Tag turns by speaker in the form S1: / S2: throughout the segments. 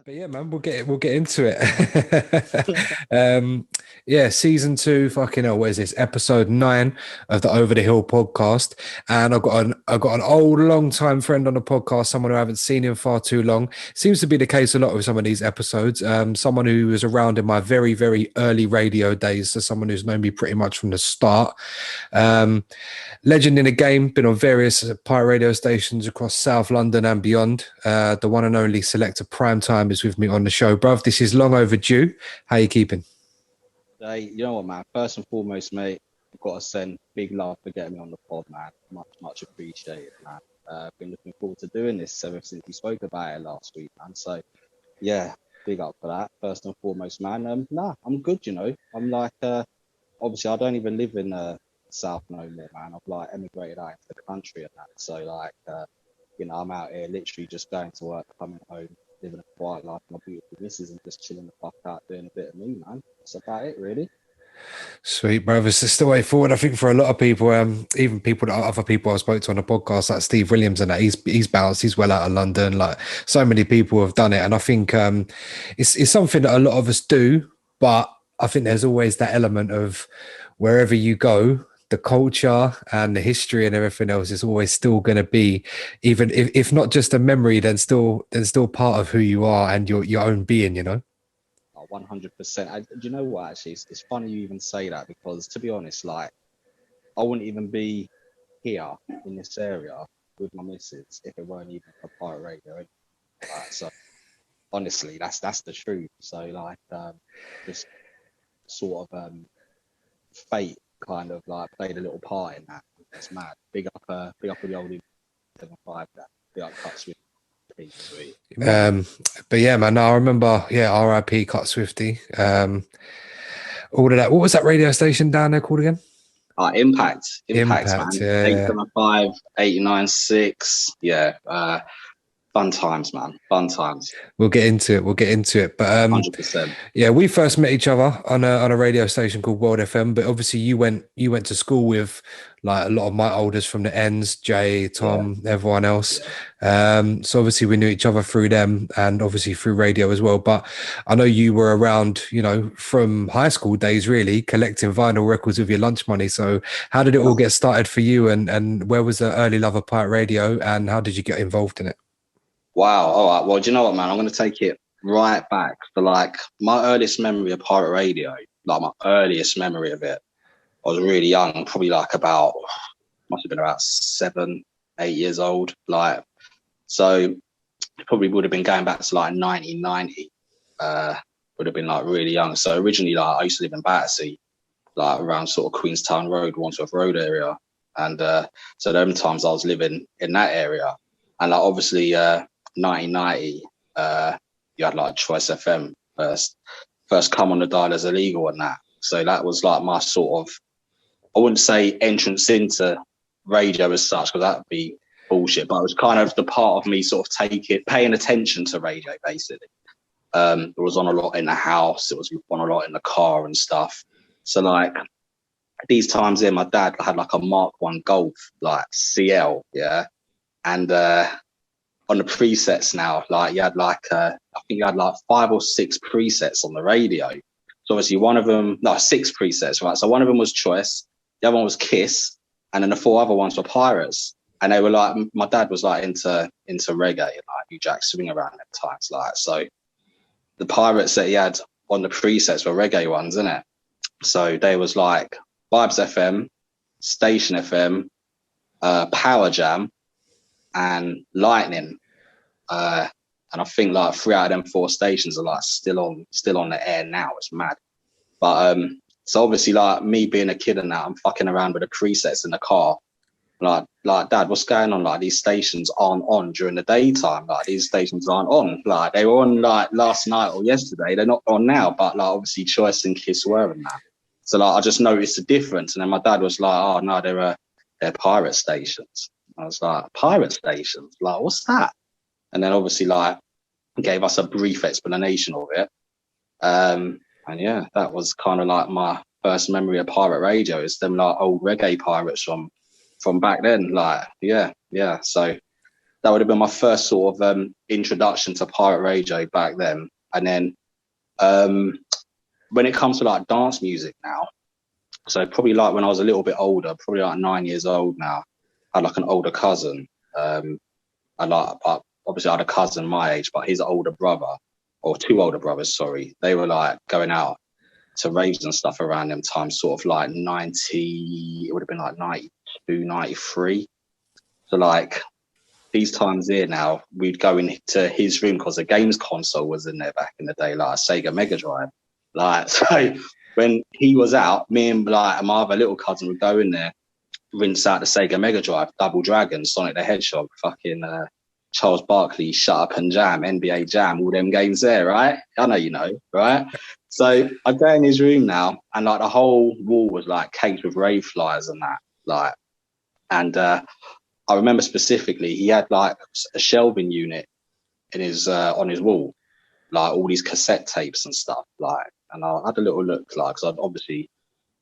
S1: But yeah, man, we'll get into it. Yeah, season two, fucking hell, what is this? Episode 9 of the Over the Hill podcast. And I've got an old long time friend on the podcast, someone who I haven't seen in far too long. Seems to be the case a lot with some of these episodes. Someone who was around in my very, very early radio days, so someone who's known me pretty much from the start. Legend in the game, been on various pirate radio stations across South London and beyond. The one and only Selecta Primetime is with me on the show. Bruv, this is long overdue. How you keeping?
S2: Hey, you know what, man? First and foremost, mate, I've got to send big love for getting me on the pod, man. Much appreciated, man. Been looking forward to doing this ever since we spoke about it last week, man. So, yeah, big up for that. First and foremost, man. Nah, I'm good, you know. I'm like, obviously, I don't even live in South no more, man. I've like emigrated out into the country and that. So, like, you know, I'm out here literally just going to work, coming home, living a quiet life with my beautiful missus and just chilling the fuck out, doing a bit of me, man. That's about it, really.
S1: Sweet, brother. It's the way forward, I think, for a lot of people, even other people I spoke to on the podcast, like Steve Williams and that, he's bounced, he's well out of London. Like, so many people have done it. And I think it's something that a lot of us do, but I think there's always that element of wherever you go, the culture and the history and everything else is always still going to be, even if not just a memory, then still part of who you are and your own being, you know.
S2: 100%. Do you know what? Actually, it's funny you even say that, because to be honest, like, I wouldn't even be here in this area with my missus if it weren't even for pirate radio. Like, so honestly, that's the truth. So like, just sort of fate kind of like played a little part in that. It's mad. Big up for the old 75. That big up Cut Swifty.
S1: But yeah, man, I remember, yeah, RIP Cut Swifty. All of that. What was that radio station down there called again?
S2: Impact, man.
S1: Yeah.
S2: 875, 896. Yeah. Fun times, man. Fun times.
S1: We'll get into it. But
S2: 100%.
S1: yeah, we first met each other on a radio station called World FM. But obviously, you went to school with like a lot of my olders from the ends, Jay, Tom, everyone else. So obviously, we knew each other through them, and obviously through radio as well. But I know you were around, you know, from high school days, really collecting vinyl records with your lunch money. So how did it all get started for you, and where was the early love of pirate radio, and how did you get involved in it?
S2: Wow. All right. Well, do you know what, man? I'm going to take it right back for like my earliest memory of pirate radio, like my earliest memory of it. I was really young, probably like must have been about 7, 8 years old. Like, so it probably would have been going back to like 1990. Would have been like really young. So originally, like, I used to live in Battersea, like around sort of Queenstown Road, Wandsworth Road area. And so them times I was living in that area. And like, obviously, 1990, you had like Choice FM first come on the dial as illegal and that. So that was like my sort of, I wouldn't say entrance into radio as such, because that'd be bullshit, but it was kind of the part of me sort of paying attention to radio, basically. It was on a lot in the house, it was on a lot in the car and stuff. So like these times my dad had like a Mark 1 Golf, like CL, yeah. And on the presets now, like you had like I think you had like 5 or 6 presets on the radio. So obviously 6 presets, right? So one of them was Choice, the other one was Kiss, and then the 4 other ones were Pirates. And they were like, my dad was like into reggae, like New Jack Swing around them times, like. So the Pirates that he had on the presets were reggae ones, innit? So they was like Vibes FM, Station FM, Power Jam, and Lightning. And I think like 3 out of them 4 stations are like still on the air now. It's mad. But so obviously, like me being a kid and that, I'm fucking around with the presets in the car. Like Dad, what's going on? Like, these stations aren't on during the daytime. Like, these stations aren't on. Like, they were on like last night or yesterday. They're not on now. But like obviously Choice and Kiss were and that. So like I just noticed the difference. And then my dad was like, oh no, they're pirate stations. I was like, pirate stations? Like, what's that? And then obviously like gave us a brief explanation of it. And yeah, that was kind of like my first memory of pirate radio. It's them like old reggae pirates from back then. Like, yeah. So that would have been my first sort of introduction to pirate radio back then. And then when it comes to like dance music now, so probably like when I was a little bit older, probably like 9 years old now, I had like an older cousin. Obviously I had a cousin my age, but his older brother, or two older brothers, sorry, they were like going out to raves and stuff around them times, sort of like 90, it would have been like 92, 93. So like these times here now, we'd go into his room because the games console was in there back in the day, like a Sega Mega Drive. Like, so when he was out, me and like my other little cousin would go in there, rinse out the Sega Mega Drive, Double Dragon, Sonic the Hedgehog, fucking Charles Barkley, Shut Up and Jam, NBA Jam, all them games there, right? I know you know, right? So I go in his room now, and like the whole wall was like caked with rave flyers and that, like, and I remember specifically he had like a shelving unit in his on his wall, like all these cassette tapes and stuff, like, and I had a little look, like, because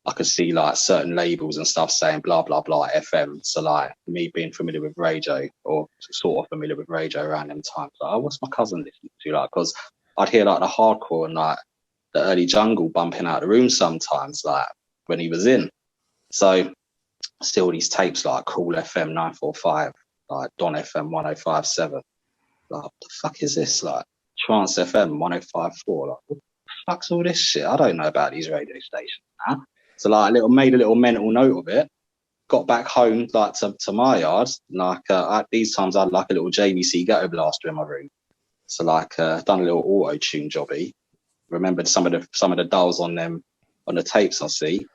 S2: I could see like certain labels and stuff saying blah blah blah FM. So like me being familiar with radio, or sort of familiar with radio around them times, like, oh, what's my cousin listening to? Like, because I'd hear like the hardcore and like the early jungle bumping out the room sometimes, like when he was in. So still these tapes like Cool FM 945, like Don FM 1057. Like, what the fuck is this? Like Trance FM 1054. Like, what the fuck's all this shit? I don't know about these radio stations now. So like made a little mental note of it. Got back home like to my yard. Like at these times I had like a little JVC ghetto blaster in my room. So like done a little auto tune jobby. Remembered some of the dials on them on the tapes I see.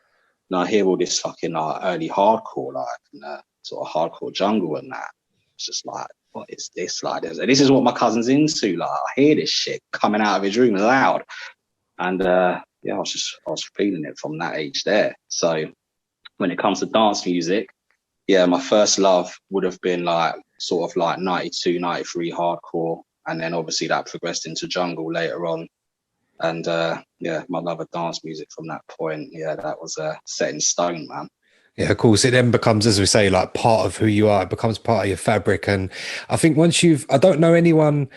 S2: And I hear all this fucking early hardcore, like sort of hardcore jungle and that. It's just like, what is this? Like this is what my cousin's into. Like I hear this shit coming out of his room loud. And yeah, I was feeling it from that age there. So when it comes to dance music, yeah, my first love would have been like sort of like 92, 93 hardcore. And then obviously that progressed into jungle later on. And yeah, my love of dance music from that point, yeah, that was set in stone, man.
S1: Yeah, of course. It then becomes, as we say, like part of who you are. It becomes part of your fabric. And I think once I don't know anyone,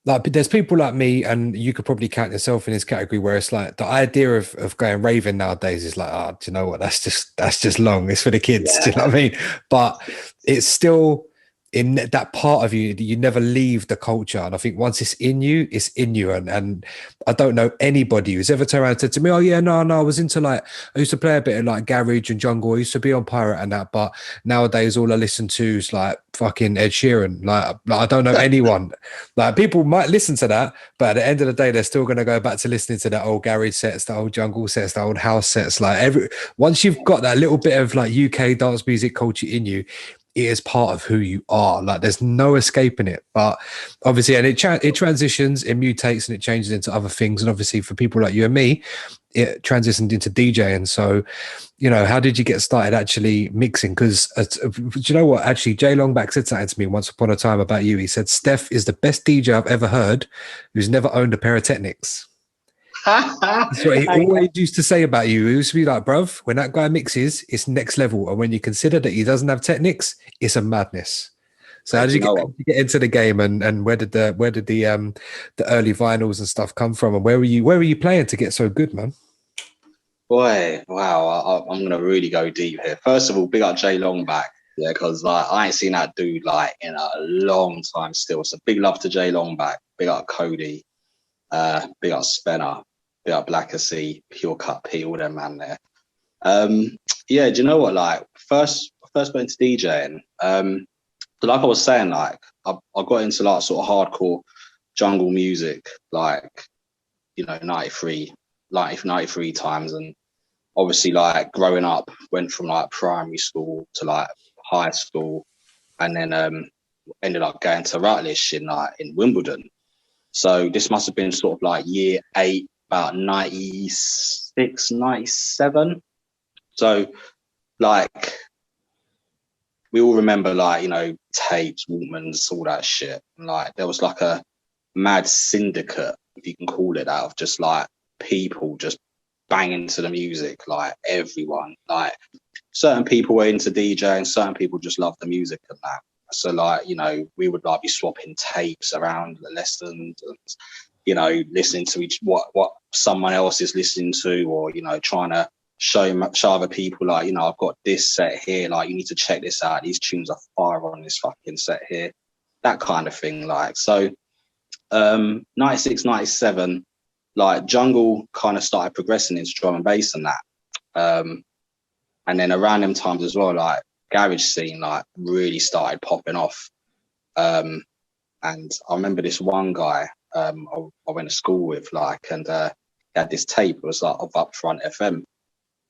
S1: like there's people like me, and you could probably count yourself in this category, where it's like the idea of going raving nowadays is like, oh, do you know what? That's just long. It's for the kids. Yeah. Do you know what I mean? But it's still in that part of you, you never leave the culture. And I think once it's in you, it's in you. And I don't know anybody who's ever turned around and said to me, oh yeah, no, I was into like, I used to play a bit of like garage and jungle. I used to be on pirate and that, but nowadays all I listen to is like fucking Ed Sheeran. Like I don't know anyone. Like people might listen to that, but at the end of the day, they're still going to go back to listening to that old garage sets, the old jungle sets, the old house sets. Like once you've got that little bit of like UK dance music culture in you, it is part of who you are. Like there's no escaping it. But obviously, and it transitions, it mutates, and it changes into other things. And obviously, for people like you and me, it transitioned into DJing. So, you know, how did you get started actually mixing? Because do you know what? Actually, Jay Longback said something to me once upon a time about you. He said, Steph is the best DJ I've ever heard who's never owned a pair of Technics. That's what he always used to say about you. He used to be like, bruv, when that guy mixes, it's next level. And when you consider that he doesn't have Technics, it's a madness. So how did you get into the game, and where did the early vinyls and stuff come from, and where were you playing to get so good, man?
S2: Boy, wow, I'm gonna really go deep here. First of all, big up Jay Longback, yeah, because like I ain't seen that dude like in a long time still. So big love to Jay Longback, big up Cody, big up Spenner, big up Blackasea, Pure Cut P, all them man there. Yeah, do you know what? Like first went into DJing. So like I was saying, like I got into like sort of hardcore jungle music, like, you know, 93 times. And obviously like growing up, went from like primary school to like high school, and then ended up going to Rutledge in Wimbledon. So this must have been sort of like year 8, about 96, 97. So like we all remember like, you know, tapes, Walkmans, all that shit. And like there was like a mad syndicate, if you can call it that, of just like people just banging to the music, like everyone. Like certain people were into DJing, certain people just loved the music and that. So like, you know, we would like be swapping tapes around the lessons and, you know, listening to what someone else is listening to, or, you know, trying to show other people, like, you know, I've got this set here, like, you need to check this out. These tunes are fire on this fucking set here. That kind of thing. Like, so 96, 97, like jungle kind of started progressing into drum and bass and that. And then around them times as well, like garage scene, like really started popping off. And I remember this one guy I went to school with, like, and he had this tape. It was like of Upfront FM,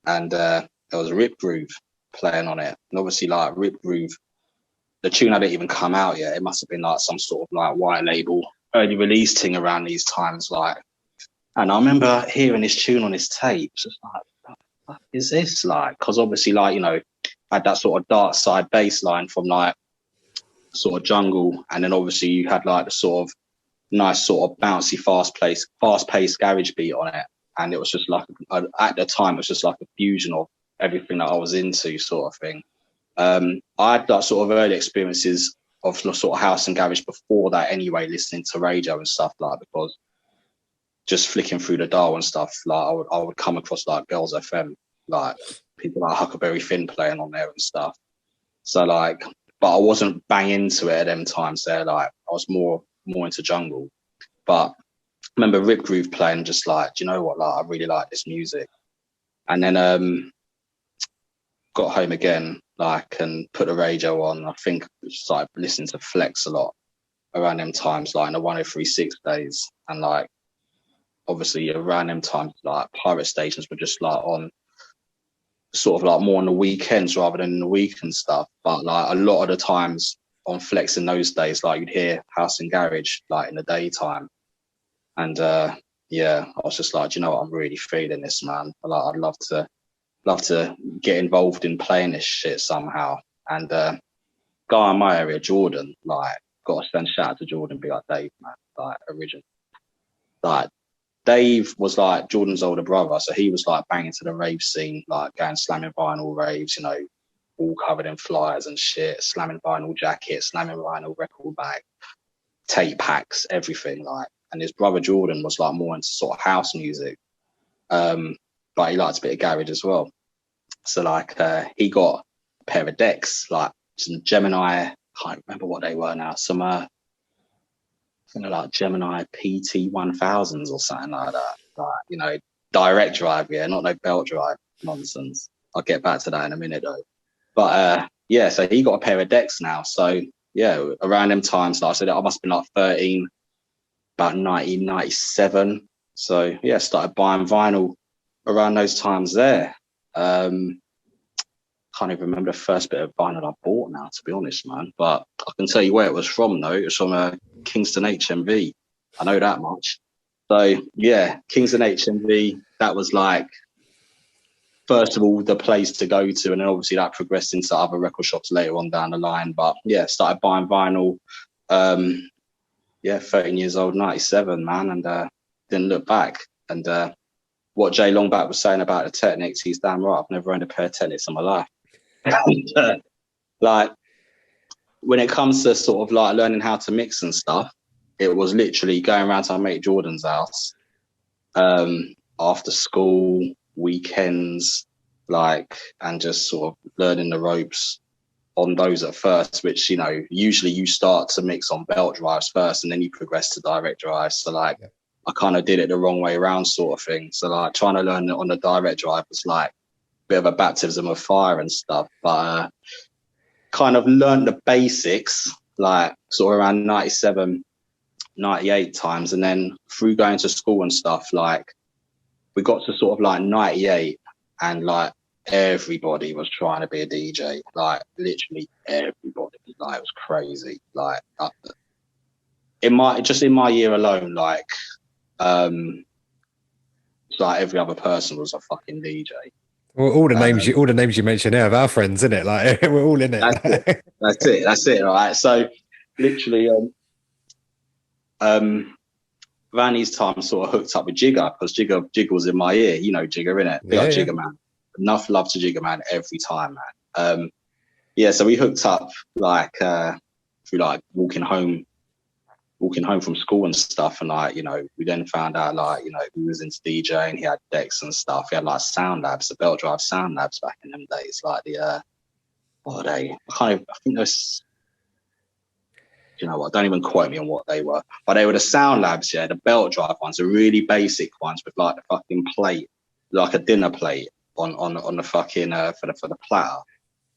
S2: and there was Rip Groove playing on it. And obviously, like Rip Groove, the tune hadn't even come out yet. It must have been like some sort of like white label early release thing around these times, like. And I remember hearing this tune on his tape, just like, what is this like? Because obviously, like, you know, had that sort of dark side bass line from like sort of jungle, and then obviously you had like the sort of nice sort of bouncy fast-paced garage beat on it, and it was just like, at the time it was just like a fusion of everything that I was into, sort of thing. I had that sort of early experiences of sort of house and garage before that anyway, listening to radio and stuff, like, because just flicking through the dial and stuff, like I would come across like Girls FM, like people like Huckleberry Finn playing on there and stuff. So like, but I wasn't bang into it at them times there. Like I was more into jungle. But I remember Rip Groove playing, just like, do you know what? Like I really like this music. And then got home again, like, and put the radio on. I think I started listening to Flex a lot around them times, like in the 1036 days, and like, obviously around them times, like pirate stations were just like on sort of like more on the weekends rather than the week and stuff. But like a lot of the times on Flex in those days, like you'd hear house and garage like in the daytime. And yeah, I was just like, do you know what, I'm really feeling this, man. Like I'd love to get involved in playing this shit somehow. And guy in my area, Jordan, like, gotta send shout out to Jordan, be like, Dave, man, like original. Like Dave was like Jordan's older brother, so he was like banging to the rave scene, like going slamming vinyl raves, you know, all covered in flyers and shit, slamming vinyl jackets, slamming vinyl record bag, tape packs, everything, like. And his brother Jordan was like more into sort of house music, but he liked a bit of garage as well. So like he got a pair of decks, like some Gemini, I can't remember what they were now, some like Gemini PT 1000s or something like that. Like, you know, direct drive, yeah, not no belt drive nonsense. I'll get back to that in a minute though. But yeah, so he got a pair of decks now. So yeah, around them times, like I said, I must have been like 13, about 1997. So yeah, started buying vinyl around those times there. Can't even remember the first bit of vinyl I bought now, to be honest, man. But I can tell you where it was from, though. It was from Kingston HMV. I know that much. So, yeah, Kingston HMV, that was like, first of all, the place to go to. And then obviously that progressed into other record shops later on down the line. But yeah, started buying vinyl. Yeah, 13 years old, 97, man. And didn't look back. And what Jay Longback was saying about the Technics, he's damn right. I've never owned a pair of Technics in my life. And, like, when it comes to sort of like learning how to mix and stuff, it was literally going around to our mate Jordan's house after school, weekends, like, and just sort of learning the ropes on those at first, which, you know, usually you start to mix on belt drives first and then you progress to direct drives. So like, I kind of did it the wrong way around, sort of thing. So like trying to learn it on the direct drive was like a bit of a baptism of fire and stuff, but kind of learned the basics, like sort of around 97, 98 times. And then through going to school and stuff, like we got to sort of like 98 and like everybody was trying to be a DJ, like literally everybody, like it was crazy. Like in my year alone, like it's like every other person was a fucking DJ.
S1: Well, all the names you mentioned there are our friends, isn't it? Like we're all in it.
S2: That's it. Right. So literally, around these times, sort of hooked up with Jigger, because Jigger was in my ear. You know Jigger, innit? Big up Jigger, man. Enough love to Jigger, man, every time, man. Yeah, so we hooked up like through like walking home from school and stuff. And like, you know, we then found out like, you know, he was into DJing, he had decks and stuff. He had like sound labs, the belt drive sound labs back in them days. Like the, what are they? I think those, you know what, don't even quote me on what they were, but they were the sound labs, yeah, the belt drive ones, the really basic ones with like the fucking plate, like a dinner plate on the fucking, for the platter.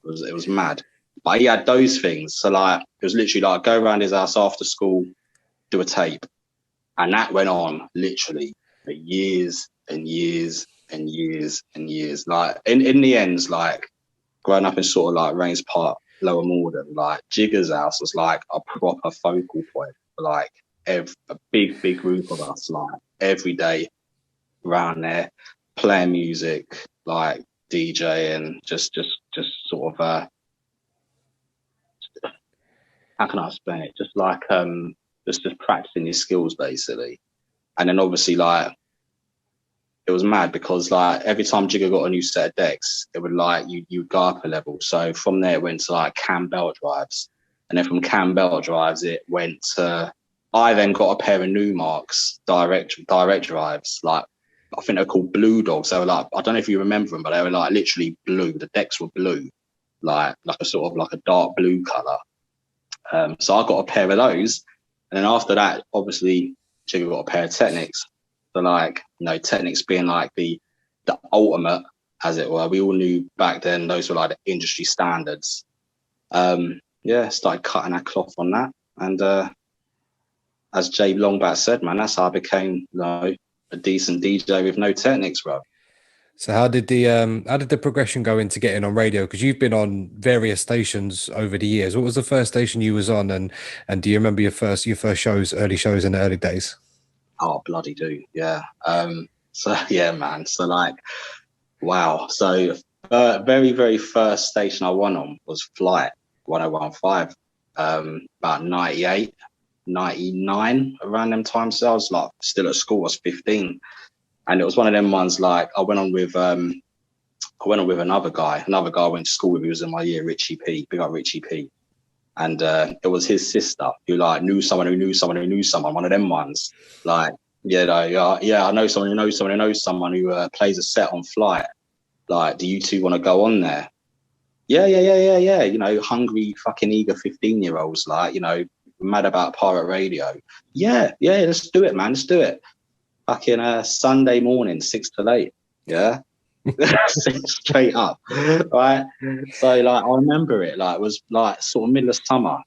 S2: It was mad. But he had those things. So like, it was literally like go around his house after school, do a tape. And that went on literally for years and years and years and years. Like in the end, like growing up in sort of like Rains Park, Lower Morden, like Jigger's house was like a proper focal point for like a big group of us, like every day around there, playing music, like DJing, just sort of how can I explain it? Just like just practicing your skills basically. And then obviously like it was mad because like every time Jigger got a new set of decks, it would like you go up a level. So from there it went to like cam belt drives. And then from cam belt drives it went to, I then got a pair of Newmarks direct drives, like I think they're called Blue Dogs. They were like, I don't know if you remember them, but they were like literally blue. The decks were blue, like a sort of like a dark blue colour. So I got a pair of those. And then after that, obviously, Jigger got a pair of Technics. So like, you know, Technics being like the ultimate, as it were. We all knew back then those were like the industry standards. Yeah, started cutting our cloth on that. And as Jay Longbat said, man, that's how I became, you know, a decent DJ with no Technics, bro.
S1: So how did the progression go into getting on radio? Because you've been on various stations over the years. What was the first station you was on, and do you remember your first shows, early shows in the early days?
S2: Oh, bloody do, yeah. So yeah, man. So like, wow. So very first station I won on was Flight 1015. About 98, 99 around them times. So I was like still at school. I was 15. And it was one of them ones like I went on with another guy I went to school with. He was in my year, Richie P. Big up Richie P. And it was his sister who like knew someone who knew someone who knew someone. One of them ones. Like, yeah, I know someone who knows someone who knows someone who plays a set on Flight. Like, do you two want to go on there? Yeah. You know, hungry, fucking eager 15-year-olds, like, you know, mad about pirate radio. Yeah, let's do it, man. Let's do it. Fucking Sunday morning, 6 to 8. Yeah. Straight up. Right. So like I remember it, like it was like sort of middle of summer.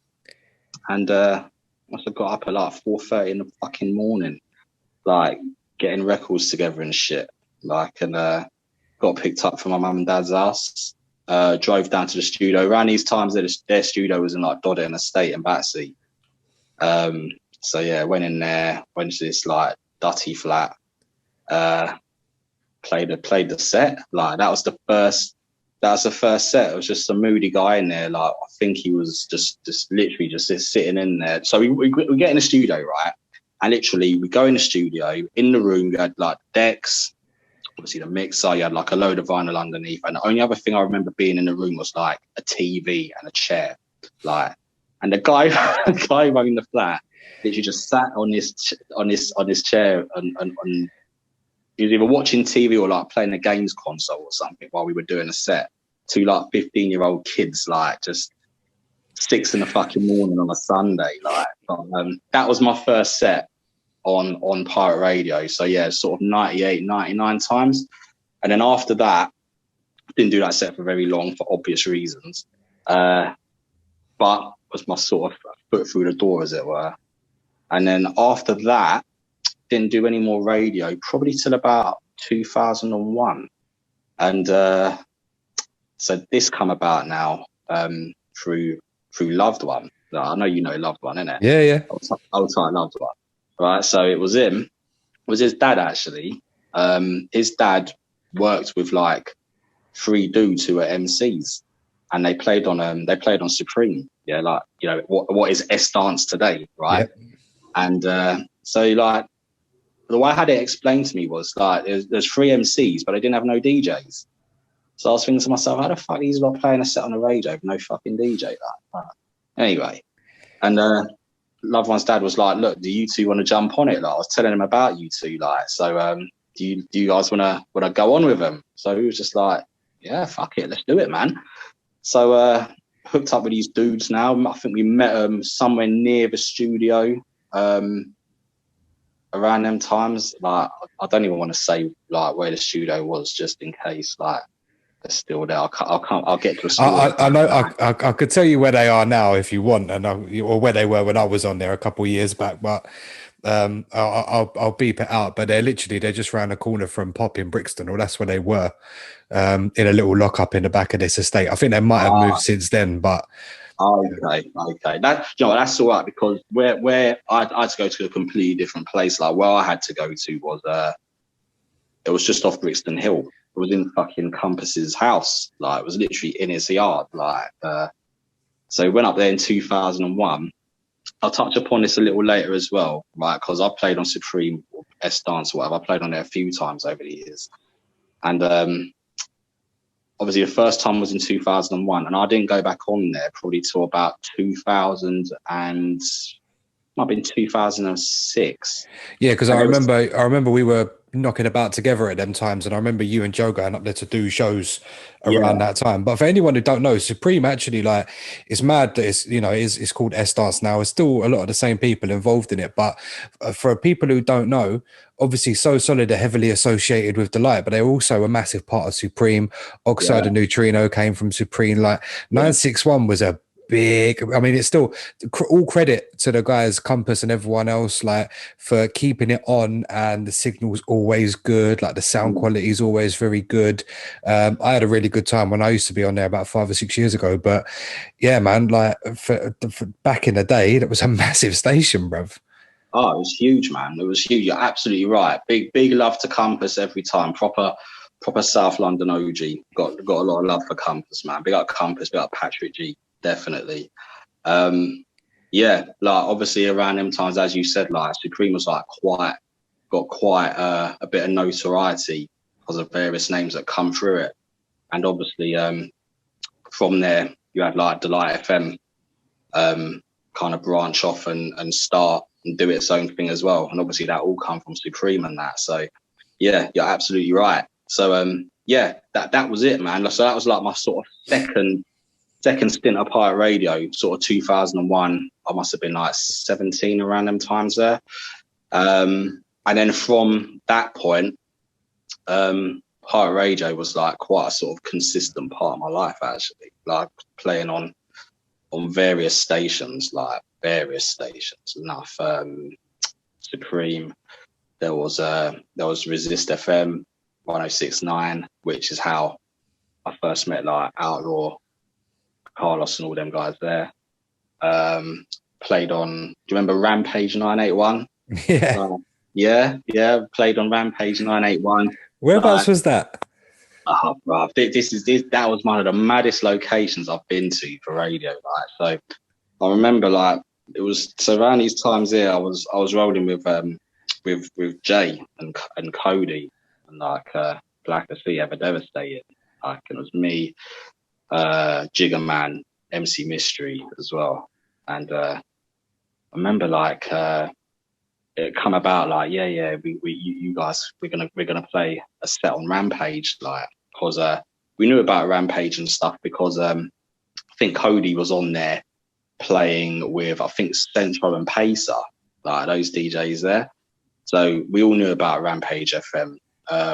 S2: And must have got up at like 4:30 in the fucking morning, like getting records together and shit. Like and got picked up from my mum and dad's house. Drove down to the studio. Around these times their studio was in like Dodden Estate and Battersea. So yeah, went in there, went to this like Dutty flat, played the set. Like that was the first set. It was just a moody guy in there. Like I think he was just literally just sitting in there. So we get in the studio, right? And literally we go in the studio. In the room, we had like decks, obviously the mixer, you had like a load of vinyl underneath. And the only other thing I remember being in the room was like a TV and a chair. Like, and the guy running the flat literally just sat on this chair and he was either watching TV or like playing a games console or something while we were doing a set. Two like 15-year-old kids, like just 6 in the fucking morning on a Sunday. Like that was my first set on pirate radio. So yeah, sort of 98, 99 times. And then after that, didn't do that set for very long for obvious reasons. But was my sort of foot through the door, as it were. And then after that, didn't do any more radio, probably till about 2001. And so this come about now through Loved One. I know you know Loved One, innit?
S1: Yeah.
S2: Old time Loved One. Right, so it was him. It was his dad, actually. His dad worked with like 3 dudes who were MCs. And they played on Supreme. Yeah, like, you know, what is S Dance today, right? Yep. And so like the way I had it explained to me was like there's 3 MCs, but they didn't have no DJs. So I was thinking to myself, how the fuck are these lot playing a set on the radio with no fucking DJ? Like, anyway, And loved one's dad was like, look, do you two want to jump on it? Like, I was telling him about you two, like, so do you guys want to go on with them? So he was just like, yeah, fuck it, let's do it, man. So hooked up with these dudes now. I think we met them somewhere near the studio around them times. Like, I don't even want to say like where the studio was, just in case like they're still there. I'll get to a story.
S1: I know I could tell you where they are now if you want, and or where they were when I was on there a couple of years back, but I'll beep it out. But they're just round the corner from Pop in Brixton, or that's where they were, in a little lockup in the back of this estate. I think they might have moved since then, but
S2: okay. That, you know, that's all right, because where I had to go to a completely different place. Like, where I had to go to was it was just off Brixton Hill. It was in fucking Compass's house. Like, it was literally in his yard. Like, so we went up there in 2001. I'll touch upon this a little later as well, right? Because I played on Supreme, or S Dance, or whatever. I played on there a few times over the years. And obviously the first time was in 2001, and I didn't go back on there probably till about 2000 and might have been 2006.
S1: Yeah, because I remember we were knocking about together at them times, and I remember you and Joe going up there to do shows around that time. But for anyone who don't know, Supreme actually, like, it's mad that it's called S Dance now. It's still a lot of the same people involved in it, but for people who don't know, obviously So Solid are heavily associated with Delight, but they're also a massive part of Supreme. Oxide and Neutrino came from Supreme. Like, 961 was a big, I mean, it's still all credit to the guys, Compass and everyone else, like, for keeping it on, and the signal's always good, like the sound quality is always very good. I had a really good time when I used to be on there about 5 or 6 years ago. But yeah, man, like, for back in the day, that was a massive station, bruv.
S2: Oh, it was huge, man. It was huge. You're absolutely right. Big love to Compass every time. Proper South London OG. Got a lot of love for Compass, man. Big up Compass, big up Patrick G. Definitely. Yeah, like, obviously around them times, as you said, like, Supreme was like got quite a bit of notoriety because of various names that come through it. And obviously from there you had like Delight FM kind of branch off and start and do its own thing as well. And obviously that all come from Supreme and that. So yeah, you're absolutely right. So yeah, that was it, man. So that was like my sort of second stint at Pirate Radio, sort of 2001. I must have been like 17 around them times there. And then from that point, Pirate Radio was like quite a sort of consistent part of my life, actually. Like, playing on various stations, enough. Supreme. There was Resist FM 106.9, which is how I first met like Outlaw, Carlos, and all them guys there. Played on, do you remember Rampage 981?
S1: Yeah.
S2: Yeah. Played on Rampage 981.
S1: Whereabouts was that?
S2: Oh, bro, that was one of the maddest locations I've been to for radio. Like, so I remember, like, it was, so around these times here, I was rolling with Jay and Cody, and like Black as Sea, Ever Devastated. Like, it was me, Jiggerman, MC Mystery as well. And I remember, like, it come about like, you guys, we're gonna play a set on Rampage, like, because we knew about Rampage and stuff because I think Cody was on there playing with, I think, Centro and Pacer, like those DJs there. So we all knew about Rampage FM.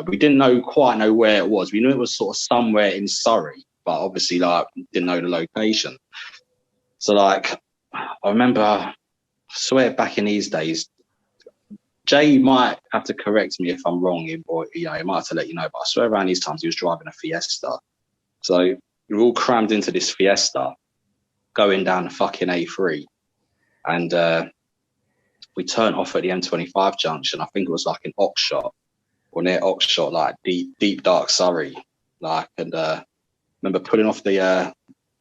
S2: We didn't quite know where it was. We knew it was sort of somewhere in Surrey, but obviously, like, didn't know the location. So, like, I remember, I swear back in these days, Jay might have to correct me if I'm wrong, or, you know, he might have to let you know, but I swear around these times he was driving a Fiesta. So we were all crammed into this Fiesta, going down the fucking A3. And we turned off at the M25 junction. I think it was like in Oxshott, or near Oxshott, like deep dark Surrey. Like, and remember pulling off the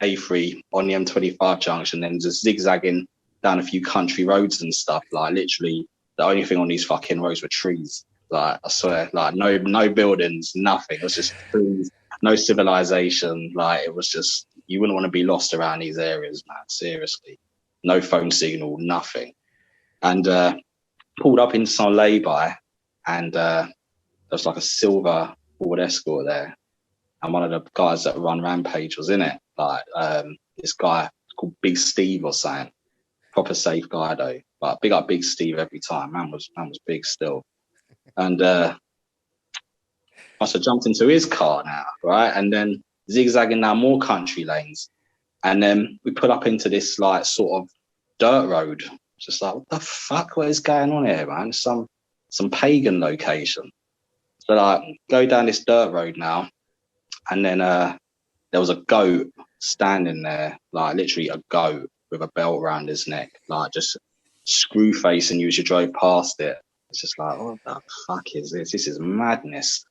S2: A3 on the M25 junction, then just zigzagging down a few country roads and stuff. Like, literally, the only thing on these fucking roads were trees. Like, I swear, like, no buildings, nothing. It was just trees, no civilization. Like, it was just, you wouldn't want to be lost around these areas, man. Seriously, no phone signal, nothing. And pulled up into some lay-by, and there was like a silver Ford Escort there. And one of the guys that run Rampage was in it. Like this guy called Big Steve or something. Proper safe guy though. But big up Big Steve every time. Man was big still. And I jumped into his car now, right? And then zigzagging down more country lanes. And then we put up into this like sort of dirt road. Just like, what the fuck? What is going on here, man? Some pagan location. So like go down this dirt road now. And then there was a goat standing there, like literally a goat with a belt around his neck, like just screw facing you as you drove past it. It's just like, what the fuck is this? This is madness.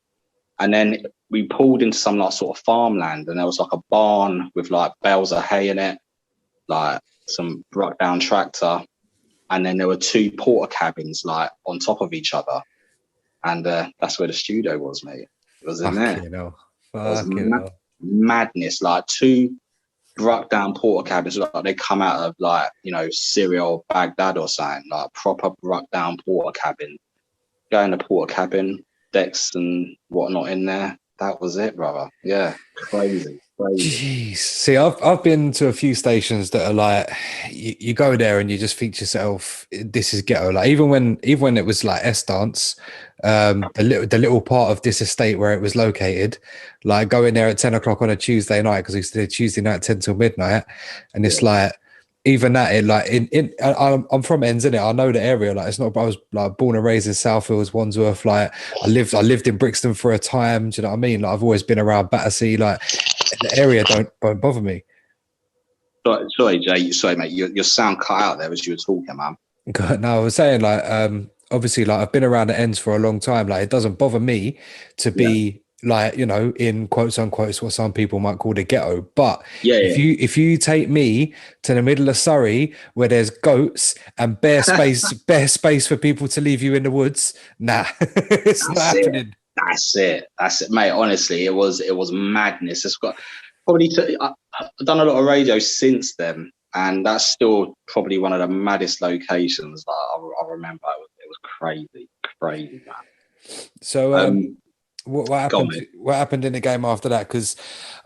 S2: And then we pulled into some like sort of farmland, and there was like a barn with like bales of hay in it, like some broke down tractor. And then there were 2 porter cabins like on top of each other. And that's where the studio was, mate. It was in there.
S1: You know.
S2: Madness, like 2 broke down porter cabins, like they come out of like, you know, Syria or Baghdad or something, like proper broke down porter cabin. Go in the porter cabin, decks and whatnot in there. That was it, brother. Yeah, crazy.
S1: Jeez. See, I've been to a few stations that are like, you go there and you just think to yourself, this is ghetto. Like even when it was like S Dance, the little part of this estate where it was located, like going there at 10 o'clock on a Tuesday night, because it's the Tuesday night 10 till midnight, and it's like even that it like I'm from Ends, innit? I know the area. Like it's not. I was like born and raised in South Hills, Wandsworth. Like I lived in Brixton for a time. Do you know what I mean? Like I've always been around Battersea. Like the area don't bother me.
S2: Sorry, Jay. Sorry, mate. Your sound cut out there as you were talking, man.
S1: No, I was saying like obviously like I've been around the Ends for a long time. Like it doesn't bother me to be like, you know, in quotes unquotes what some people might call the ghetto. But if you take me to the middle of Surrey where there's goats and bare space for people to leave you in the woods, nah, it's not happening.
S2: That's it, mate. Honestly, it was madness. It's got probably I've done a lot of radio since then, and that's still probably one of the maddest locations that I remember. It was crazy, man.
S1: So what happened? What happened in the game after that? Because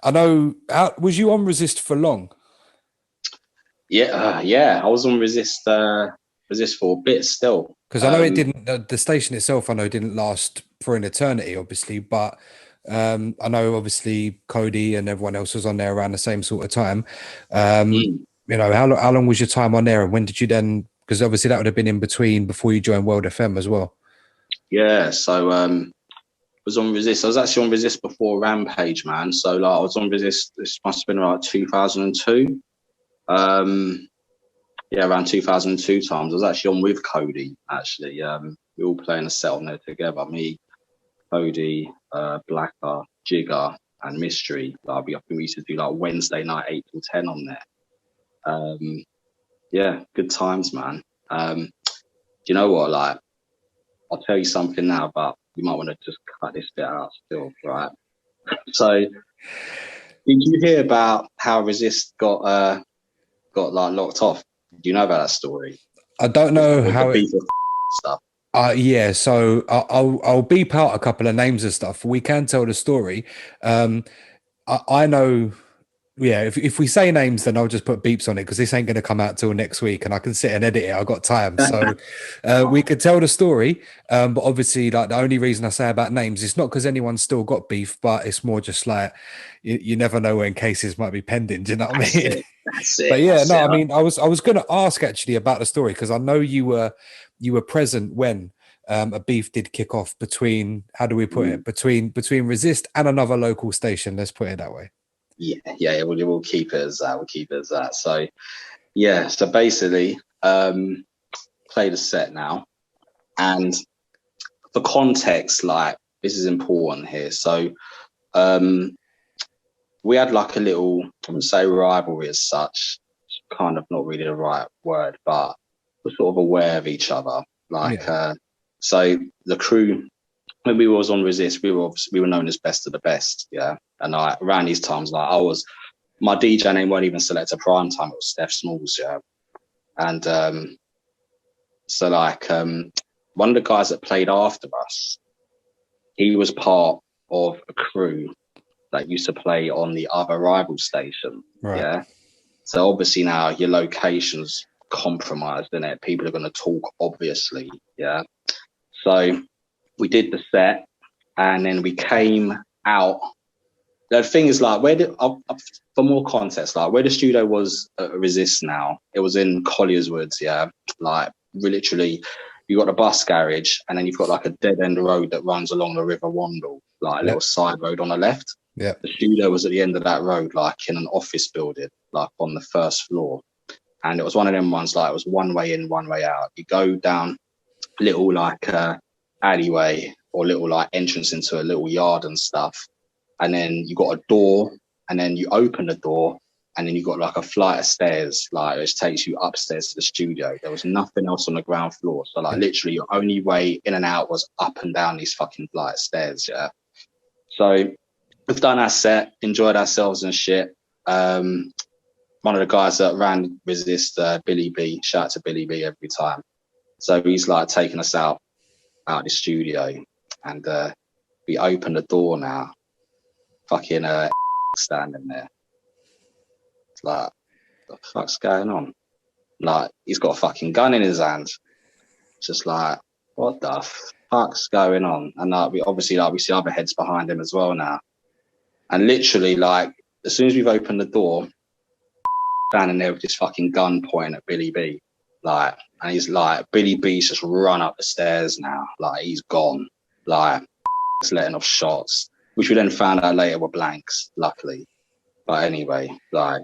S1: I know, was you on Resist for long?
S2: Yeah, I was on Resist for a bit still.
S1: Because I know it didn't. The station itself, I know, didn't last for an eternity, obviously. But I know, obviously, Cody and everyone else was on there around the same sort of time. You know, how long was your time on there, and when did you then? Because obviously that would have been in between before you joined World FM as well. Yeah,
S2: so was on Resist. I was actually on Resist before Rampage, man. So like I was on Resist. This must have been like 2002. Yeah, around 2002 times. I was actually on with Cody. Actually, we all playing a set on there together. Me, Cody, Blacker, Jigger, and Mystery. Like, I think we used to do like Wednesday night 8 till 10 on there. Yeah, good times, man. Do you know what? Like, I'll tell you something now, but you might want to just cut this bit out still, right? So, did you hear about how Resist got like locked off? Do you know about that story?
S1: I don't know how it
S2: stuff.
S1: Yeah, so I'll beep out a couple of names and stuff. We can tell the story. I know. Yeah, if we say names, then I'll just put beeps on it because this ain't going to come out till next week, and I can sit and edit it. I've got time, so we could tell the story. But obviously, like the only reason I say about names, it's not because anyone's still got beef, but it's more just like you never know when cases might be pending. Do you know what I mean?
S2: That's it.
S1: But yeah, I mean, I was going to ask actually about the story because I know you were present when a beef did kick off between, how do we put it, between Resist and another local station. Let's put it that way.
S2: Yeah, we'll keep it as that. So, yeah, so basically, play the set now. And for context, like, this is important here. So, we had like a little, I wouldn't say rivalry as such, kind of not really the right word, but we're sort of aware of each other. Like, so the crew, when we was on Resist, we were known as best of the best, yeah. And around these times, like my DJ name weren't even Selecta Primetime; it was Steph Smalls, yeah. And so like one of the guys that played after us, he was part of a crew that used to play on the other rival station.
S1: Right.
S2: Yeah. So obviously now your location's compromised, isn't it? People are going to talk, obviously. Yeah. So we did the set, and then we came out. The thing is, like, for more context, like where the studio was at Resist now, it was in Collier's Woods. Yeah. Like literally, you got a bus garage, and then you've got like a dead end road that runs along the River Wandle, like a little side road on the left.
S1: Yeah.
S2: The studio was at the end of that road, like in an office building, like on the first floor. And it was one of them ones, like it was one way in, one way out. You go down little like alleyway or little like entrance into a little yard and stuff. And then you got a door, and then you open the door, and then you got like a flight of stairs, like which takes you upstairs to the studio. There was nothing else on the ground floor. So like literally your only way in and out was up and down these fucking flight of stairs. Yeah. So we've done our set, enjoyed ourselves and shit. One of the guys that ran Resist, Billy B, shout out to Billy B every time. So he's like taking us out the studio, and we open the door now. Fucking standing there. It's like, what the fuck's going on? Like, he's got a fucking gun in his hand. Just like, what the fuck's going on? And like, we see other heads behind him as well now. And literally, like, as soon as we've opened the door, standing there with this fucking gun pointing at Billy B. Like, and he's like, Billy B's just run up the stairs now. Like, he's gone. Like, he's letting off shots, which we then found out later were blanks, luckily. But anyway, like,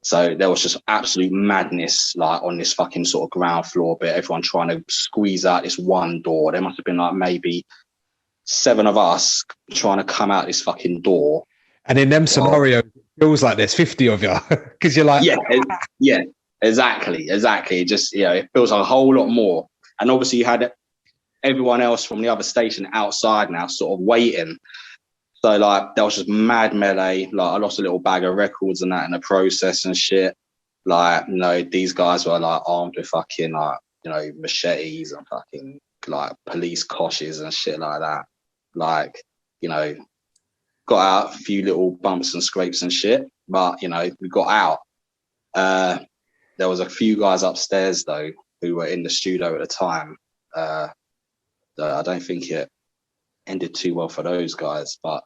S2: so there was just absolute madness, like, on this fucking sort of ground floor bit, everyone trying to squeeze out this one door. There must have been like maybe 7 of us trying to come out this fucking door.
S1: And in them scenarios, it feels like there's 50 of you, because you're like...
S2: Yeah, exactly. It just, it feels like a whole lot more. And obviously you had everyone else from the other station outside now sort of waiting. So like there was just mad melee. Like I lost a little bag of records and that in the process and shit. Like, these guys were like armed with fucking like, machetes and fucking like police koshes and shit like that. Like, got out a few little bumps and scrapes and shit, but we got out. There was a few guys upstairs though who were in the studio at the time. I don't think it ended too well for those guys, but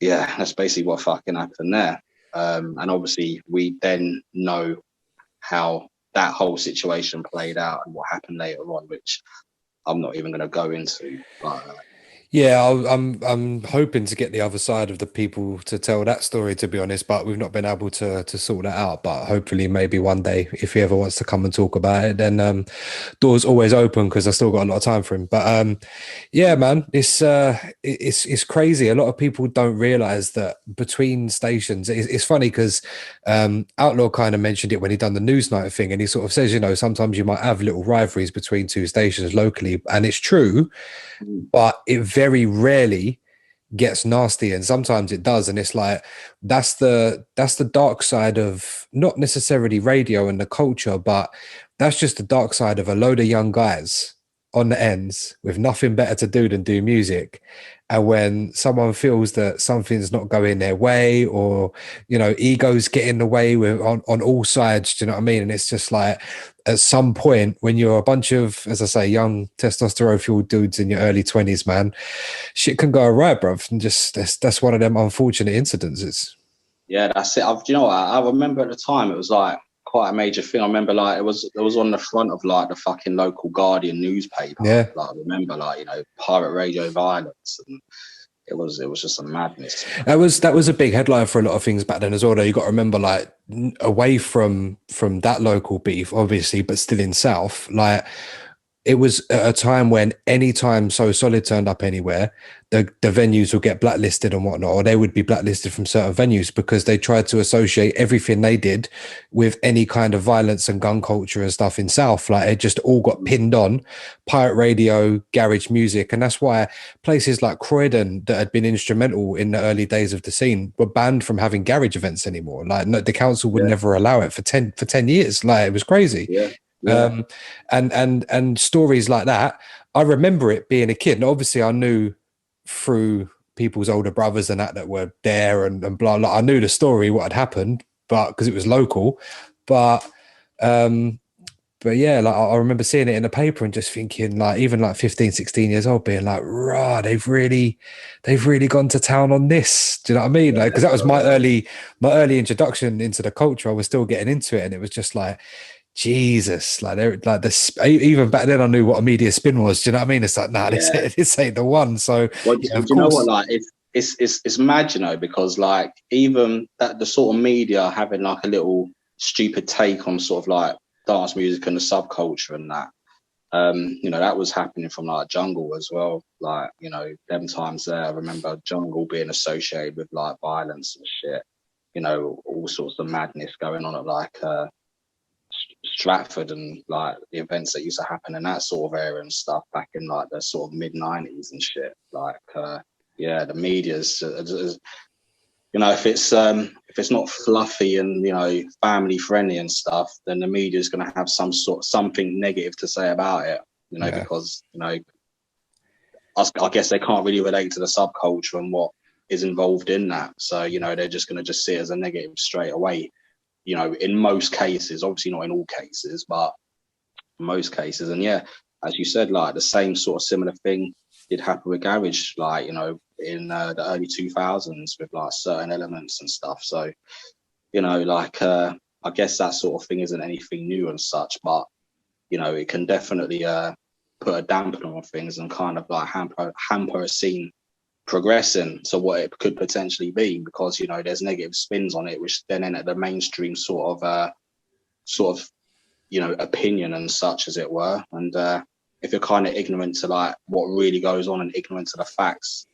S2: yeah, that's basically what fucking happened there. And obviously we then know how that whole situation played out and what happened later on, which I'm not even going to go into. But
S1: yeah, I'm hoping to get the other side of the people to tell that story, to be honest, but we've not been able to sort that out. But hopefully maybe one day, if he ever wants to come and talk about it, then doors always open, because I still got a lot of time for him. But yeah, man, it's crazy. A lot of people don't realize that between stations, it's funny because Outlaw kind of mentioned it when he done the Newsnight thing, and he sort of says, sometimes you might have little rivalries between 2 stations locally, and it's true, but it very rarely gets nasty, and sometimes it does. And it's like that's the dark side of not necessarily radio and the culture, but that's just the dark side of a load of young guys on the ends with nothing better to do than do music. And when someone feels that something's not going their way, or egos get in the way on all sides, do you know what I mean? And it's just like, at some point when you're a bunch of, as I say, young testosterone fueled dudes in your early 20s, man, shit can go right, bruv. And just that's one of them unfortunate incidences.
S2: Yeah, that's it. I remember at the time it was like quite a major thing. I remember like it was on the front of like the fucking local Guardian newspaper.
S1: Yeah.
S2: Like I remember like, pirate radio violence, and it was just a madness.
S1: That was a big headline for a lot of things back then as well, though. You got to remember, like, away from that local beef, obviously, but still in South, like it was at a time when anytime So Solid turned up anywhere, the venues would get blacklisted and whatnot, or they would be blacklisted from certain venues because they tried to associate everything they did with any kind of violence and gun culture and stuff in South. Like it just all got pinned on pirate radio, garage music. And that's why places like Croydon that had been instrumental in the early days of the scene were banned from having garage events anymore. Like no, the council would never allow it for 10 years. Like it was crazy.
S2: Yeah. Yeah.
S1: And stories like that, I remember it being a kid. And obviously, I knew through people's older brothers and that were there and blah blah. I knew the story, what had happened, but because it was local. But yeah, like I remember seeing it in the paper and just thinking, like, even like 15, 16 years old, being like, rah, they've really gone to town on this. Do you know what I mean? Like, because that was my early introduction into the culture. I was still getting into it, and it was just like, Jesus, like they're like this. Even back then, I knew what a media spin was. Do you know what I mean? It's like, nah, this ain't the one. So,
S2: well,
S1: yeah,
S2: do you know what? Like, it's mad, you know, because like even that the sort of media having like a little stupid take on sort of like dance music and the subculture and that. You know, that was happening from like jungle as well. Like, you know, them times there, I remember jungle being associated with like violence and shit. You know, all sorts of madness going on at like Stratford and like the events that used to happen in that sort of area and stuff back in like the sort of mid-90s and shit. Like, yeah, the media's, you know, if it's not fluffy and, you know, family friendly and stuff, then the media is going to have something negative to say about it, you know, because, you know, I guess they can't really relate to the subculture and what is involved in that. So, you know, they're just going to just see it as a negative straight away. You know, in most cases, obviously not in all cases, but most cases. And yeah, as you said, like the same sort of similar thing did happen with garage, like, you know, in the early 2000s with like certain elements and stuff. So, you know, like I guess that sort of thing isn't anything new and such, but, you know, it can definitely put a dampener on things and kind of like hamper a scene progressing to what it could potentially be, because, you know, there's negative spins on it which then enter the mainstream sort of you know, opinion and such, as it were. And if you're kind of ignorant to like what really goes on and ignorant to the facts,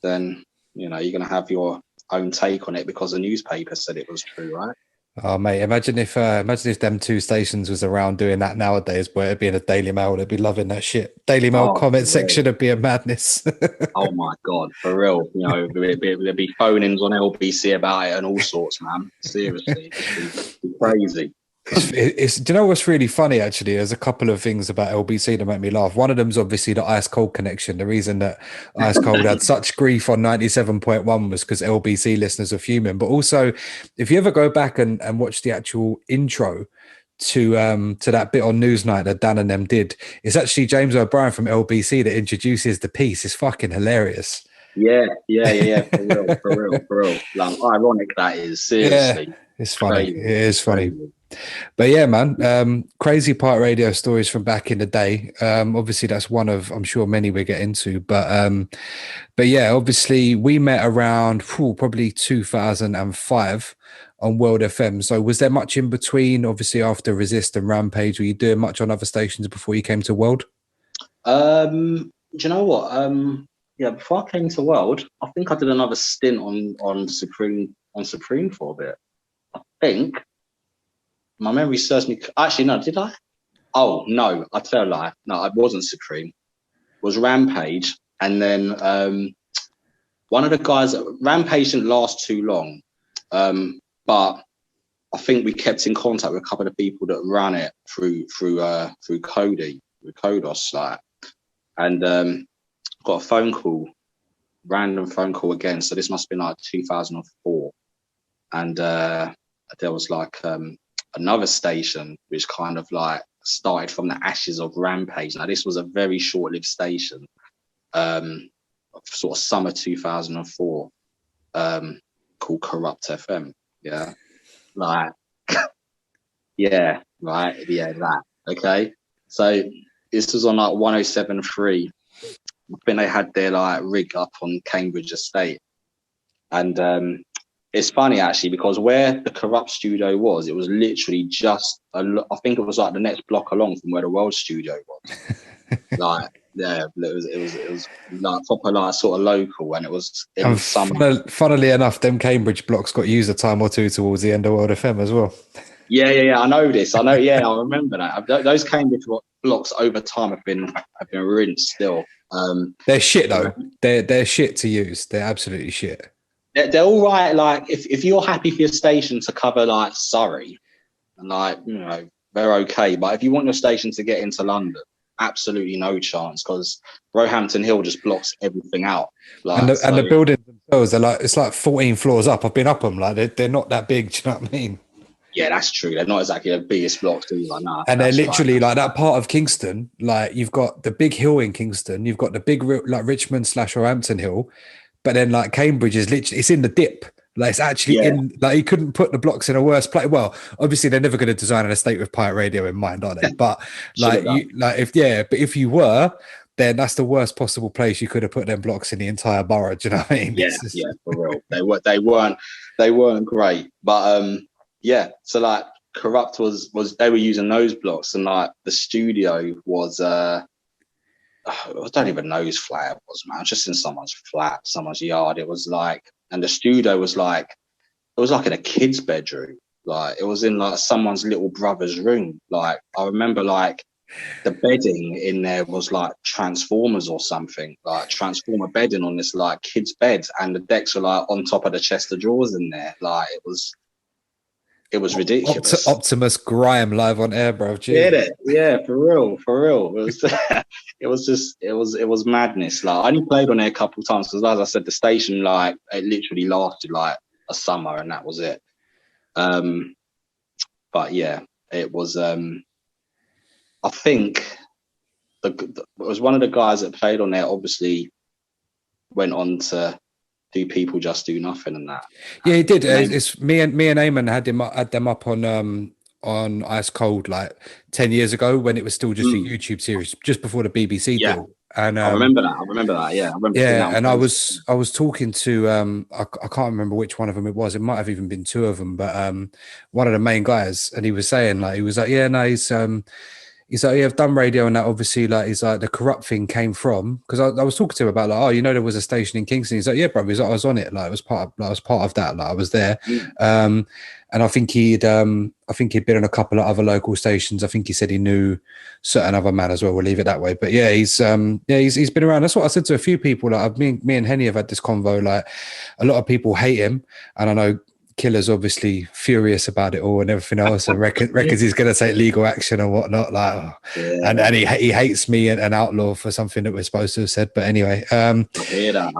S2: then, you know, you're going to have your own take on it because the newspaper said it was true, right?
S1: Oh mate, imagine if them two stations was around doing that nowadays, where it'd be in a Daily Mail, they'd be loving that shit. Daily Mail comment section would be a madness.
S2: Oh my god, for real. You know, there'd be phone-ins on LBC about it and all sorts, man. Seriously, it'd be crazy.
S1: It's do you know what's really funny? Actually, there's a couple of things about LBC that make me laugh. One of them is obviously the Ice Cold connection. The reason that Ice Cold had such grief on 97.1 was because LBC listeners are fuming. But also, if you ever go back and watch the actual intro to that bit on Newsnight that Dan and them did, it's actually James O'Brien from LBC that introduces the piece. It's fucking hilarious.
S2: Yeah. For real. Like, ironic that is, seriously.
S1: Yeah, it's funny.
S2: Crazy.
S1: It is funny.
S2: Crazy.
S1: But yeah, man, crazy pirate radio stories from back in the day. Obviously that's one of, I'm sure, many we get into, but yeah, obviously we met around probably 2005 on World FM. So was there much in between, obviously after Resist and Rampage? Were you doing much on other stations before you came to World?
S2: Do you know what? Yeah, before I came to World, I think I did another stint on Supreme for a bit. I think my memory serves me. Actually, no, did I? Oh no, I tell a lie. No, I wasn't Supreme. It was Rampage, and then one of the guys. Rampage didn't last too long, but I think we kept in contact with a couple of people that ran it through Cody, with Kodos, like, and got a phone call, random phone call again. So this must have been like 2004, and there was like another station which kind of like started from the ashes of Rampage. Now this was a very short-lived station, sort of summer 2004, called Corrupt FM. Yeah, like, yeah, right, yeah, that. Okay, so this was on like 107.3. I think they had their like rig up on Cambridge Estate, and it's funny actually because where the Corrupt studio was, it was literally just I think it was like the next block along from where the World studio was. Like, yeah, it was like proper, like sort of local, and it was in
S1: And
S2: the summer.
S1: funnily enough, them Cambridge blocks got used a time or two towards the end of World FM as well.
S2: Yeah. I know this. I know. Yeah, I remember that. Those Cambridge blocks over time have been rinsed still.
S1: They're shit though. They're shit to use. They're absolutely shit.
S2: They're all right. Like if you're happy for your station to cover like Surrey, and like they're okay. But if you want your station to get into London, absolutely no chance, because Roehampton Hill just blocks everything out. Like,
S1: And the buildings themselves are like, it's like 14 floors up. I've been up them. Like they're not that big. Do you know what I mean?
S2: yeah, that's true. They're not exactly the biggest blocks, do you? Like, nah,
S1: And they're
S2: that's
S1: literally
S2: right.
S1: like that part of Kingston. Like you've got the big hill in Kingston. You've got the big like Richmond / Roehampton Hill. But then like Cambridge is literally, it's in the dip. Like it's actually
S2: Yeah,
S1: in, like you couldn't put the blocks in a worse place. Well, obviously they're never going to design an estate with pirate radio in mind, are they? But
S2: should have done.
S1: but if you were, then that's the worst possible place you could have put them blocks in the entire borough. Do you know what I mean?
S2: Yeah, yeah, for real. They weren't great. But so like Corrupt was they were using those blocks, and like the studio was I don't even know whose flat it was, man. It was just in someone's flat, someone's yard. It was like, and the studio was like, it was like in a kid's bedroom. Like it was in like someone's little brother's room. Like I remember like the bedding in there was like Transformers or something, like Transformer bedding on this like kid's bed, and the decks were like on top of the chest of drawers in there. Like it was ridiculous.
S1: Optimus Grime live on air, bro.
S2: Get it? Yeah, for real. It was, it was madness. Like I only played on there a couple of times because, as I said, the station like it literally lasted like a summer, and that was it. But yeah, it was. I think it was one of the guys that played on there. Obviously, went on to do People Just Do Nothing and that.
S1: Yeah, he did. It's me and Eamon had them up on Ice Cold like 10 years ago when it was still just a YouTube series, just before the BBC deal. And
S2: I remember that. Yeah, I remember seeing that.
S1: And I was talking to I can't remember which one of them it was. It might have even been two of them, but one of the main guys, and he was saying like yeah, no, he's like, yeah, I've done radio and that. Obviously, like, he's like, the Corrupt thing came from, because I was talking to him about like, oh, there was a station in Kingston. He's like, yeah, bro. He's like, I was on it. Like, I was part of that. Like, I was there. And I think he'd been on a couple of other local stations. I think he said he knew certain other man as well. We'll leave it that way. But yeah, he's been around. That's what I said to a few people. Like, me and Henny have had this convo. Like, a lot of people hate him, and I know Killer's obviously furious about it all and everything else, and reckons he's going to take legal action and whatnot. Like, and he hates me and Outlaw for something that we're supposed to have said. But anyway,
S2: I hear that.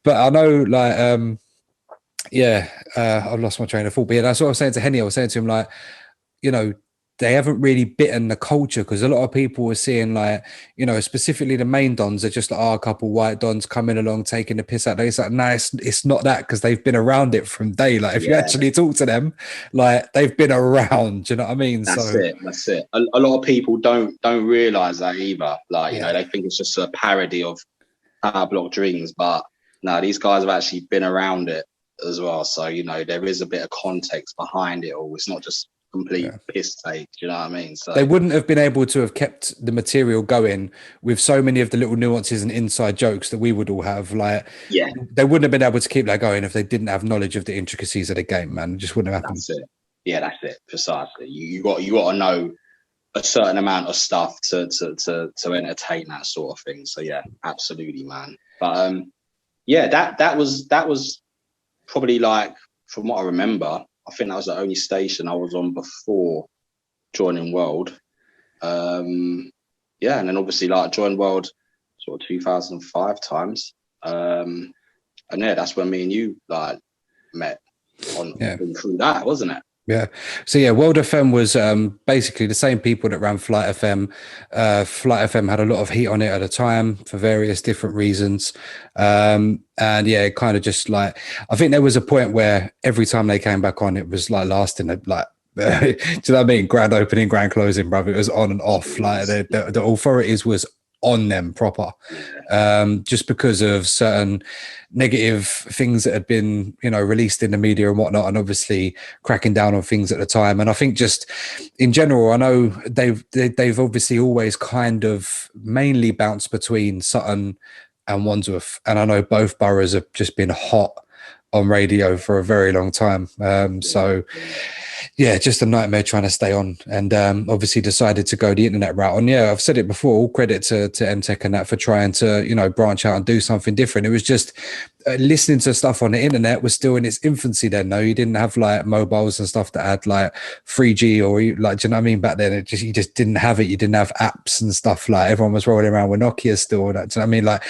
S1: But I know, like, I've lost my train of thought. But yeah, that's what I was saying to Henny. I was saying to him, like, they haven't really bitten the culture, because a lot of people were seeing, like, specifically the main dons are just like, a couple white dons coming along taking the piss out. It's like, no, it's not that, because they've been around it from day. Like, if you actually talk to them, like, they've been around. Do you know what I mean?
S2: That's it. A lot of people don't realize that either. Like, they think it's just a parody of Power Block Dreams, but no, these guys have actually been around it as well. So there is a bit of context behind it all. It's not just complete piss take. Do you know what I mean? So
S1: they wouldn't have been able to have kept the material going with so many of the little nuances and inside jokes that we would all have. Like, they wouldn't have been able to keep that going if they didn't have knowledge of the intricacies of the game, man. It just wouldn't have happened.
S2: That's it. Yeah, that's it. Precisely. You got to know a certain amount of stuff to entertain that sort of thing. So yeah, absolutely, man. But that was probably, like, from what I remember, I think that was the only station I was on before joining World. And then obviously, like, joined World sort of 2005 times. And that's when me and you, like, met through that, wasn't it?
S1: Yeah. So yeah, World FM was basically the same people that ran Flight FM. Flight FM had a lot of heat on it at the time for various different reasons. And yeah, it kind of just, like, I think there was a point where every time they came back on, it was like lasting like, do you know what I mean? Grand opening, grand closing, brother. It was on and off. Like the authorities was on them proper, just because of certain negative things that had been, you know, released in the media and whatnot, and obviously cracking down on things at the time. And I think just in general, I know they've obviously always kind of mainly bounced between Sutton and Wandsworth, and I know both boroughs have just been hot on radio for a very long time. So yeah, just a nightmare trying to stay on, and obviously decided to go the internet route. And yeah, I've said it before, all credit to MTech and that for trying to, you know, branch out and do something different. It was just listening to stuff on the internet was still in its infancy then. No, you didn't have like mobiles and stuff that had like 3G or like, do you know what I mean? Back then, you just didn't have it. You didn't have apps and stuff. Like everyone was rolling around with Nokia still. That, do you know what I mean? Like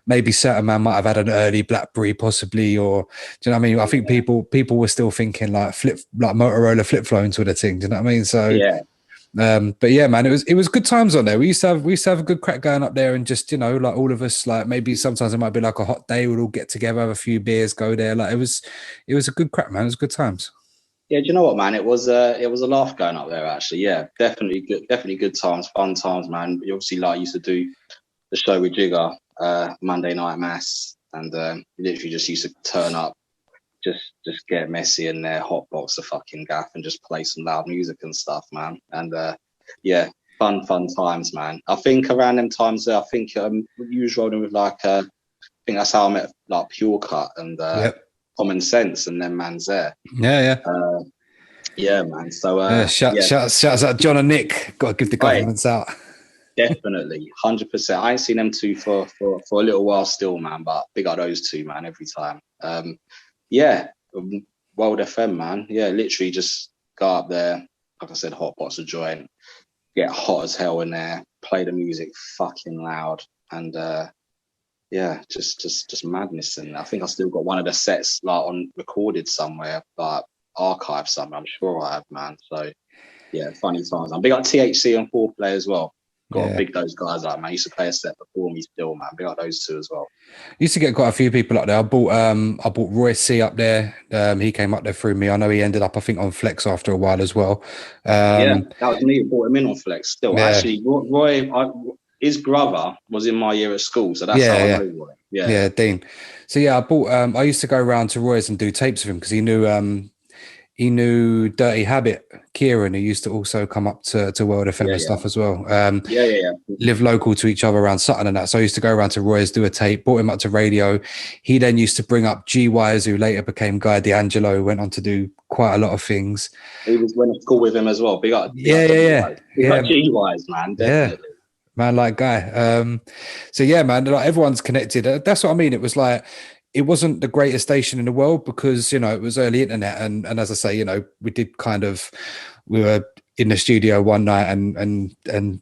S1: maybe certain man might have had an early BlackBerry possibly, or do you know what I mean? I think people were still thinking like Motorola flip phones were the thing. Do you know what I mean? So
S2: yeah.
S1: But yeah, man, it was good times on there. We used to have a good crack going up there, and just, you know, like all of us, like maybe sometimes it might be like a hot day, we'd all get together, have a few beers, go there. Like it was a good crack, man. It was good times.
S2: Yeah, do you know what, man? It was a laugh going up there, actually. Yeah, definitely good times, fun times, man. We obviously like used to do the show with Jigger, Monday Night Mass, and literally just used to turn up, just get messy in there, hot box the fucking gaff, and just play some loud music and stuff, man. And yeah, fun times, man. I think around them times there, I think you was rolling with like I think that's how I met like Pure Cut and Common Sense and them man's there. Yeah, man. So
S1: shouts out John and Nick. Got to give the compliments out.
S2: Definitely, 100%. I ain't seen them two for a little while still, man. But big up those two, man, every time. Yeah, World FM, man. Yeah, literally just go up there, like I said, hot box of joint, get hot as hell in there, play the music fucking loud, and yeah, just madness. And I think I still got one of the sets like on recorded somewhere, like archived somewhere. I'm sure I have, man. So yeah, funny times. I'm big up THC and 4Play as well. Got to big those guys up, man. I used to play a set before me still, man. Big up those two as well.
S1: Used to get quite a few people up there. I bought Roy C up there. He came up there through me. I know he ended up, I think, on Flex after a while as well.
S2: Yeah, that was me who brought him in on Flex still. Yeah. Actually, Roy, his brother was in my year at school, so that's how I know Roy. Yeah,
S1: Dean. So yeah, I used to go around to Roy's and do tapes with him because he knew Dirty Habit, Kieran, who used to also come up to World FM and stuff as well. Live local to each other around Sutton and that. So I used to go around to Roy's, do a tape, brought him up to radio. He then used to bring up G Wise, who later became Guy D'Angelo, went on to do quite a lot of things.
S2: He was went to school with him as well. Big up G Wise, man. Definitely.
S1: Yeah. Man, like Guy. So yeah, man, like everyone's connected. That's what I mean. It was like, it wasn't the greatest station in the world because, you know, it was early internet. And as I say, you know, we were in the studio one night and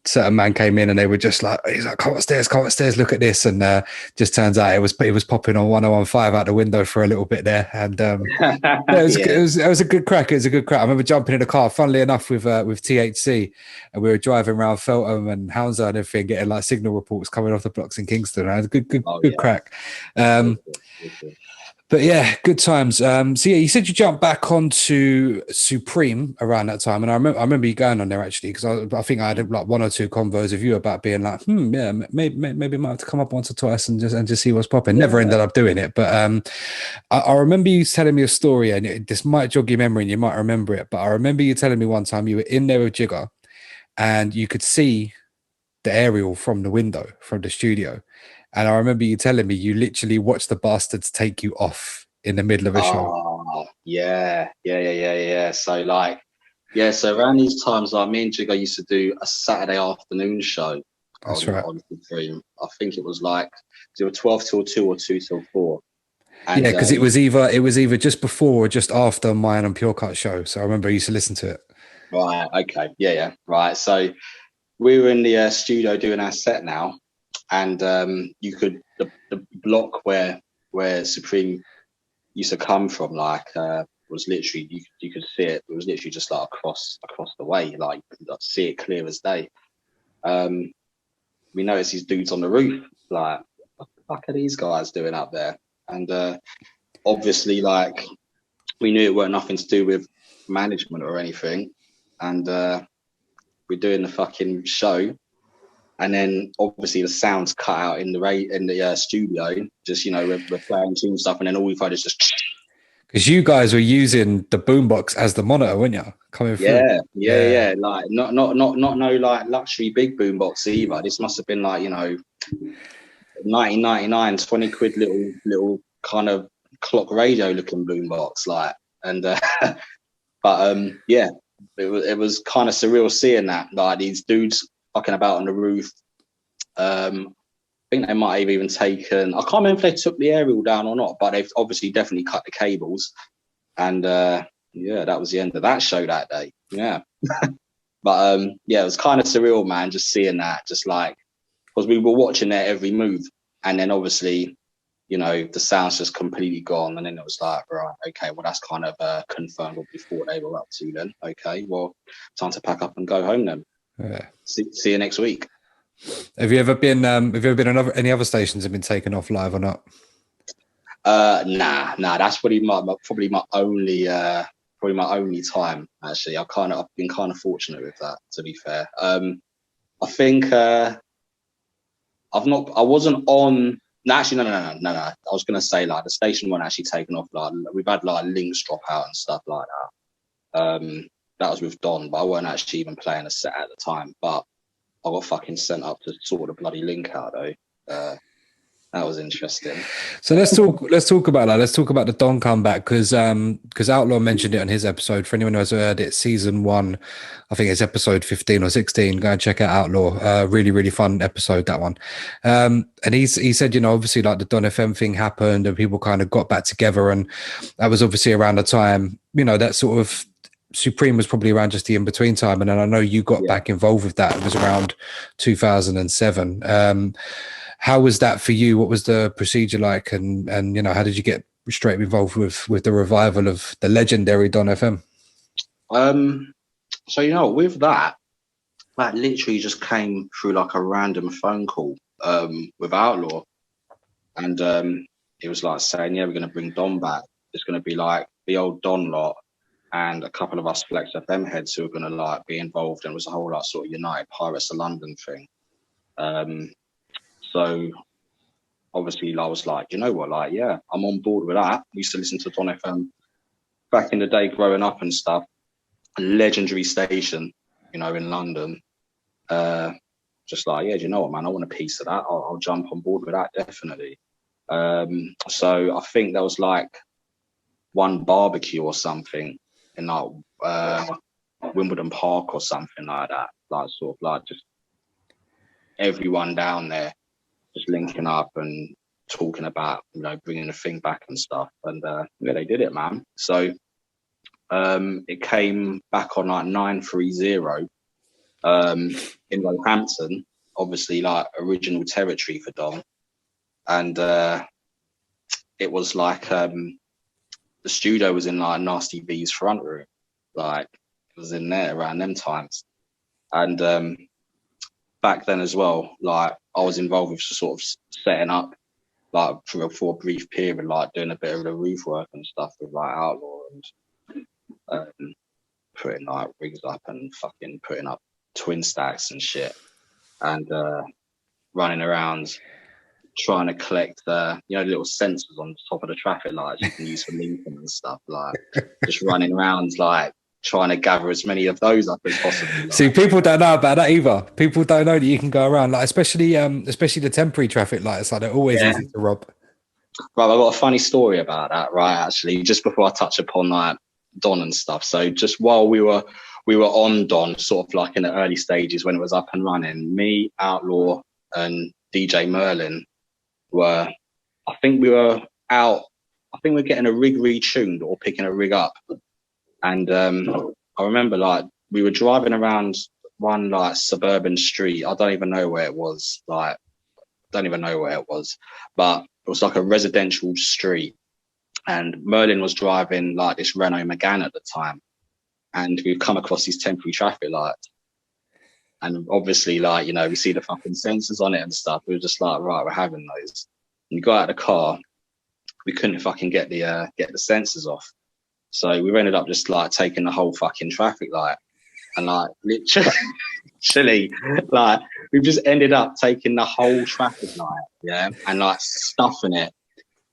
S1: certain man came in and they were just like, he's like, come upstairs, look at this. And just turns out it was popping on 1015 out the window for a little bit there. And it was a good crack. It was a good crack. I remember jumping in the car, funnily enough, with THC, and we were driving around Feltham and Hounslow and everything, getting like signal reports coming off the blocks in Kingston. It was a good crack. But yeah, good times. So yeah, you said you jumped back onto Supreme around that time, and I remember you going on there actually because I think I had like one or two convos of you about being like, yeah, maybe I might have to come up once or twice and just see what's popping. Never ended up doing it, but I remember you telling me a story, and this might jog your memory, and you might remember it. But I remember you telling me one time you were in there with Jigger, and you could see the aerial from the window from the studio. And I remember you telling me you literally watched the bastards take you off in the middle of a show.
S2: Yeah. So so around these times, like me and Jigger used to do a Saturday afternoon show.
S1: That's right.
S2: On Supreme. I think it was like 12 till 2 or 2 till 4.
S1: And, yeah, because it was either just before or just after mine and Pure Cut show. So I remember I used to listen to it.
S2: Right. Okay. Yeah. Right. So we were in the studio doing our set now. And you could the block where Supreme used to come from, like was literally you could see it. It was literally just like across the way, like you could see it clear as day. We noticed these dudes on the roof, like what the fuck are these guys doing up there? And obviously, like we knew it weren't nothing to do with management or anything. And we're doing the fucking show. And then obviously the sound's cut out in the studio. Just, you know, we're playing tune stuff, and then all we've heard is just.
S1: Because you guys were using the boombox as the monitor, weren't you? Coming through.
S2: Yeah. Like not no like luxury big boombox either. This must have been like, you know, 1999, 20 quid little kind of clock radio looking boombox, like. And but yeah, it was kind of surreal seeing that, like these dudes fucking about on the roof. I think they might have even taken, I can't remember if they took the aerial down or not, but they've obviously definitely cut the cables. And yeah, that was the end of that show that day. Yeah. But yeah, it was kind of surreal, man, just seeing that, just like, because we were watching their every move. And then obviously, you know, the sound's just completely gone. And then it was like, right, okay, well, that's kind of confirmed what we thought they were up to then. Okay, well, time to pack up and go home then.
S1: Yeah.
S2: See you next week.
S1: Have you ever been on any other stations have been taken off live or not?
S2: Nah, that's probably my only time, actually. I've been kind of fortunate with that, to be fair. I think I wasn't on. No, actually, no. I was gonna say, like, the station wasn't actually taken off. Like, we've had like links drop out and stuff like that. That was with Don, but I weren't actually even playing a set at the time. But I got fucking sent up to sort the bloody link out though. That was interesting.
S1: So let's talk about that. Let's talk about the Don comeback, because Outlaw mentioned it on his episode. For anyone who has heard it, season 1, I think it's episode 15 or 16. Go and check out Outlaw. Really, really fun episode, that one. And he said, you know, obviously like the Don FM thing happened and people kind of got back together, and that was obviously around the time, you know, that sort of Supreme was probably around just the in-between time. And then I know you got back involved with that. It was around 2007. How was that for you? What was the procedure like? And you know, how did you get straight involved with the revival of the legendary Don FM?
S2: So, you know, with that literally just came through like a random phone call with Outlaw. And it was like saying, yeah, we're going to bring Don back. It's going to be like the old Don lot and a couple of us Flex FM heads who are going to like be involved. And it was a whole like sort of United Pirates of London thing. So obviously I was like, you know what, like, yeah, I'm on board with that. We used to listen to Don FM back in the day growing up and stuff. A legendary station, you know, in London. Just like, yeah, do you know what, man, I want a piece of that. I'll jump on board with that, definitely. So I think there was like one barbecue or something in like Wimbledon Park or something like that. Like sort of like just everyone down there just linking up and talking about, you know, bringing the thing back and stuff. And yeah, they did it, man. So it came back on like 930 in Roehampton, obviously like original territory for Don. And it was like the studio was in like Nasty V's front room. Like it was in there around them times. And back then as well, like I was involved with sort of setting up like for a brief period, like doing a bit of the roof work and stuff with like Outlaw and putting like rigs up and fucking putting up twin stacks and shit, and running around trying to collect you know, little sensors on the top of the traffic lights you can use for linking and stuff, like just running around like trying to gather as many of those up as possible. Like.
S1: See, people don't know about that either. People don't know that you can go around, like especially the temporary traffic lights, like they're always easy to rob.
S2: Right, I've got a funny story about that, right, actually, just before I touch upon like Don and stuff. So just while we were on Don, sort of like in the early stages when it was up and running, me, Outlaw and DJ Merlin I think we were getting a rig retuned or picking a rig up. And I remember like we were driving around one like suburban street. I don't even know where it was. But it was like a residential street. And Merlin was driving like this Renault Megane at the time. And we've come across these temporary traffic lights. And obviously, like, you know, we see the fucking sensors on it and stuff. We were just like, right, we're having those. And we got out of the car. We couldn't fucking get the sensors off. So we ended up just like taking the whole fucking traffic light and like literally Actually, like we've just ended up taking the whole traffic light, and like stuffing it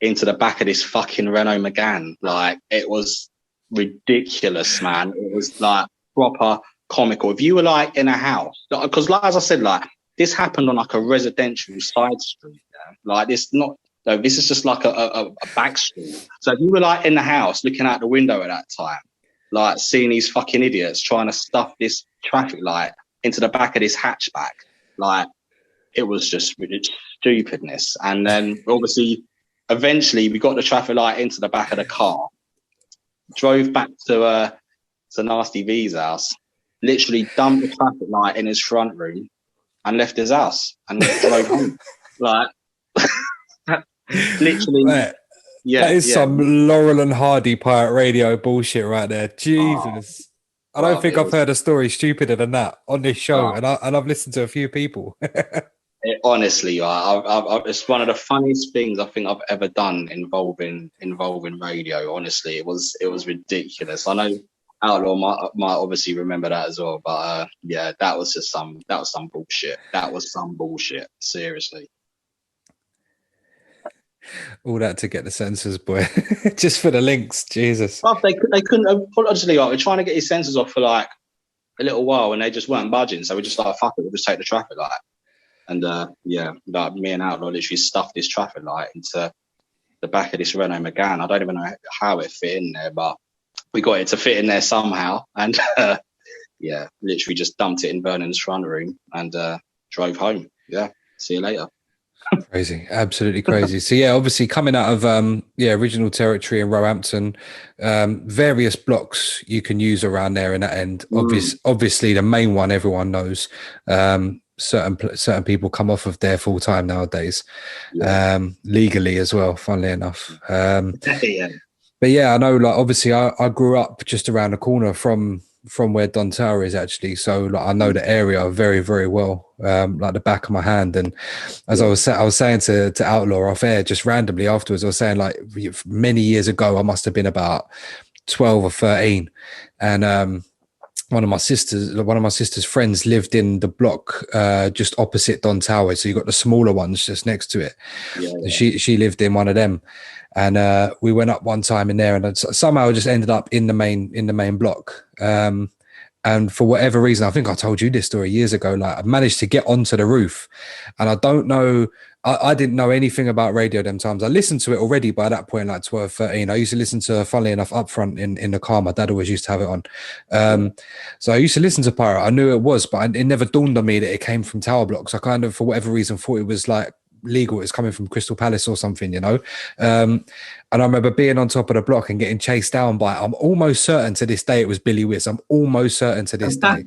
S2: into the back of this fucking Renault Megane. Like it was ridiculous, man. It was like proper comical. If you were like in a house, because like as I said, like this happened on like a residential side street. Like this not. No, this is just like a back street. So if you were like in the house looking out the window at that time, like seeing these fucking idiots trying to stuff this traffic light into the back of this hatchback, like it was just stupidness. And then obviously, eventually we got the traffic light into the back of the car, drove back to Nasty V's house, literally dumped the traffic light in his front room and left his house and drove home. Like, literally.
S1: Right. That is some Laurel and Hardy pirate radio bullshit right there. Jesus. I don't think I've heard a story stupider than that on this show, and I've listened to a few people.
S2: Honestly, it's one of the funniest things I think I've ever done involving radio. Honestly, it was ridiculous. I know Outlaw might obviously remember that as well, but that was some bullshit. That was some bullshit. Seriously.
S1: All that to get the censors, boy. Just for the links, Jesus.
S2: Well, they couldn't. Honestly, like, we're trying to get his censors off for like a little while, and they just weren't budging. So we just like, fuck it, we'll just take the traffic light. And like me and Outlaw literally stuffed this traffic light into the back of this Renault Megane. I don't even know how it fit in there, but we got it to fit in there somehow. And literally just dumped it in Vernon's front room and drove home. Yeah, see you later.
S1: Crazy, absolutely crazy. So obviously coming out of original territory in Roehampton, various blocks you can use around there in that end. Obviously the main one everyone knows. Certain people come off of there full time nowadays, legally as well, funnily enough. But I know, like, obviously I grew up just around the corner from where Don Tower is actually, so like I know the area very, very well, like the back of my hand. And as I was saying to Outlaw off air just randomly afterwards, I was saying, like, many years ago I must have been about 12 or 13, and one of my sister's friends lived in the block just opposite Don Tower, so you got the smaller ones just next to it. She lived in one of them, and we went up one time in there, and somehow just ended up in the main block. And for whatever reason, I think I told you this story years ago, like I managed to get onto the roof, and I don't know, I didn't know anything about radio them times. I listened to it already by that point, like 12, 13. I used to listen to, funnily enough, up front in the car. My dad always used to have it on. So I used to listen to Pirate. I knew it was, but it never dawned on me that it came from tower blocks. I kind of, for whatever reason, thought it was like legal. It's coming from Crystal Palace or something, you know. And I remember being on top of the block and getting chased down by, I'm almost certain to this day it was Billy Wiz. I'm almost certain to this day.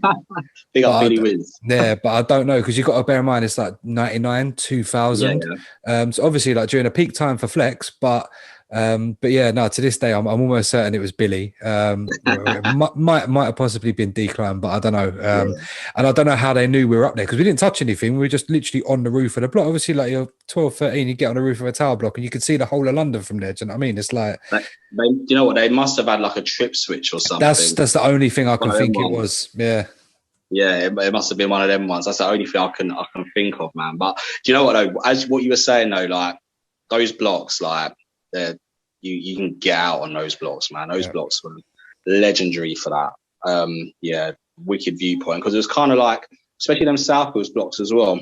S2: Big up Billy Wiz.
S1: Yeah, but I don't know, because you've got to bear in mind it's like 99, 2000. So obviously like during a peak time for Flex, but no, to this day I'm almost certain it was Billy. It might have possibly been Decline, but I don't know. And I don't know how they knew we were up there, because we didn't touch anything. We were just literally on the roof of the block. Obviously, like you're 12, 13, you get on the roof of a tower block and you can see the whole of London from there. Do you know what I mean? It's like,
S2: you know what, they must have had like a trip switch or something.
S1: That's the only thing I can think it was.
S2: It must have been one of them ones. That's the only thing I can think of, man. But do you know what though, as what you were saying though, like those blocks, like you can get out on those blocks, man. Those blocks were legendary for that. Wicked viewpoint, because it was kind of like, especially them South Hills blocks as well,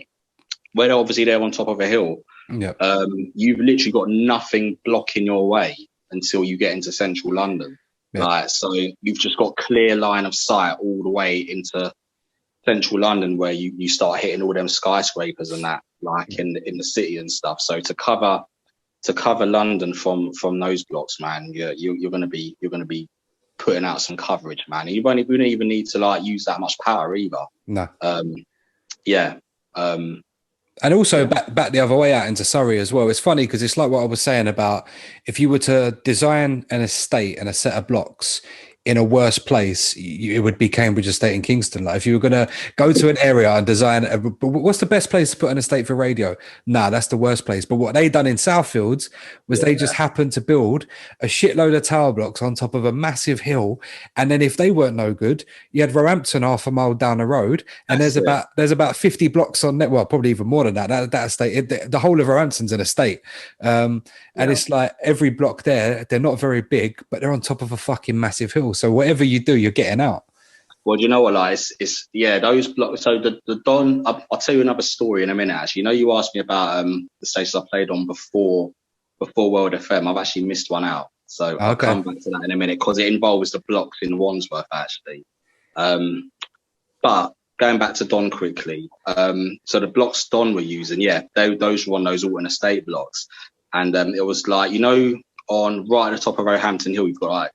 S2: where they're obviously there on top of a hill. You've literally got nothing blocking your way until you get into central London. So you've just got clear line of sight all the way into central London, where you start hitting all them skyscrapers and that, like in the city and stuff. So to cover London from those blocks, man, you're gonna be putting out some coverage, man. We don't even need to like use that much power either.
S1: No. And also back the other way out into Surrey as well. It's funny because it's like what I was saying about, if you were to design an estate and a set of blocks in a worse place, it would be Cambridge Estate in Kingston. Like if you were going to go to an area and design, but what's the best place to put an estate for radio? Nah, that's the worst place. But what they done in Southfields was they just happened to build a shitload of tower blocks on top of a massive hill. And then if they weren't no good, you had Roehampton half a mile down the road, and there's about 50 blocks on that. Well, probably even more than that. That estate, the whole of Roehampton's an estate. And it's like every block there, they're not very big, but they're on top of a fucking massive hill. So whatever you do, you're getting out.
S2: Well, do you know what, like, it's those blocks. So the Don, I'll tell you another story in a minute. Actually, you know, you asked me about the stations I played on before World FM. I've actually missed one out, so I'll come back to that in a minute because it involves the blocks in Wandsworth actually. But going back to Don quickly, so the blocks Don were using, those were on those Alton Estate blocks, and it was like, you know, on right at the top of Roehampton Hill, you've got like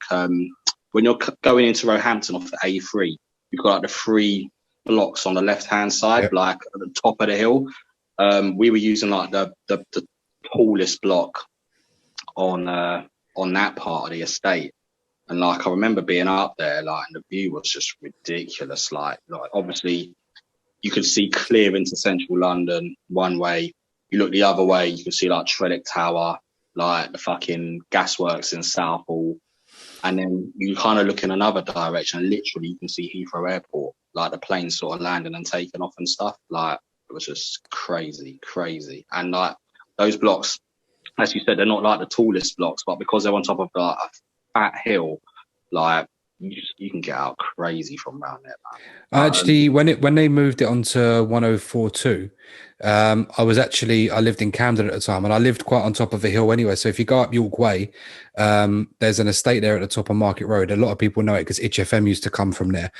S2: when you're going into Roehampton off the A3, you've got like the 3 blocks on the left-hand side, like at the top of the hill. We were using like the tallest block on that part of the estate. And like, I remember being up there, like, and the view was just ridiculous. Like obviously you could see clear into central London one way. You look the other way, you can see like Trellick Tower, like the fucking gasworks in Southall. And then you kind of look in another direction, and literally you can see Heathrow Airport, like the planes sort of landing and taking off and stuff. Like, it was just crazy. And like those blocks, as you said, they're not like the tallest blocks, but because they're on top of like a fat hill, like you can get out crazy from around there, man.
S1: Actually, when they moved it onto 1042, I lived in Camden at the time, and I lived quite on top of a hill anyway. So if you go up York Way, there's an estate there at the top of Market Road. A lot of people know it because Itch FM used to come from there.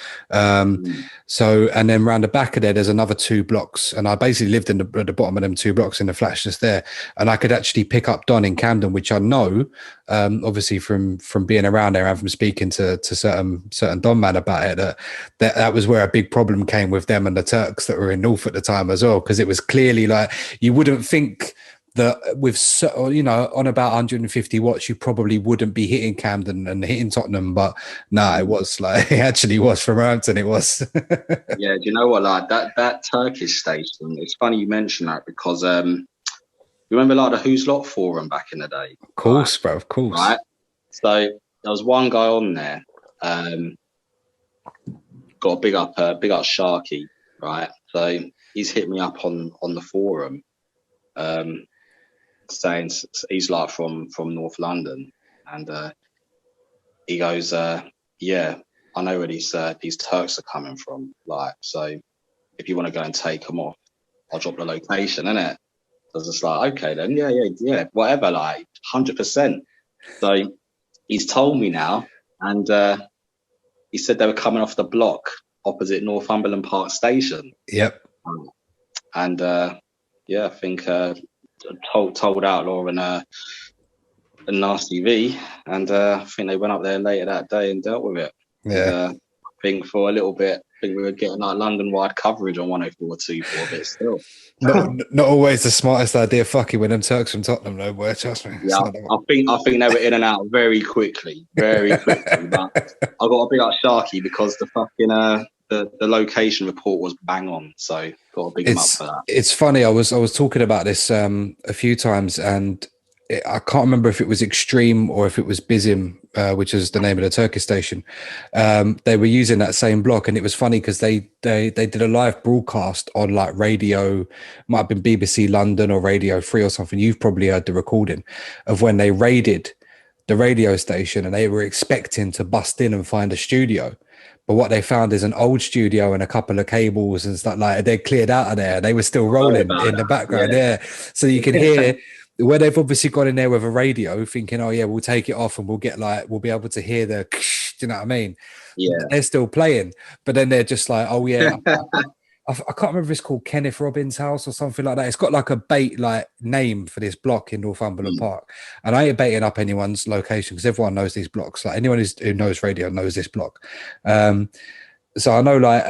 S1: So, and then round the back of there's another 2 blocks, and I basically lived at the bottom of them 2 blocks in the flats just there, and I could actually pick up Don in Camden, which I know, obviously from being around there and from speaking to certain Don man about it, that was where a big problem came with them and the Turks that were in North at the time as well, because it was clearly like, you wouldn't think that with, you know, on about 150 watts you probably wouldn't be hitting Camden and hitting Tottenham, but it was like, it actually was from Hampton, it was.
S2: Yeah, do you know what, like that Turkish station, it's funny you mention that because you remember like the Who's Lot forum back in the day?
S1: Of course, bro, of course.
S2: Right, so there was one guy on there, got a big up Sharky, right? So he's hit me up on the forum, saying he's like from North London, and he goes, yeah, I know where these Turks are coming from, like, so if you want to go and take them off, I'll drop the location, innit? So I was just like, okay then, yeah, whatever, like 100%. So he's told me now, and he said they were coming off the block opposite Northumberland Park Station.
S1: Yep.
S2: And I think told Outlaw and Nasty V, and I think they went up there later that day and dealt with it.
S1: Yeah.
S2: And, I think for a little bit, I think we were getting like London-wide coverage on 104.2 for a bit still.
S1: Not always the smartest idea, fucking, when them Turks from Tottenham, no way, trust me.
S2: Yeah, I think they were in and out very quickly. But I got a big up Sharky because the fucking the location report was bang on, so got to big him up for that.
S1: It's funny, I was talking about this a few times, and I can't remember if it was Extreme or if it was Bizim, which is the name of the Turkish station. They were using that same block, and it was funny because they did a live broadcast on like radio, might have been BBC London or Radio 3 or something. You've probably heard the recording of when they raided the radio station, and they were expecting to bust in and find a studio. But what they found is an old studio and a couple of cables and stuff like that. They cleared out of there. They were still rolling in the background. Yeah. So you can hear where they've obviously got in there with a radio thinking, oh yeah, we'll take it off and we'll be able to hear the, do you know what I mean?
S2: Yeah.
S1: They're still playing, but then they're just like, oh yeah, I can't remember if it's called Kenneth Robbins' house or something like that. It's got like a bait like name for this block in Northumberland Park. And I ain't baiting up anyone's location because everyone knows these blocks. Like anyone who knows radio knows this block. So I know like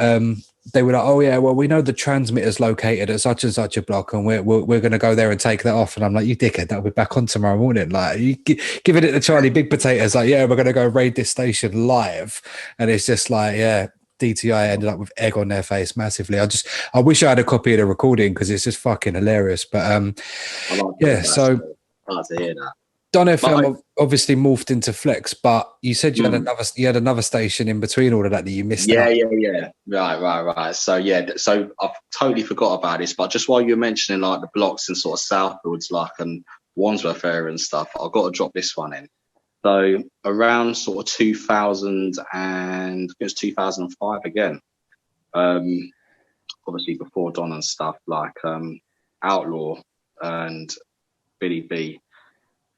S1: they were like, oh yeah, well, we know the transmitter's located at such and such a block, and we're going to go there and take that off. And I'm like, you dickhead, that'll be back on tomorrow morning. Like, you giving it to Charlie Big Potatoes, like, yeah, we're going to go raid this station live, and it's just like, yeah. DTI ended up with egg on their face massively. I wish I had a copy of the recording because it's just fucking hilarious. But yeah, so
S2: I like to hear that.
S1: Don FM obviously morphed into Flex, but you said you had another station in between all of that you missed out.
S2: Yeah. Right. So I've totally forgot about this, but just while you're mentioning like the blocks and sort of Southfields, like and Wandsworth area and stuff, I've got to drop this one in. So around sort of 2000 and it was 2005 again. Obviously before Don and stuff, like Outlaw and Billy B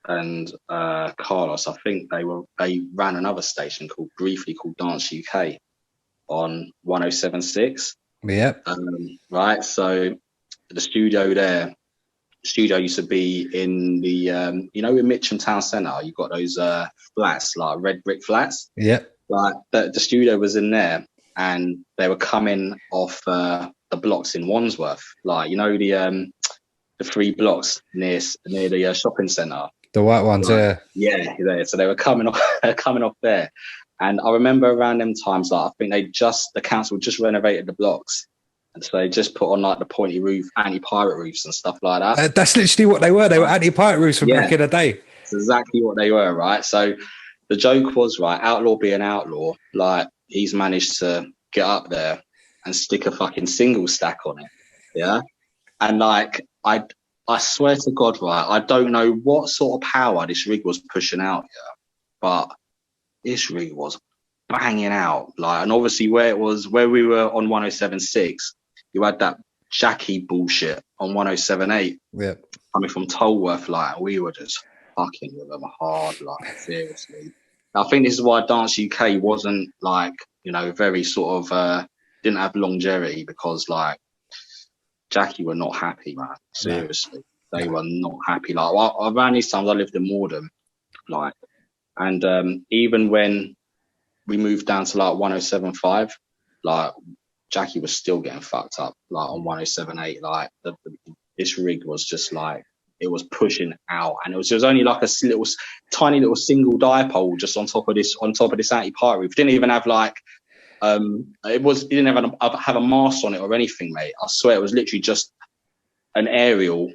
S2: and Carlos, I think they ran another station briefly called Dance UK on 107.6.
S1: Yep.
S2: Right. So the studio used to be in the in Mitcham Town Centre, you've got those flats, like red brick flats.
S1: Yeah.
S2: Like the studio was in there, and they were coming off the blocks in Wandsworth, like the 3 blocks near the shopping centre.
S1: The white ones,
S2: like, yeah. So they were coming off there. And I remember around them times, like I think the council just renovated the blocks. And so they just put on like the pointy roof, anti-pirate roofs and stuff like that.
S1: That's literally what they were. They were anti-pirate roofs from back in the day.
S2: That's exactly what they were, right? So the joke was, right, Outlaw being Outlaw, like he's managed to get up there and stick a fucking single stack on it. Yeah. And like, I swear to God, right, I don't know what sort of power this rig was pushing out here, but this rig was banging out. Like, and obviously where we were on 107.6, you had that Jackie bullshit on 107.8.
S1: Yeah.
S2: Coming from Tolworth, like, we were just fucking with them hard, like, seriously. I think this is why Dance UK wasn't, like, very sort of, didn't have longevity, because, like, Jackie were not happy, man. Seriously. No. They were not happy. Like, around these times, I lived in Morden, like, and even when we moved down to, like, 107.5, like, Jackie was still getting fucked up, like, on 107.8. Like, this rig was just, like, it was pushing out, and it was only like a tiny little single dipole just on top of this anti-pirate roof. It didn't even have, like, it didn't have a mast on it or anything, mate. I swear it was literally just an aerial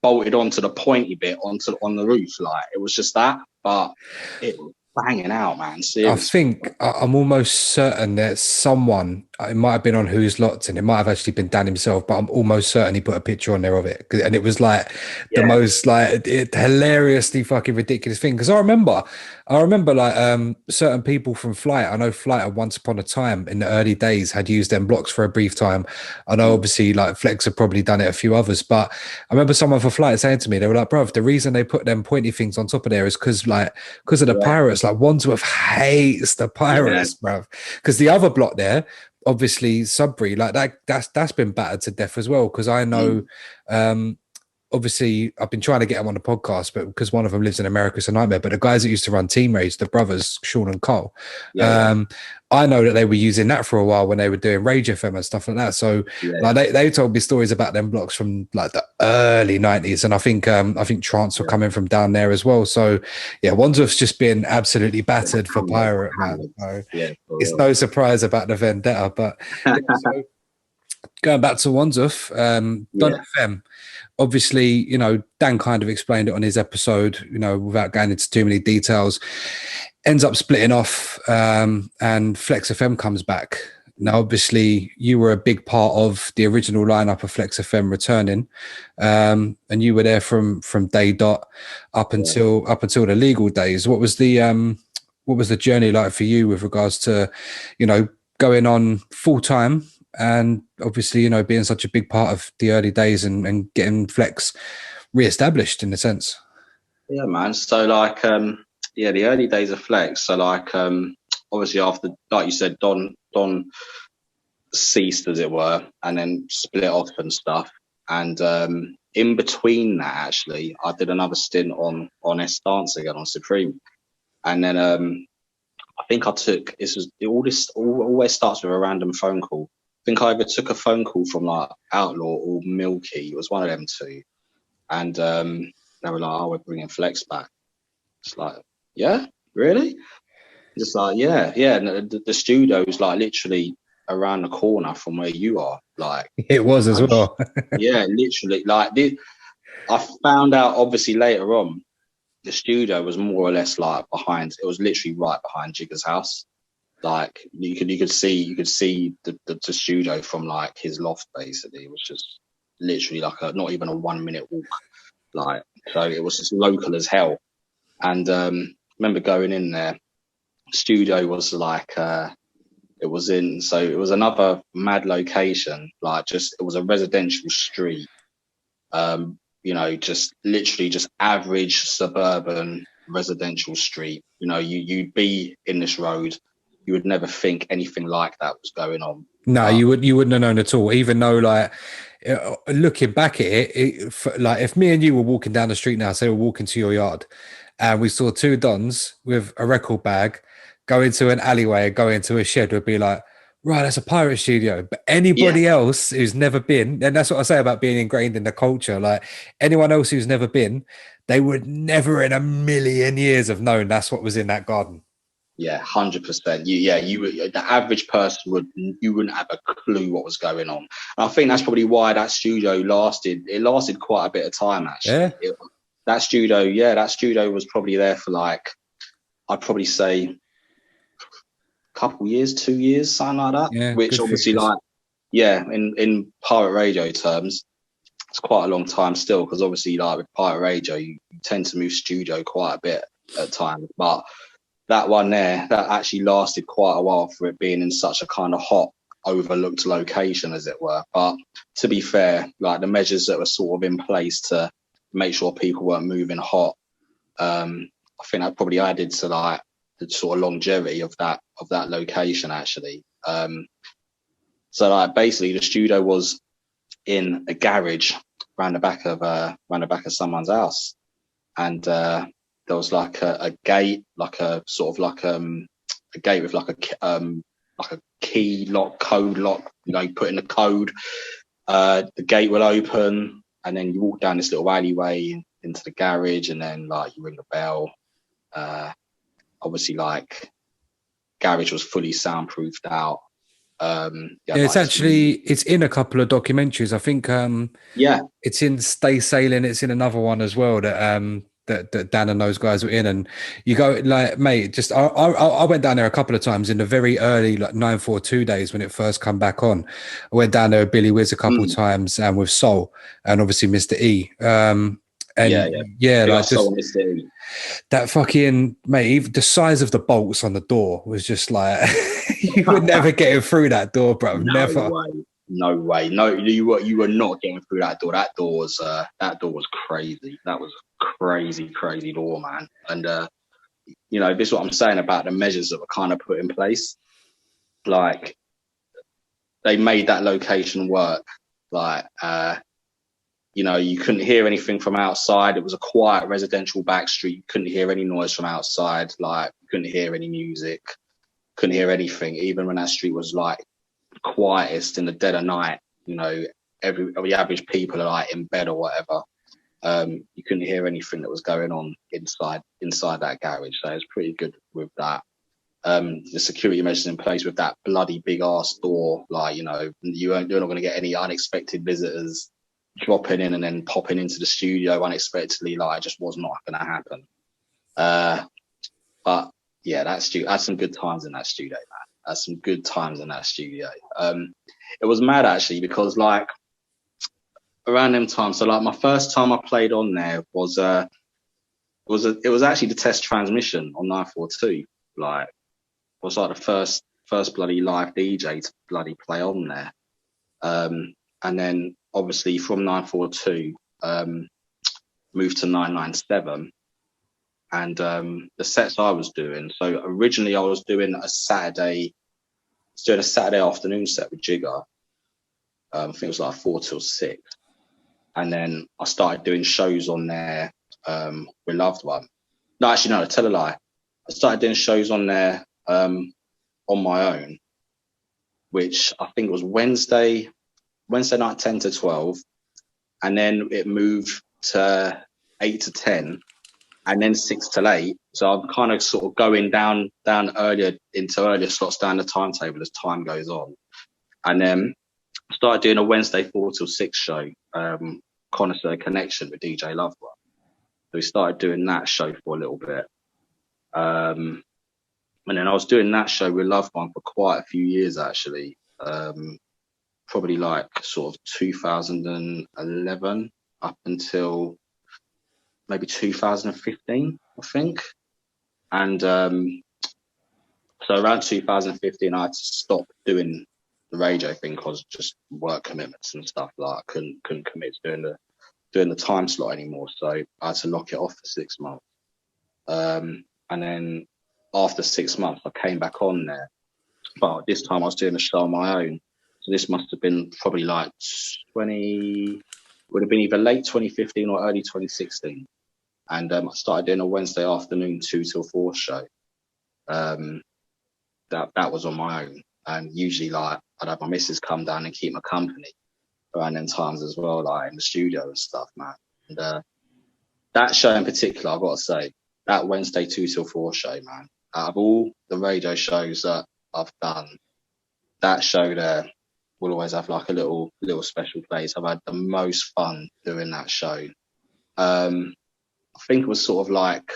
S2: bolted onto the pointy bit on the roof. Like, it was just that, but it was banging out, man. Seriously.
S1: I think I'm almost certain that someone, it might have been on Who's Lots, and it might have actually been Dan himself, but I'm almost certain he put a picture on there of it, and it was like the most like hilariously fucking ridiculous thing. Because I remember like certain people from Flight. I know Flight at once upon a time in the early days had used them blocks for a brief time. I know obviously like Flex have probably done it, a few others, but I remember someone for Flight saying to me, they were like, bruv, the reason they put them pointy things on top of there is because of the pirates. Like, Wandsworth hates the pirates, bruv, because the other block there, obviously Sudbury, like that's been battered to death as well. Because I know obviously I've been trying to get them on the podcast, but because one of them lives in America, it's a nightmare. But the guys that used to run Team Rage, the brothers Sean and Cole, I know that they were using that for a while when they were doing Rage FM and stuff like that. So like they told me stories about them blocks from like the early 90s, and I think Trance were coming from down there as well. So yeah, Wandsworth's just been absolutely battered for pirate, man. So it's no surprise about the vendetta. But so going back to Wandsworth, Don FM. Obviously, Dan kind of explained it on his episode, without going into too many details, ends up splitting off, and Flex FM comes back. Now, obviously, you were a big part of the original lineup of Flex FM returning, and you were there from day dot up until the legal days. What was the journey like for you with regards to, going on full time? And obviously, being such a big part of the early days and getting Flex re-established in a sense.
S2: Yeah, man. So like, the early days of Flex. So like, obviously after, like you said, Don ceased, as it were, and then split off and stuff. And in between that, actually, I did another stint on S Dance again on Supreme. And then I think I took, it always starts with a random phone call. think I either took a phone call from like Outlaw or Milky. It was one of them two, and they were like, "Oh, we're bringing Flex back." It's like, yeah, really? Just like, yeah. And the studio is like literally around the corner from where you are. Like,
S1: It was as well.
S2: yeah, literally. Like, I found out obviously later on, the studio was more or less like behind. It was literally right behind Jigger's house. Like you could see the studio from like his loft. Basically, it was just literally like not even a 1 minute walk. Like, so it was just local as hell. And remember going in there. Studio was like it was another mad location. Like, just, it was a residential street. Just literally just average suburban residential street. You'd be in this road, you would never think anything like that was going on.
S1: No, you wouldn't have known at all. Even though, like, looking back at like, if me and you were walking down the street now, say we're walking to your yard, and we saw two dons with a record bag go into an alleyway and go into a shed, we'd be like, right, that's a pirate studio. But anybody else who's never been, and that's what I say about being ingrained in the culture, like anyone else who's never been, they would never in a million years have known that's what was in that garden.
S2: Yeah, 100%. The average person wouldn't have a clue what was going on. And I think that's probably why that studio lasted. It lasted quite a bit of time, actually.
S1: Yeah.
S2: That studio was probably there for like, I'd probably say a couple years, 2 years, something like that.
S1: Yeah,
S2: which obviously, like, in pirate radio terms, it's quite a long time still, because obviously, like, with pirate radio, you tend to move studio quite a bit at times. But that one there, that actually lasted quite a while for it being in such a kind of hot, overlooked location, as it were. But to be fair, like, the measures that were sort of in place to make sure people weren't moving hot, I think that probably added to like the sort of longevity of that location, actually. So like, basically the studio was in a garage round the back of someone's house, and there was like a gate, like a sort of like a gate with like a key lock, code lock. You put in the code, the gate will open, and then you walk down this little alleyway into the garage, and then like you ring the bell. Obviously, like, garage was fully soundproofed out.
S1: It's in a couple of documentaries. I think it's in Stay Sailing. It's in another one as well that Dan and those guys were in. And you go, like, mate, just I went down there a couple of times in the very early, like, 942 days when it first come back on. I went down there with Billy Wiz a couple of times, and with Soul, and obviously Mr. E. Like, just that fucking, mate, even the size of the bolts on the door was just like you were never getting through that door, bro. Never.
S2: No way. No, you were not getting through that door. That door was crazy. That was a crazy door, man. And this is what I'm saying about the measures that were kind of put in place. Like, they made that location work. Like, you couldn't hear anything from outside. It was a quiet residential back street. You couldn't hear any noise from outside. Like, you couldn't hear any music. Couldn't hear anything. Even when that street was like quietest in the dead of night, every average people are like in bed or whatever. You couldn't hear anything that was going on inside that garage. So it's pretty good with that. The security measures in place with that bloody big ass door. Like, you're not going to get any unexpected visitors dropping in and then popping into the studio unexpectedly. Like, it just was not going to happen. But yeah, that's some good times in that studio, man. That's some good times in that studio. It was mad, actually, because like around them times, so like my first time I played on there it was actually the test transmission on 942. Like, it was like the first bloody live DJ to bloody play on there. And then obviously from 942, moved to 997. And the sets I was doing, so originally I was doing a Saturday afternoon set with Jigger. I think it was like 4 till 6. And then I started doing shows on there with Loved One. No, actually, no, tell a lie. I started doing shows on there on my own which I think was Wednesday night 10 to 12, and then it moved to 8 to 10, and then 6 to 8. So I'm kind of sort of going down earlier into earlier slots down the timetable as time goes on. And then started doing a Wednesday 4 till 6 show, Connoisseur Connection with DJ Loveone. So we started doing that show for a little bit. And then I was doing that show with Loveone for quite a few years, actually. Probably like sort of 2011 up until maybe 2015, I think. And so around 2015, I had to stop doing the radio thing because just work commitments and stuff. Like I couldn't commit to doing the time slot anymore. So I had to lock it off for 6 months. And then after 6 months, I came back on there. But this time I was doing a show on my own. So this must have been probably like would have been either late 2015 or early 2016. And I started doing a Wednesday afternoon 2 till 4 show. That was on my own. And usually like I'd have my missus come down and keep my company around them times as well, like in the studio and stuff, man. And that show in particular, I've got to say, that Wednesday 2 till 4 show, man, out of all the radio shows that I've done, that show there will always have like a little special place. I've had the most fun doing that show. I think it was sort of like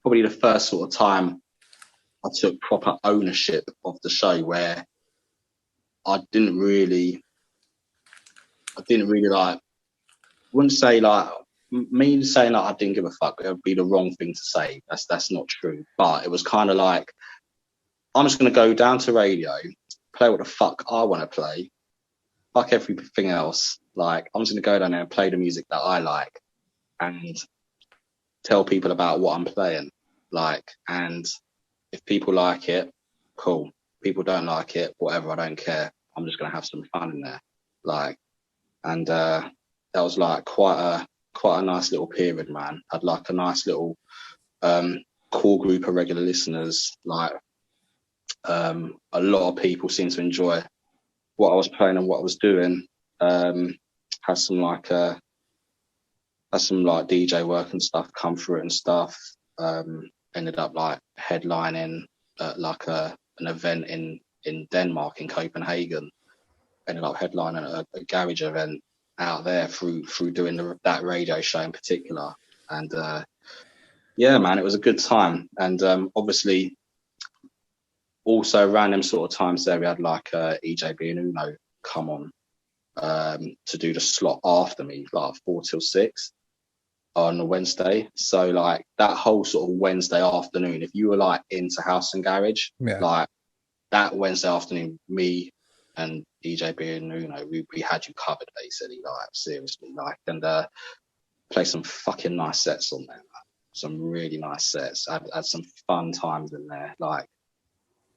S2: probably the first sort of time I took proper ownership of the show, where I didn't really like, wouldn't say like, me saying like I didn't give a fuck, it would be the wrong thing to say. That's not true. But it was kind of like, I'm just going to go down to radio, play what the fuck I want to play, fuck everything else. Like, I'm just going to go down there and play the music that I like and tell people about what I'm playing. Like, and if people like it, cool. People don't like it, whatever, I don't care. I'm just going to have some fun in there. Like, and that was like quite a nice little period, man. I'd like a nice little core group of regular listeners. Like, a lot of people seem to enjoy what I was playing and what I was doing. Had some DJ work and stuff come through it and stuff. Ended up like headlining like an event in Denmark, in Copenhagen. Ended up headlining a garage event out there through doing that radio show in particular. And yeah, man, it was a good time. And obviously also around them sort of times there, we had like EJB01 come on to do the slot after me, like 4 till 6 on a Wednesday. So like that whole sort of Wednesday afternoon, if you were like into house and garage, like that Wednesday afternoon, me and EJB01, we had you covered basically, like seriously, like, and play some fucking nice sets on there, man. Some really nice sets. I had some fun times in there, like,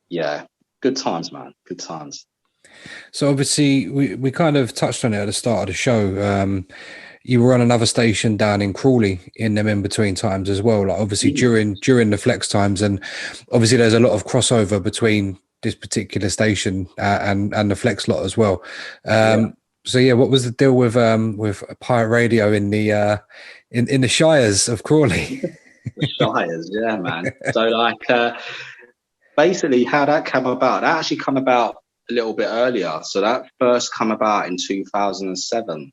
S2: yeah, good times, man, good times.
S1: So obviously we kind of touched on it at the start of the show. You were on another station down in Crawley in them in between times as well, like obviously during the flex times, and obviously there's a lot of crossover between this particular station and the flex lot as well. So yeah, what was the deal with pirate radio in the in the Shires of Crawley?
S2: The Shires, yeah, man. So like basically how that came about, that actually come about a little bit earlier. So that first come about in 2007.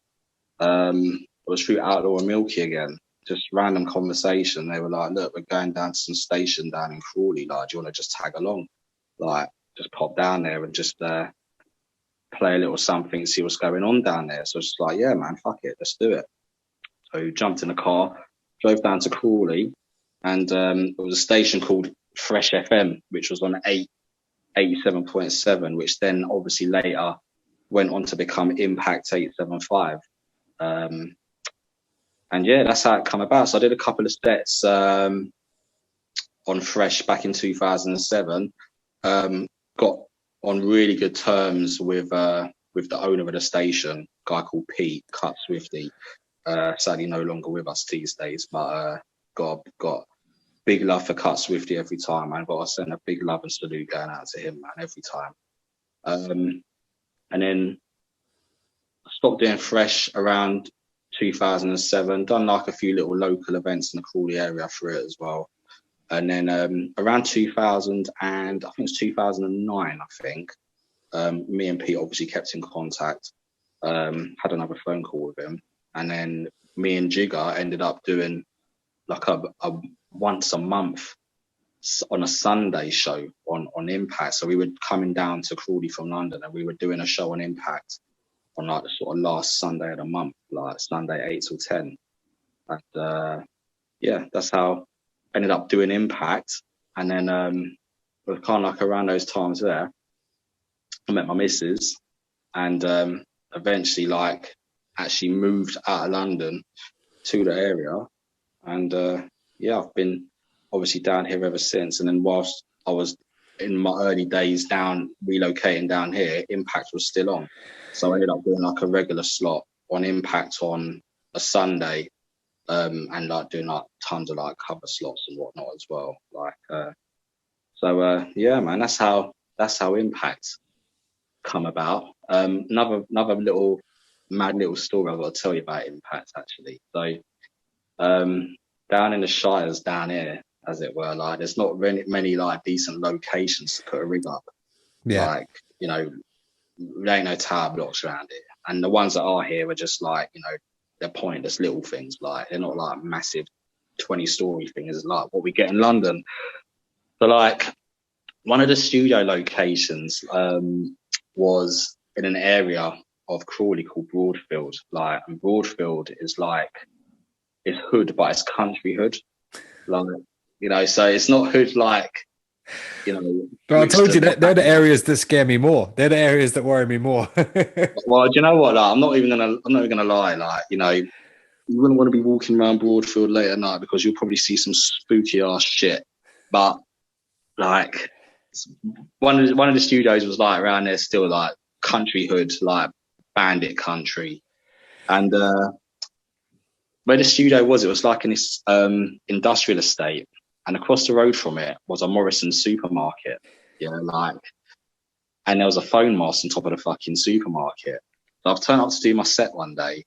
S2: It was through Outlaw and Milky again, just random conversation. They were like, look, we're going down to some station down in Crawley, like, do you want to just tag along? Like, just pop down there and just play a little something, see what's going on down there. So it's like, yeah, man, fuck it, let's do it. So jumped in a car, drove down to Crawley, and there was a station called Fresh FM, which was on 87.7, which then obviously later went on to become Impact 875. And yeah, that's how it come about. So I did a couple of sets on Fresh back in 2007. Got on really good terms with the owner of the station, a guy called Pete Cut Swifty. Sadly no longer with us these days, but got big love for Cut Swifty every time. I've got to send a big love and salute going out to him, man, every time. And then I stopped doing fresh around 2007. Done like a few little local events in the Crawley area for it as well. And then around 2000 and I think it's 2009, I think, me and Pete obviously kept in contact. Had another phone call with him, and then me and Jigger ended up doing like a once a month on a Sunday show on Impact. So we were coming down to Crawley from London, and we were doing a show on Impact on like the sort of last Sunday of the month, like Sunday 8 till 10. And yeah, that's how I ended up doing Impact. And then kind of like around those times there, I met my missus, and eventually like actually moved out of London to the area. And yeah, I've been obviously down here ever since. And then whilst I was in my early days down, relocating down here, Impact was still on. So I ended up doing like a regular slot on Impact on a Sunday, and like doing like tons of like cover slots and whatnot as well. Like, so yeah, man, that's how Impact come about. Another little mad little story I've got to tell you about Impact actually. So down in the Shires down here, as it were, like there's not really many like decent locations to put a rig up.
S1: Yeah.
S2: Like, you know, there ain't no tower blocks around here. And the ones that are here are just like, you know, they're pointless little things. Like they're not like massive 20-story things like what we get in London. So like one of the studio locations was in an area of Crawley called Broadfield. Like, and Broadfield is like, it's hood, but it's country hood. Like, you know, so it's not hood like, you know.
S1: But I told you that they're the areas that scare me more. They're the areas that worry me more.
S2: Well, do you know what? Like, I'm not even gonna lie. Like, you know, you wouldn't want to be walking around Broadfield late at night because you'll probably see some spooky ass shit. But like, one of the studios was like around there, still like country hood, like bandit country, and where the studio was, it was like in this industrial estate, and across the road from it was a Morrison supermarket. Yeah, like, and there was a phone mast on top of the fucking supermarket. So I've turned up to do my set one day.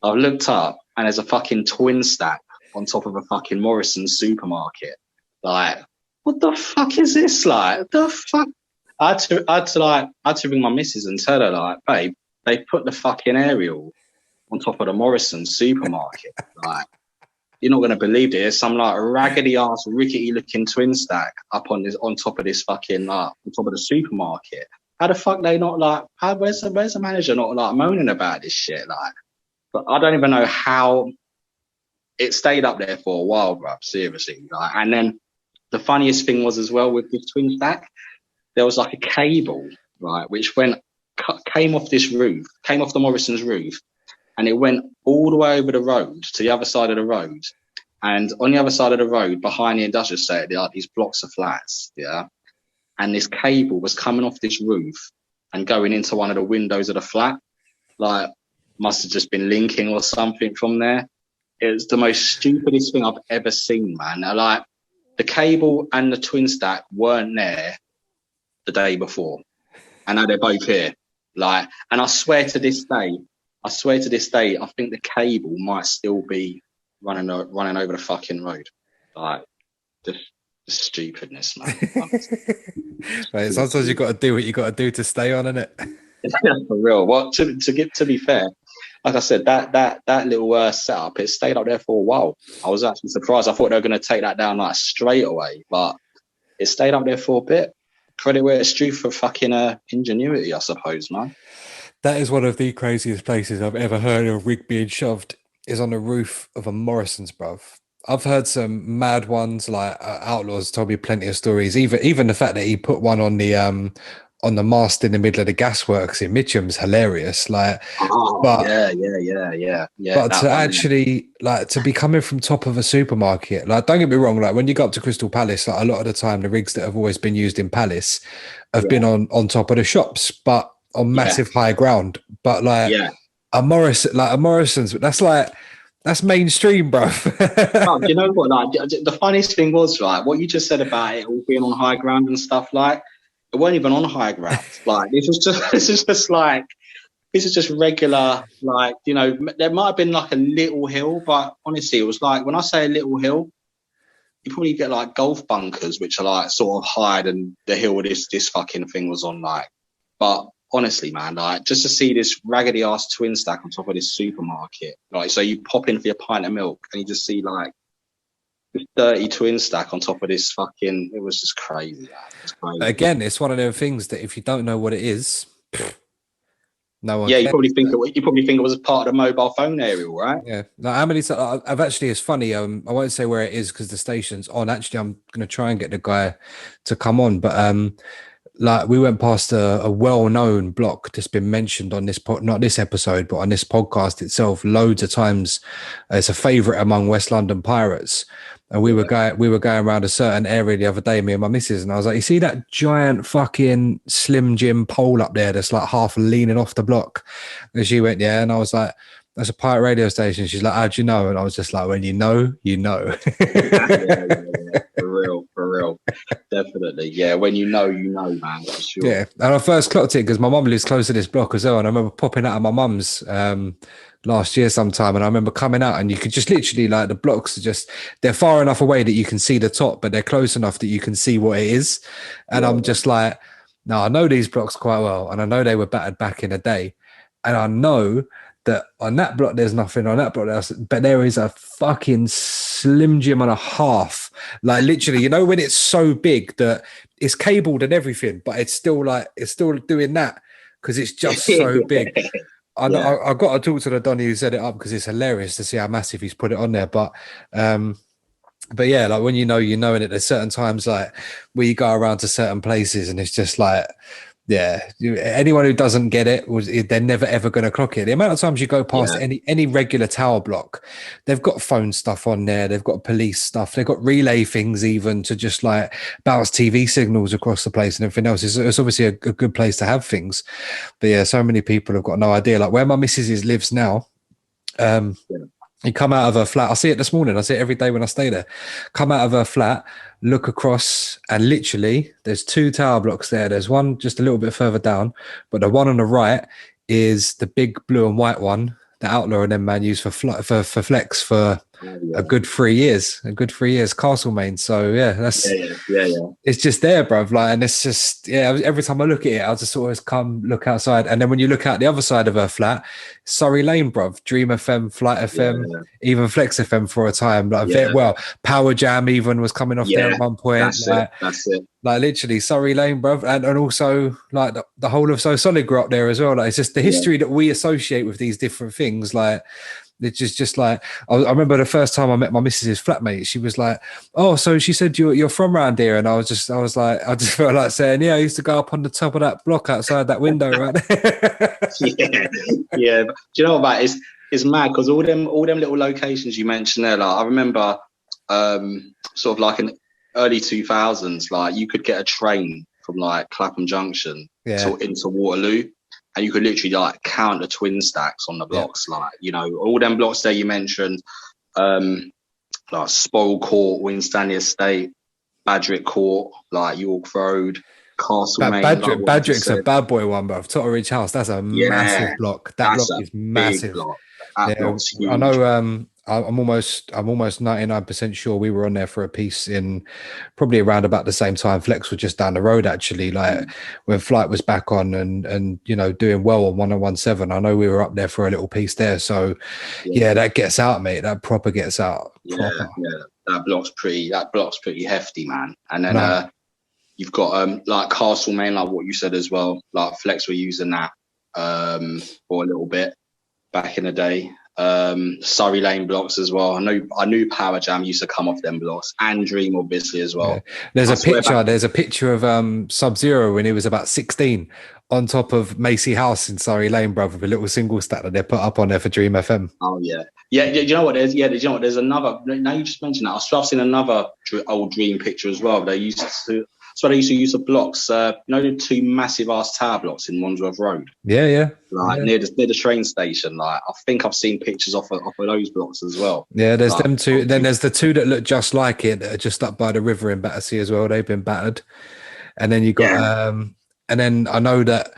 S2: I've looked up and there's a fucking twin stack on top of a fucking Morrison supermarket. Like, what the fuck is this? Like, what the fuck? I had to ring my missus and tell her, like, babe, they put the fucking aerial on top of the Morrison supermarket. Like, you're not gonna believe it. There's some like raggedy ass, rickety looking twin stack up on top of this fucking on top of the supermarket. How the fuck they not like? Where's the manager not like moaning about this shit? Like, but I don't even know how it stayed up there for a while, bruv. Seriously. Like, and then the funniest thing was as well with this twin stack, there was like a cable, right, which came off the Morrison's roof, and it went all the way over the road to the other side of the road. And on the other side of the road, behind the industrial estate, there are these blocks of flats, yeah. And this cable was coming off this roof and going into one of the windows of the flat. Like, must have just been linking or something from there. It was the most stupidest thing I've ever seen, man. Like, the cable and the twin stack weren't there the day before, and now they're both here. Like, and I swear to this day, I think the cable might still be running over the fucking road. Like, the stupidness, man.
S1: Right, sometimes you got to do what you got to do to stay on, innit?
S2: For real. Well, to be fair, like I said, that little setup, it stayed up there for a while. I was actually surprised. I thought they were going to take that down like straight away, but it stayed up there for a bit. Credit where it's due for fucking ingenuity, I suppose, man. That
S1: is one of the craziest places I've ever heard of rig being shoved, is on the roof of a Morrison's, bruv. I've heard some mad ones, like Outlaws told me plenty of stories. Even the fact that he put one on the mast in the middle of the gasworks in Mitcham's hilarious. Like,
S2: yeah.
S1: But to actually, like, to be coming from top of a supermarket, like, don't get me wrong, like when you go up to Crystal Palace, like a lot of the time the rigs that have always been used in Palace have been on top of the shops, but on massive high ground. But like a Morrison's, that's mainstream, bro.
S2: You know what? Like, the funniest thing was, right, what you just said about it all being on high ground and stuff, like, It weren't even on high ground. Like this is just regular, like, you know, there might have been like a little hill, but honestly, it was like, when I say a little hill, you probably get like golf bunkers, which are like sort of higher than the hill where this fucking thing was on, like. But honestly, man, like, just to see this raggedy ass twin stack on top of this supermarket, like, so you pop in for your pint of milk and you just see like this dirty twin stack on top of this fucking, it was just crazy, man. It was crazy.
S1: Again, it's one of them things that if you don't know what it is, no one.
S2: Yeah, you probably think it was a part of the mobile phone area, right?
S1: Yeah. Now, how many? I've actually. It's funny. I won't say where it is because the station's on. Actually, I'm gonna try and get the guy to come on. But like we went past a well-known block that's been mentioned on this not this episode, but on this podcast itself, loads of times. It's a favorite among West London pirates. And we were going around a certain area the other day, me and my missus, and I was like, you see that giant fucking Slim Jim pole up there that's like half leaning off the block? And she went, yeah. And I was like, that's a pirate radio station. She's like, how'd you know? And I was just like, when you know, you know.
S2: Yeah. For real. Definitely. Yeah, when you know, man, for sure.
S1: Yeah. And I first clocked it because my mum lives close to this block as well. And I remember popping out of my mum's last year sometime, and I remember coming out and you could just literally, like, the blocks are just, they're far enough away that you can see the top, but they're close enough that you can see what it is. And I'm just like, no, I know these blocks quite well, and I know they were battered back in the day, and I know that on that block there's nothing, on that block but there is a fucking Slim Jim and a half, like literally, you know, when it's so big that it's cabled and everything, but it's still doing that because it's just so big. I got to talk to the Donny who set it up because it's hilarious to see how massive he's put it on there. But yeah, like when you know, and there's certain times like where you go around to certain places and it's just like, yeah, anyone who doesn't get it, they're never ever going to clock it. The amount of times you go past any regular tower block, they've got phone stuff on there, they've got police stuff, they've got relay things even to just like bounce TV signals across the place and everything else. It's obviously a good place to have things. But yeah, so many people have got no idea. Like where my missus lives now, you come out of her flat. I see it this morning. I see it every day when I stay there. Come out of her flat, look across, and literally there's two tower blocks there. There's one just a little bit further down, but the one on the right is the big blue and white one that Outlaw and them man use for flex for a good 3 years. Castlemaine. So yeah, that's it's just there, bruv. Like, and it's just every time I look at it, I'll just always come look outside. And then when you look out the other side of her flat, Surrey Lane, bruv, Dream FM, Flight FM, even Flex FM for a time. Like Power Jam even was coming off there at one point.
S2: That's it.
S1: Like literally Surrey Lane, bruv, and also like the whole of So Solid grew up there as well. Like it's just the history that we associate with these different things. Like it's just like I remember the first time I met my missus's flatmate. She was like, "Oh, so she said you're from around here," and I just felt like saying, "Yeah, I used to go up on the top of that block outside that window right there."
S2: yeah. Do you know what, mate? It's mad because all them little locations you mentioned there. Like I remember, sort of like in early 2000s, like you could get a train from like Clapham Junction into Waterloo. And you could literally like count the twin stacks on the blocks, like, you know, all them blocks there you mentioned, like Sporrell Court, Winstanley Estate, Badrick Court, like York Road, Castlemaine.
S1: Badrick's a bad boy one, but Totteridge House, that's a massive block. That block is massive.
S2: That block's huge.
S1: I know. I'm almost 99% sure we were on there for a piece in probably around about the same time. Flex was just down the road actually, like when Flight was back on and you know doing well on 1017. I know we were up there for a little piece there. So yeah, that gets out, mate. That proper gets out.
S2: Yeah. That block's pretty hefty, man. And then you've got like Castlemaine, like what you said as well. Like Flex were using that for a little bit back in the day. Surrey Lane blocks as well. I knew Power Jam used to come off them blocks, and Dream obviously as well.
S1: There's a picture of Sub-Zero when he was about 16 on top of Macy House in Surrey Lane, bruv, with a little single stack that they put up on there for Dream FM.
S2: Oh yeah. Do you know what? There's another. Now you just mentioned that. I've seen another old Dream picture as well. They used to use the blocks. You know the two massive ass tower blocks in Wandsworth Road.
S1: Yeah.
S2: Like near the train station. Like I think I've seen pictures off of those blocks as well.
S1: Yeah, there's them two. Then there's the two that look just like it, that are just up by the river in Battersea as well. They've been battered. and then you got and then I know that,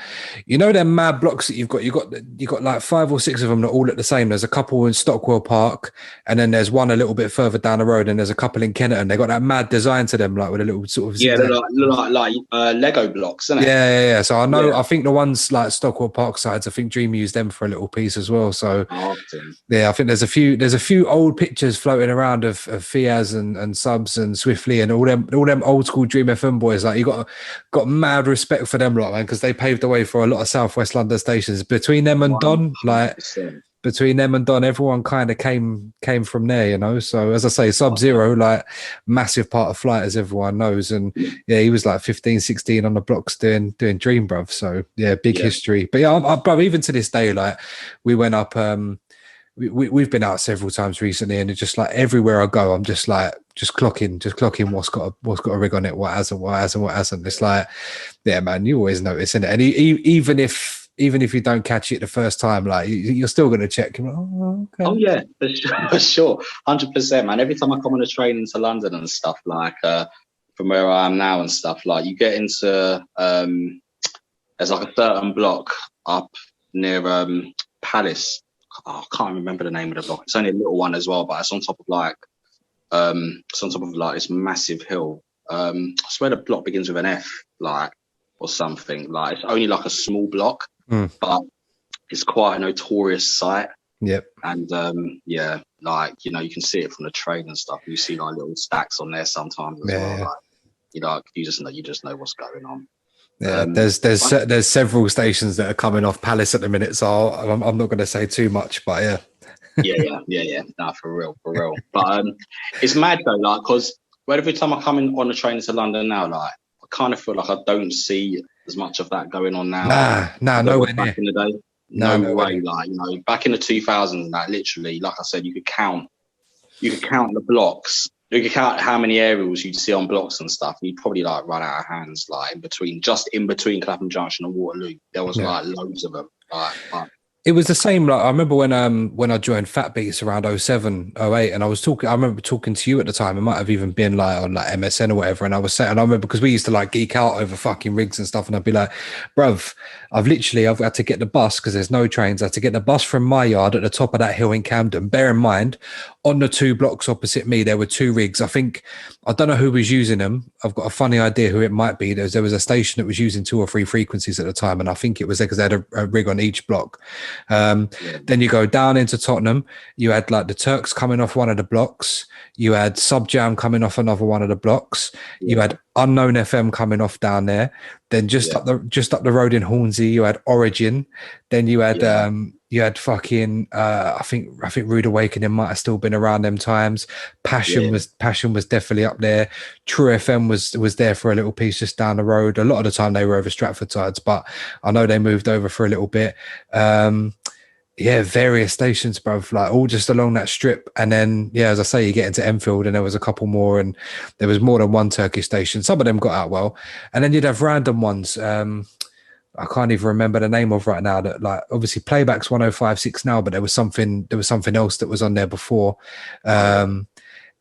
S1: them mad blocks that you've got like 5 or 6 of them that all look the same. There's a couple in Stockwell Park, and then there's one a little bit further down the road, and there's a couple in Kennerton. They got that mad design to them, like with a little sort of
S2: look like Lego blocks, isn't it?
S1: Yeah. So I know, I think the ones like Stockwell Park sides, I think Dream used them for a little piece as well. So I think there's a few old pictures floating around of Fiaz and Subs and Swiftly and all them old school Dream FM boys. Like you got mad respect for them lot, man, because they paved the way for a lot of Southwest London stations. Between them and Don, everyone kind of came from there, So as I say, Sub-Zero, like massive part of Flight, as everyone knows, and he was like 15, 16 on the blocks doing Dream, bruv. So big history. But bruv, even to this day, like we went up. We've been out several times recently, and it's just like everywhere I go, I'm just clocking what's got a rig on it, what hasn't. It's like, man, you always notice, innit? And even if you don't catch it the first time, like you're still going to check. Like, okay.
S2: Oh yeah, for sure, 100%, man. Every time I come on a train into London and stuff, like from where I am now and stuff, like you get into there's like a certain block up near Palace. I can't remember the name of the block. It's only a little one as well, but it's on top of this massive hill. I swear the block begins with an F, like, or something. Like it's only like a small block, but it's quite a notorious site.
S1: Yep.
S2: And like you can see it from the train and stuff. You see like little stacks on there sometimes as well. Like, you just know what's going on.
S1: Yeah, there's several stations that are coming off Palace at the minute, so I'm not going to say too much, but
S2: yeah. No, for real. But it's mad though, like, because every time I come in on the train to London now, like, I kind of feel like I don't see as much of that going on now.
S1: Nah, nowhere near.
S2: Back in the day, no way. Like, like back in the 2000s, like literally, like I said, you could count the blocks. You could count how many aerials you'd see on blocks and stuff. You'd probably like run out of hands, like in between Clapham Junction and Waterloo. There was like loads of them.
S1: It was the same. Like I remember when I joined Fat Beats around 07, 08, and I remember talking to you at the time. It might have even been like on like MSN or whatever. And I was saying, and I remember because we used to like geek out over fucking rigs and stuff. And I'd be like, bruv, I've had to get the bus because there's no trains. I had to get the bus from my yard at the top of that hill in Camden. Bear in mind, on the 2 blocks opposite me, there were 2 rigs. I don't know who was using them. I've got a funny idea who it might be. There was a station that was using 2 or 3 frequencies at the time. And I think it was there because they had a rig on each block. Then you go down into Tottenham, you had like the Turks coming off one of the blocks, you had Subjam coming off another one of the blocks, you had Unknown FM coming off down there, then just up the road in Hornsey you had Origin, then you had fucking I think Rude Awakening might have still been around them times. Passion was definitely up there. True FM was there for a little piece just down the road. A lot of the time they were over Stratford sides, but I know they moved over for a little bit. Various stations, bruv, like all just along that strip. And then, as I say, you get into Enfield and there was a couple more and there was more than one Turkish station. Some of them got out well. And then you'd have random ones. I can't even remember the name of right now that like obviously Playback's 105.6 now, but there was something else that was on there before. And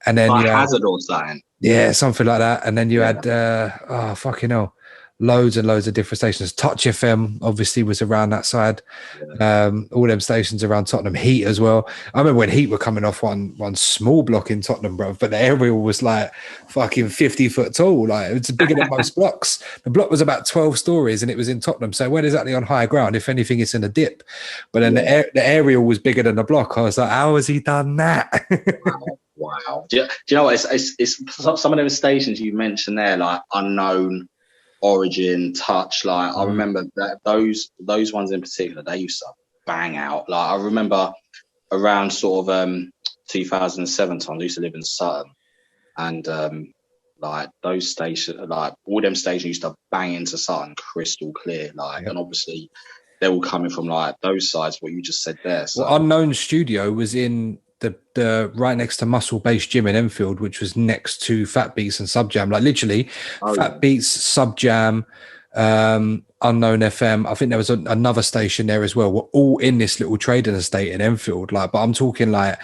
S1: then
S2: like Hazard or something.
S1: Yeah, something like that. And then you had fucking hell. Loads and loads of different stations. Touch FM obviously was around that side. All them stations around Tottenham. Heat as well. I remember when Heat were coming off one small block in Tottenham, bro, but the aerial was like fucking 50 foot tall. Like it's bigger than most blocks. The block was about 12 stories and it was in Tottenham. So we're exactly on high ground. If anything, it's in a dip. But then the aerial was bigger than the block. I was like, how has he done that?
S2: Wow. Do you know what? It's some of those stations you mentioned there, like Unknown, Origin, Touch, like I remember that those ones in particular, they used to bang out. Like I remember around sort of 2007 times, I used to live in Sutton, and like those stations, like all them stations used to bang into Sutton crystal clear, like, and obviously they're all coming from like those sides, what you just said there. So
S1: Unknown Studio was in the right next to Muscle Based Gym in Enfield, which was next to Fat Beats and Subjam. Like literally, Fat Beats, Subjam, Unknown FM. I think there was another station there as well. We're all in this little trading estate in Enfield. Like, but I'm talking like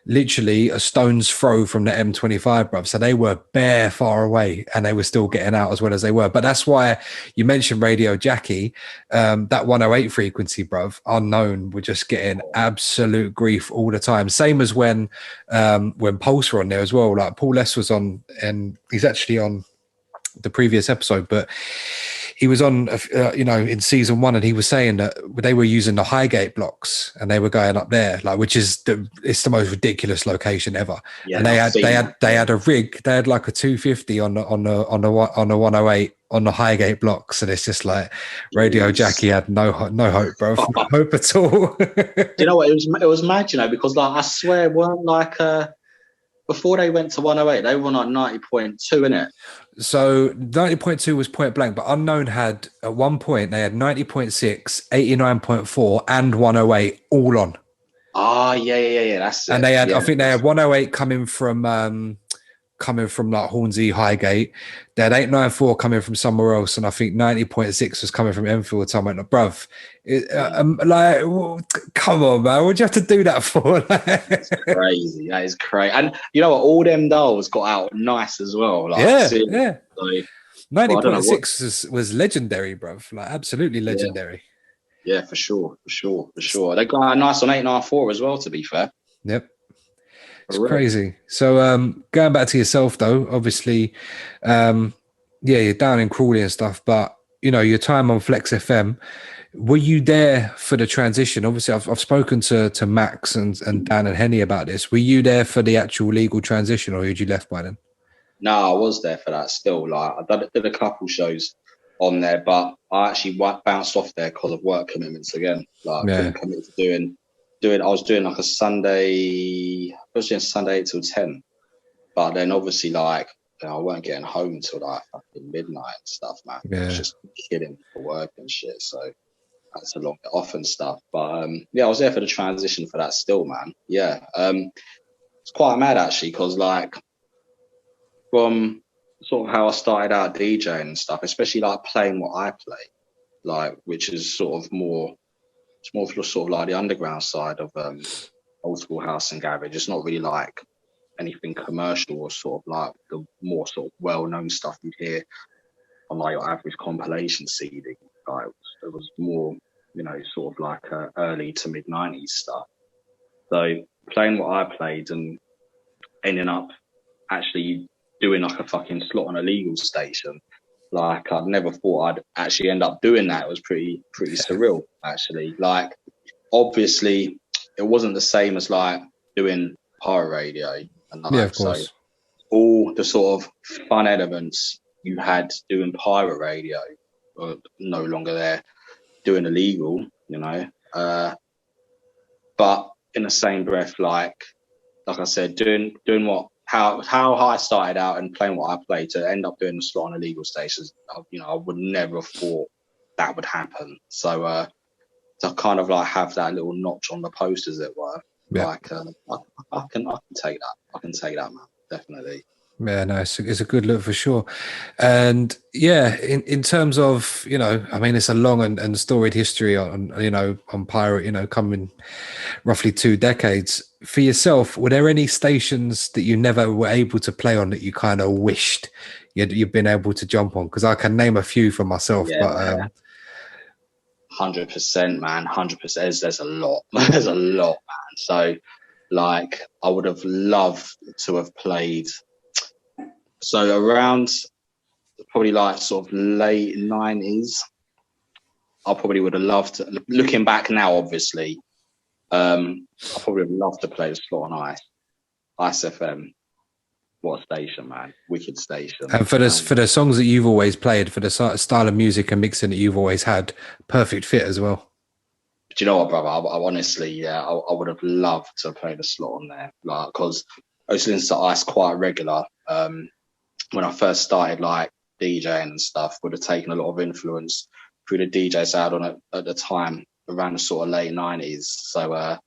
S1: literally a stone's throw from the M25, bruv. So they were bare far away and they were still getting out as well as they were. But that's why you mentioned Radio Jackie, that 108 frequency, bruv, Unknown were just getting absolute grief all the time. Same as when Pulse were on there as well. Like Paul S was on, and he's actually on the previous episode, but he was on, in season 1, and he was saying that they were using the Highgate blocks and they were going up there, like, which is it's the most ridiculous location ever. Yeah, and they had a rig. They had like a 250 on the 108 on the Highgate blocks, and it's just like Radio Jackie had no hope, bro, no hope at all.
S2: You know what? It was mad, because like I swear, it weren't like before they went to 108, they were on like 90.2, innit?
S1: So 90.2 was point blank, but Unknown had at one point they had 90.6, 89.4, and 108 all on.
S2: Ah, yeah. That's it.
S1: And they had, I think they had 108 coming from like Hornsey Highgate. They had 894 coming from somewhere else, and I think 90.6 was coming from Enfield somewhere. Like, bruv, come on, man, what'd you have to do that for?
S2: That's crazy. That is crazy. And you know what? All them dolls got out nice as well. Like,
S1: yeah. Like, 90.6 was legendary, bruv. Like, absolutely legendary.
S2: Yeah, for sure. They got out nice on 894 as well, to be fair.
S1: Yep. It's crazy. So going back to yourself though, obviously, you're down in Crawley and stuff, but your time on Flex FM, were you there for the transition? Obviously, I've spoken to Max and Dan and Henny about this. Were you there for the actual legal transition, or had you left by then?
S2: No, I was there for that still. Like, I did a couple shows on there, but I actually bounced off there because of work commitments again. Like, I couldn't commit to doing. I was doing like a Sunday. I was doing Sunday 8 till 10, but then obviously like I weren't getting home till like fucking midnight and stuff, man. I was just kidding for work and shit, so I had to log it off and stuff. But I was there for the transition for that still, man. Yeah, it's quite mad actually, because like from sort of how I started out DJing and stuff, especially like playing what I play, like, which is sort of more. It's more for sort of like the underground side of old school house and garage. It's not really like anything commercial or sort of like the more sort of well-known stuff you'd hear on like your average compilation CD. Like, it was more, sort of like early to mid 90s stuff. So playing what I played and ending up actually doing like a fucking slot on a legal station. Like, I never thought I'd actually end up doing that. It was pretty surreal, actually. Like, obviously, it wasn't the same as like doing pirate radio and that.
S1: Yeah, of course.
S2: So all the sort of fun elements you had doing pirate radio are no longer there. Doing illegal, but in the same breath, like I said, doing what. How I started out and playing what I played to end up doing the slot on illegal stations, I would never have thought that would happen. So to kind of like have that little notch on the post, as it were, like I can take that. I can take that, man. Definitely.
S1: Yeah, no, it's a good look for sure. And yeah, in terms of, it's a long and storied history on pirate, coming roughly 2 decades. For yourself, were there any stations that you never were able to play on that you kind of wished you'd been able to jump on? Because I can name a few for myself, but
S2: 100%, man, 100%. There's a lot. There's a lot, man. So, like, I would have loved to have played. So around probably like sort of late 90s, I probably would have loved to, looking back now, obviously, I probably would have loved to play the slot on Ice FM. What a station, man. Wicked station.
S1: And for the songs that you've always played, for the style of music and mixing that you've always had, perfect fit as well.
S2: Do you know what, brother? I honestly, I would have loved to play the slot on there. Like, because I was listening to Ice quite regular. When I first started like DJing and stuff, would have taken a lot of influence through the DJs I had on it at the time, around the sort of late 90s. So Ice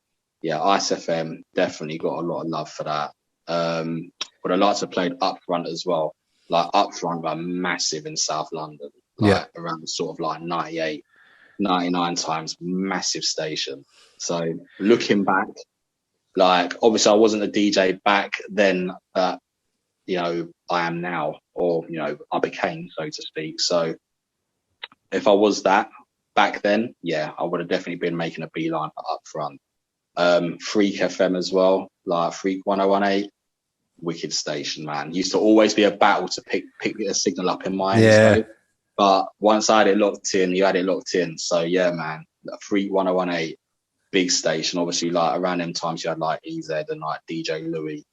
S2: FM definitely got a lot of love for that. But I like to play Upfront as well. Like, Upfront were massive in South London. like around sort of like 98, 99 times, massive station. So looking back, like obviously I wasn't a DJ back then that, you know, I am now, or, you know, I became, so to speak. So if I was that back then, yeah, I would have definitely been making a beeline up front. Freak FM as well, like Freak 1018, wicked station, man. Used to always be a battle to pick a signal up in my end, but once I had it locked in, you had it locked in. So yeah, man, Freak 1018, big station. Obviously, like around them times you had like EZ and like DJ Louis.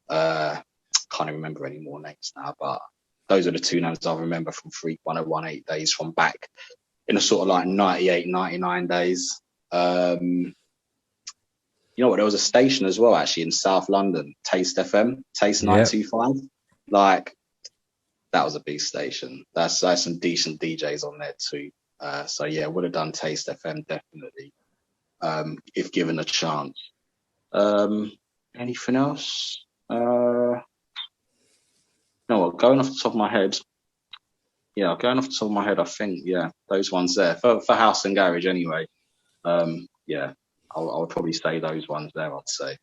S2: Can't even remember any more names now, but those are the two names I remember from Freak 1018 days, from back in the sort of like 98, 99 days. You know what? There was a station as well, actually, in South London, Taste FM, Taste 925. Like, that was a big station. That's some decent DJs on there too. So yeah, would have done Taste FM definitely, if given a chance. Anything else? No, going off the top of my head. Yeah, going off the top of my head, I think, yeah, those ones there for house and garage anyway. Yeah, I would probably say those ones there, I'd say.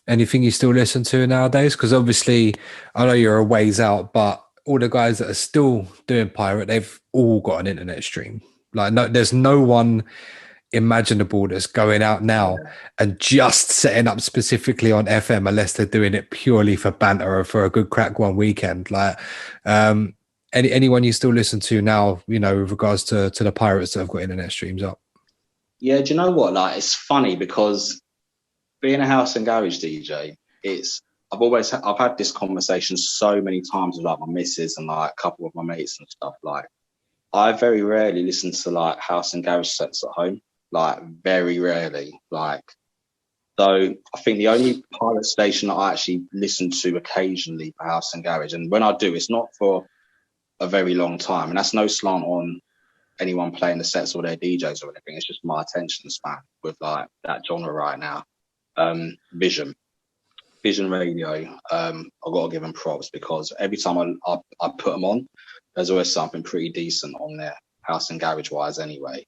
S1: Anything you still listen to nowadays? Because obviously, I know you're a ways out, but all the guys that are still doing pirate, they've all got an internet stream. Like, no, there's no one imaginable that's going out now and just setting up specifically on FM, unless they're doing it purely for banter or for a good crack one weekend. Like, anyone you still listen to now, you know, with regards to the pirates that have got internet streams up?
S2: Yeah, do you know what? Like, it's funny because being a house and garage DJ, I've had this conversation so many times with like my missus and like a couple of my mates and stuff. Like, I very rarely listen to like house and garage sets at home. Like, very rarely. Like, so I think the only pirate station that I actually listen to occasionally for house and garage, and when I do, it's not for a very long time, and that's no slant on anyone playing the sets or their DJs or anything. It's just my attention span with like that genre right now. Vision Radio. I've got to give them props because every time I put them on, there's always something pretty decent on there, house and garage wise anyway.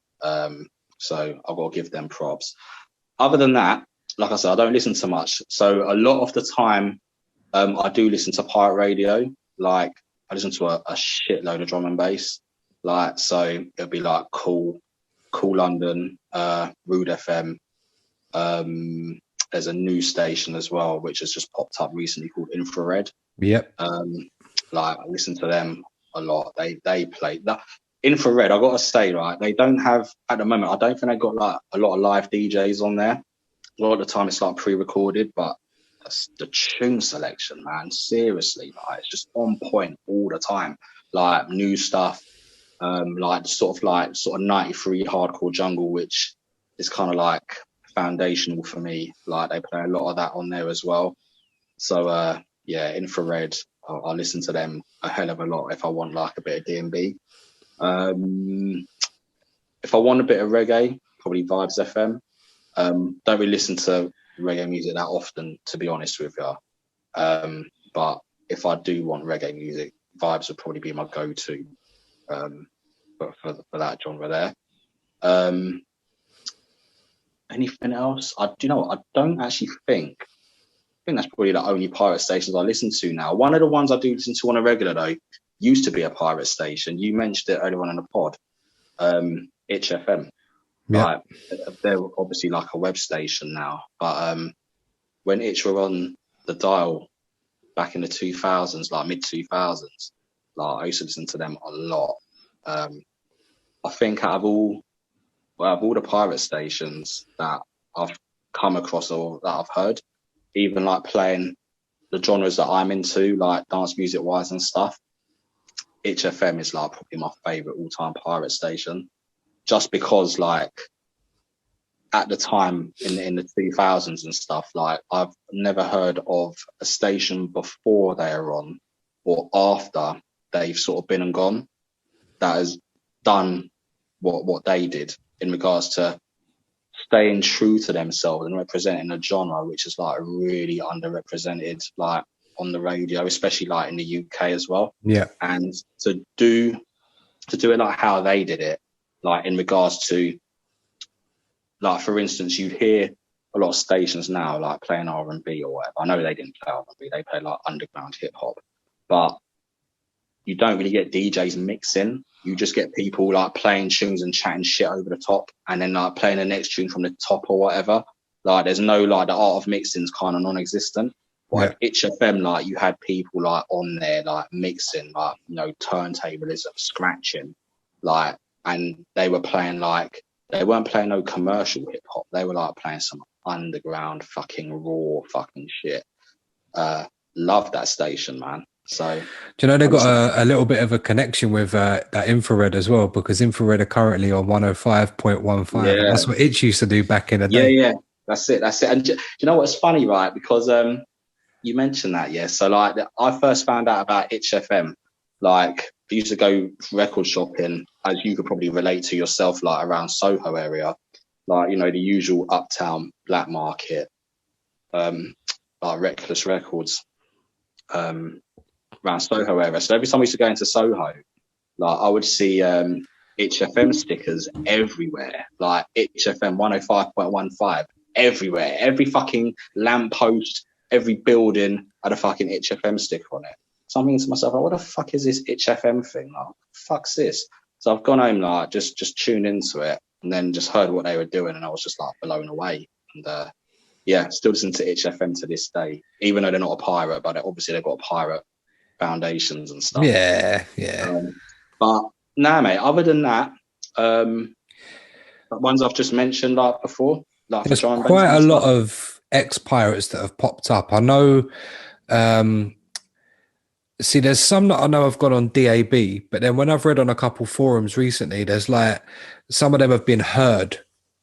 S2: So I've got to give them props. Other than that, like I said, I don't listen to much. So a lot of the time, I do listen to pirate radio. Like, I listen to a shitload of drum and bass. Like, so it'll be like Cool London, Rude FM. There's a new station as well, which has just popped up recently called Infrared.
S1: Yep.
S2: Like, I listen to them a lot. They play that Infrared. I gotta say, right, they don't have at the moment. I don't think they've got like a lot of live DJs on there. A lot of the time it's like pre-recorded, but that's the tune selection, man. Seriously, like, it's just on point all the time. Like, new stuff, like sort of 93 hardcore jungle, which is kind of like foundational for me. Like, they play a lot of that on there as well. So yeah, Infrared, I'll listen to them a hell of a lot if I want like a bit of D&B. If I want a bit of reggae, probably Vibes FM. Don't really listen to reggae music that often, to be honest with you. But if I do want reggae music, Vibes would probably be my go-to for that genre there. Anything else? Do you know what? I don't actually think. I think that's probably the only pirate stations I listen to now. One of the ones I do listen to on a regular though used to be a pirate station. You mentioned it earlier on in the pod. Itch FM.
S1: Yeah.
S2: Like, they're obviously like a web station now, but when Itch were on the dial back in the 2000s, like mid 2000s, like I used to listen to them a lot. I think out of all the pirate stations that I've come across or that I've heard, even like playing the genres that I'm into, like dance music wise and stuff, Itch FM is like probably my favorite all-time pirate station, just because like at the time in the 2000s and stuff, like I've never heard of a station before they are on or after they've sort of been and gone that has done what they did in regards to staying true to themselves and representing a genre which is like really underrepresented, like on the radio, especially like in the UK as well.
S1: Yeah.
S2: And to do to do it like how they did it, like in regards to, like, for instance, you'd hear a lot of stations now like playing R&B or whatever. I know they didn't play R&B, they play like underground hip hop, but you don't really get DJs mixing. You just get people like playing tunes and chatting shit over the top, and then like playing the next tune from the top or whatever. Like there's no, like, the art of mixing is kind of non-existent. Like Itch FM, like you had people like on there like mixing, like, you know, turntablism, scratching, like, and they were playing, like, they weren't playing no commercial hip hop. They were like playing some underground fucking raw fucking shit. Love that station, man. So,
S1: do you know, they've got a little bit of a connection with that Infrared as well, because Infrared are currently on 105.15.
S2: yeah,
S1: That's what Itch used to do back in the day.
S2: yeah. That's it. And do you know what's funny, right? Because you mentioned that, yeah. So like, I first found out about Itch FM. Like, I used to go record shopping, as you could probably relate to yourself, like around Soho area, like, you know, the usual uptown black market, like Reckless Records, around Soho area. So every time we used to go into Soho, like, I would see Itch FM stickers everywhere, like Itch FM 105.15 everywhere. Every fucking lamppost, every building had a fucking Itch FM sticker on it. So I'm thinking to myself, like, what the fuck is this Itch FM thing? Like, fuck's this? So I've gone home, like, just tuned into it, and then just heard what they were doing, and I was just like blown away. And yeah, still listen to Itch FM to this day, even though they're not a pirate, but obviously they've got pirate foundations and stuff.
S1: Yeah.
S2: But nah, mate, other than that, the ones I've just mentioned, like before, like,
S1: there's quite a lot of ex-pirates that have popped up. I know, see, there's some that I know have gone on DAB, but then when I've read on a couple forums recently, there's like, some of them have been heard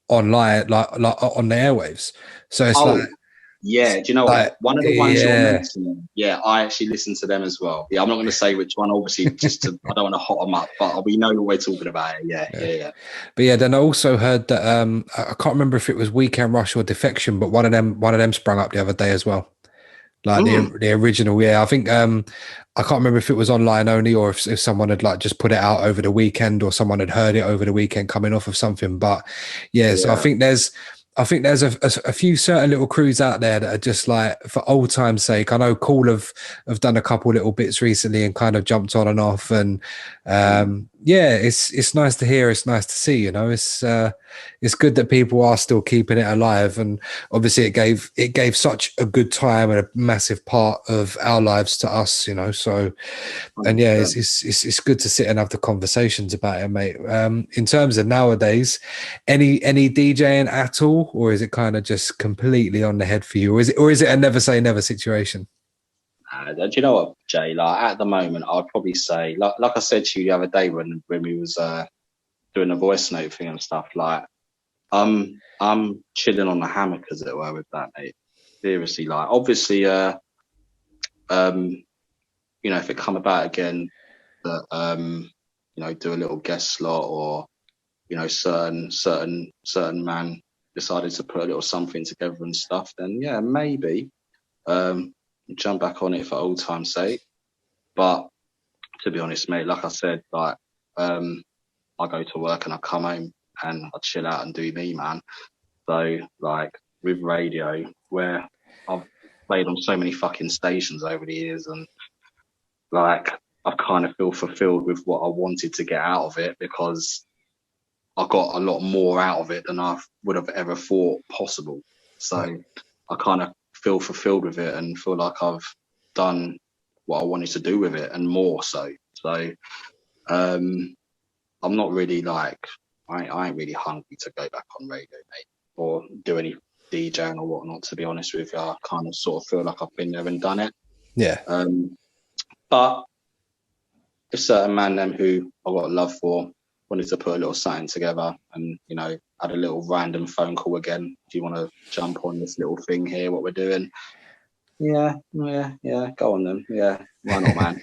S1: online, like on the airwaves. So it's like,
S2: yeah, do you know what? One of the ones you're mentioning, yeah, I actually listened to them as well. Yeah, I'm not going to say which one, obviously, I don't want to hot them up, but we know what we're talking about. Yeah.
S1: But yeah, then I also heard that I can't remember if it was Weekend Rush or Defection, but one of them sprung up the other day as well. Like the original, yeah. I think I can't remember if it was online only, or if someone had like just put it out over the weekend, or someone had heard it over the weekend coming off of something. But yeah, so I think there's a few certain little crews out there that are just like, for old time's sake. I know Cool have done a couple little bits recently and kind of jumped on and off, and yeah, it's nice to hear. It's nice to see. You know, it's good that people are still keeping it alive, and obviously it gave such a good time and a massive part of our lives to us. You know, so, and yeah, it's good to sit and have the conversations about it, mate. In terms of nowadays, any DJing at all, or is it kind of just completely on the head for you, or is it a never say never situation?
S2: Do you know what, Jay? Like, at the moment, I'd probably say, like I said to you the other day when we was doing the voice note thing and stuff, like, I'm chilling on the hammock, as it were, with that, mate. Seriously, like, obviously, you know, if it come about again that you know, do a little guest slot, or, you know, certain man decided to put a little something together and stuff, then yeah, maybe jump back on it for old time's sake. But to be honest, mate, like I said, like, I go to work and I come home and I chill out and do me, man. So, like, with radio, where I've played on so many fucking stations over the years, and like, I kind of feel fulfilled with what I wanted to get out of it, because I got a lot more out of it than I would have ever thought possible. So I kind of feel fulfilled with it and feel like I've done what I wanted to do with it, and more so. So I'm not really like, I ain't really hungry to go back on radio, mate, or do any DJing or whatnot, to be honest with you. I kind of sort of feel like I've been there and done it.
S1: Yeah.
S2: But if certain man them who I've got love for wanted to put a little something together, and, you know, had a little random phone call again, do you want to jump on this little thing here, what we're doing? Yeah, go on then. Yeah, why not, man?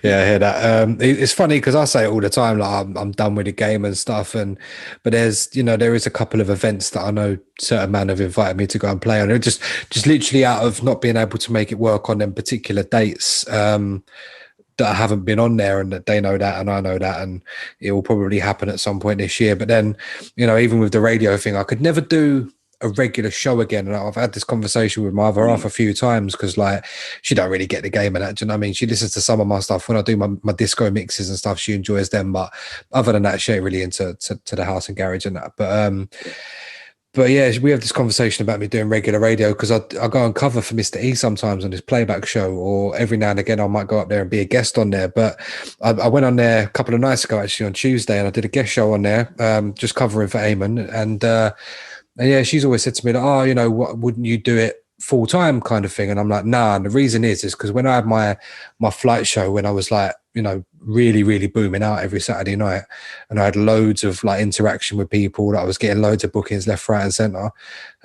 S1: Yeah, I hear that. It's funny because I say it all the time, like, I'm done with the game and stuff, but there's, you know, there is a couple of events that I know certain men have invited me to go and play on. It just literally out of not being able to make it work on them particular dates. that I haven't been on there, and that they know that and I know that, and it will probably happen at some point this year. But then, you know, even with the radio thing, I could never do a regular show again. And I've had this conversation with my other half a few times, because like she don't really get the game and that. Do you know what I mean? She listens to some of my stuff when I do my disco mixes and stuff. She enjoys them, but other than that, she ain't really into to the house and garage and that. But yeah, we have this conversation about me doing regular radio, because I go and cover for Mr. E sometimes on his playback show, or every now and again I might go up there and be a guest on there. But I went on there a couple of nights ago, actually on Tuesday, and I did a guest show on there, just covering for Eamon. And yeah, she's always said to me, like, oh, you know, what, wouldn't you do it full time kind of thing? And I'm like, nah. And the reason is because when I had my flight show, when I was like, you know, really, really booming out every Saturday night, and I had loads of like interaction with people, that I was getting loads of bookings left, right, and center.